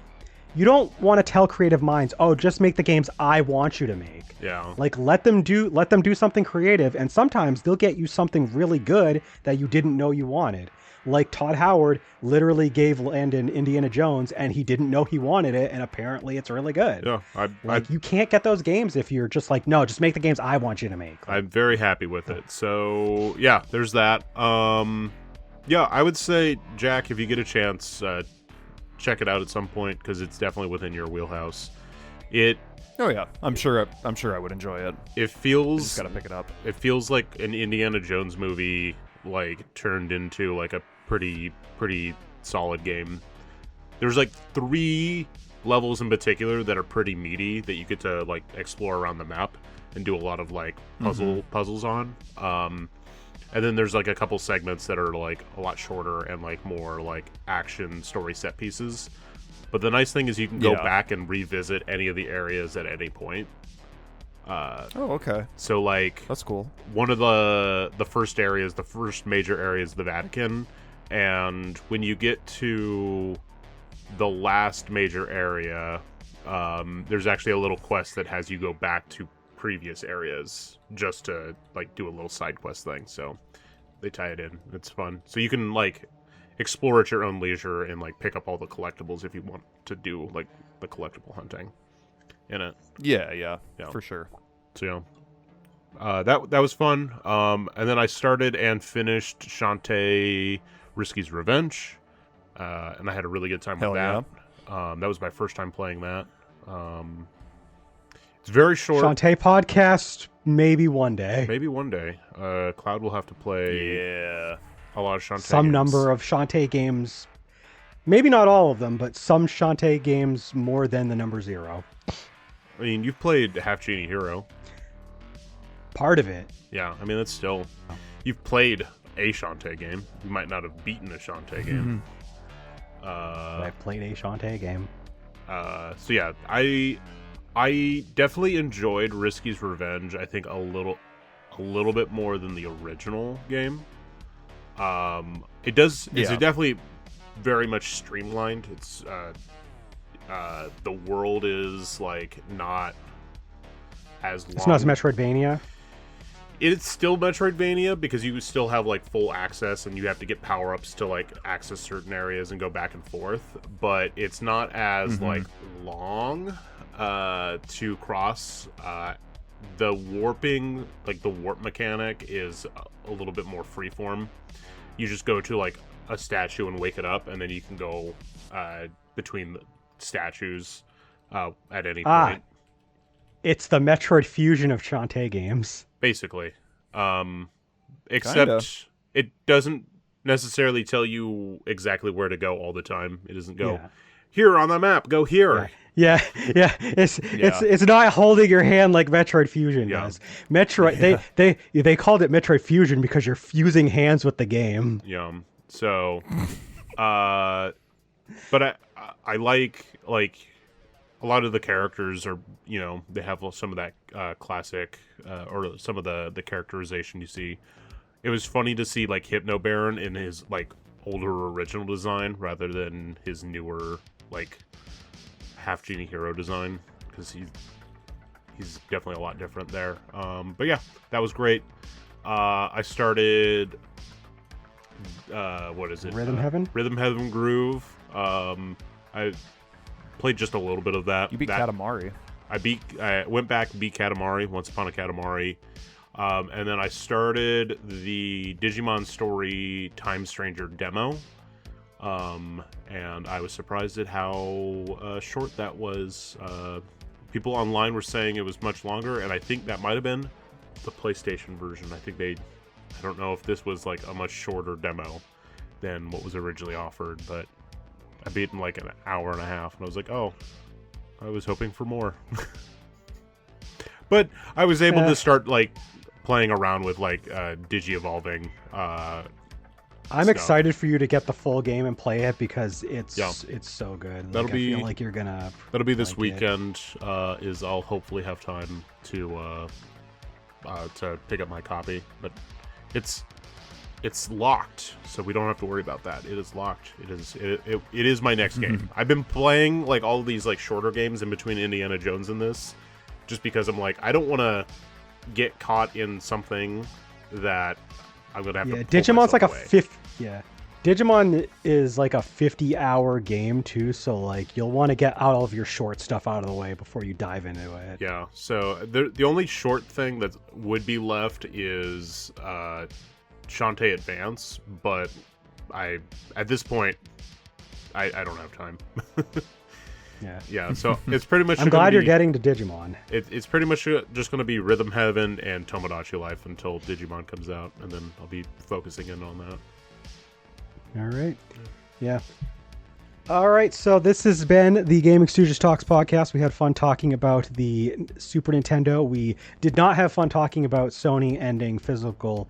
you don't want to tell creative minds, oh, just make the games I want you to make. Yeah. Like let them do something creative, and sometimes they'll get you something really good that you didn't know you wanted. Like Todd Howard literally gave Landon Indiana Jones, and he didn't know he wanted it, and apparently it's really good. Yeah, you can't get those games if you're just like, no, just make the games I want you to make. I'm very happy with it. So yeah, there's that. Yeah, I would say, Jack, if you get a chance, check it out at some point because it's definitely within your wheelhouse. Oh yeah, I'm sure I would enjoy it. It feels. Just gotta pick it up. It feels like an Indiana Jones movie, like turned into like a pretty solid game. There's like 3 levels in particular that are pretty meaty that you get to like explore around the map and do a lot of like puzzles on. And then there's like a couple segments that are like a lot shorter and like more like action story set pieces. But the nice thing is you can go back and revisit any of the areas at any point. Oh, okay. So like that's cool. One of the first areas, the first major area is the Vatican, and when you get to the last major area, there's actually a little quest that has you go back to previous areas just to like do a little side quest thing. So they tie it in. It's fun. So you can like explore at your own leisure and like pick up all the collectibles if you want to do like the collectible hunting in it. Yeah, for sure. So that was fun. And then I started and finished Shantae Risky's Revenge, and I had a really good time with that. Yeah. That was my first time playing that. It's very short. Shantae podcast, maybe one day. Maybe one day. Cloud will have to play. Yeah. A lot of Shantae some games. Number of Shantae games. Maybe not all of them, but some Shantae games more than the number 0. I mean, you've played Half Genie Hero. Part of it. Yeah, I mean, that's still... You've played a Shantae game. You might not have beaten a Shantae game. I've played a Shantae game. So yeah, I definitely enjoyed Risky's Revenge, I think a little bit more than the original game. It's definitely very much streamlined. It's the world is like not as long. It's not as Metroidvania. It's still Metroidvania because you still have like full access and you have to get power-ups to like access certain areas and go back and forth, but it's not as like long to cross. The warping, like the warp mechanic, is a little bit more freeform. You just go to like a statue and wake it up, and then you can go between the statues at any point. It's the Metroid Fusion of Shantae games. Basically. Except it doesn't necessarily tell you exactly where to go all the time. It doesn't go, here on the map, go here. Yeah. It's not holding your hand like Metroid Fusion does. Metroid they called it Metroid Fusion because you're fusing hands with the game. Yeah. So but I like a lot of the characters are, they have some of that classic or some of the characterization you see. It was funny to see like Hypno Baron in his like older original design rather than his newer like Half Genie Hero design, because he's definitely a lot different there. But yeah, that was great. I started what is it? Rhythm Heaven? Rhythm Heaven Groove. I played just a little bit of that. You beat Katamari. I went back and beat Katamari, Once Upon a Katamari. And then I started the Digimon Story Time Stranger demo. And I was surprised at how short that was. People online were saying it was much longer, and I think that might have been the PlayStation version. I don't know if this was like a much shorter demo than what was originally offered, but I beat in like an hour and a half, and I was like, oh, I was hoping for more. But I was able to start like playing around with like digi-evolving I'm stuff. excited for you to get the full game and play it because it's so good. That'll I feel like you're gonna. That'll be this like weekend. I'll hopefully have time to pick up my copy, but it's locked, so we don't have to worry about that. It is locked. It is my next game. I've been playing like all of these like shorter games in between Indiana Jones and this, just because I'm like I don't want to get caught in something that I'm gonna have to. Digimon's like away. Digimon is like a 50-hour game too, so like you'll want to get out all of your short stuff out of the way before you dive into it. Yeah. So the only short thing that would be left is Shantae Advance, but at this point I don't have time. Yeah, so it's pretty much. I'm glad you're getting to Digimon. It's pretty much just going to be Rhythm Heaven and Tomodachi Life until Digimon comes out, and then I'll be focusing in on that. All right. Yeah. All right, so this has been the Gaming Stooges Talks podcast. We had fun talking about the Super Nintendo. We did not have fun talking about Sony ending physical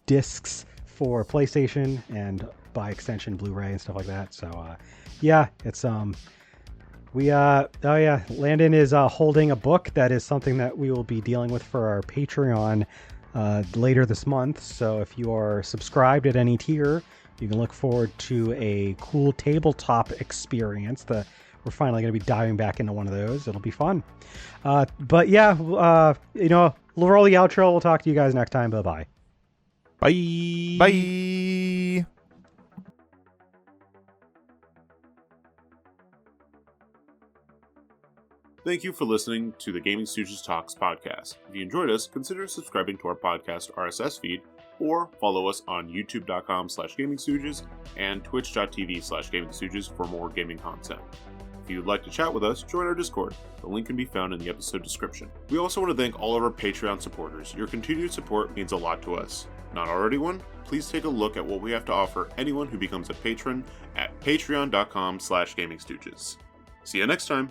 discs for PlayStation and by extension Blu-ray and stuff like that. So yeah, it's Landon is holding a book that is something that we will be dealing with for our Patreon later this month. So if you are subscribed at any tier, you can look forward to a cool tabletop experience. We're finally going to be diving back into one of those. It'll be fun. But yeah, we'll roll the outro. We'll talk to you guys next time. Bye-bye. Bye. Bye. Thank you for listening to the Gaming Stooges Talks podcast. If you enjoyed us, consider subscribing to our podcast RSS feed, or follow us on youtube.com/GamingStooges and twitch.tv/GamingStooges for more gaming content. If you'd like to chat with us, join our Discord. The link can be found in the episode description. We also want to thank all of our Patreon supporters. Your continued support means a lot to us. Not already one? Please take a look at what we have to offer anyone who becomes a patron at patreon.com/GamingStooges. See you next time!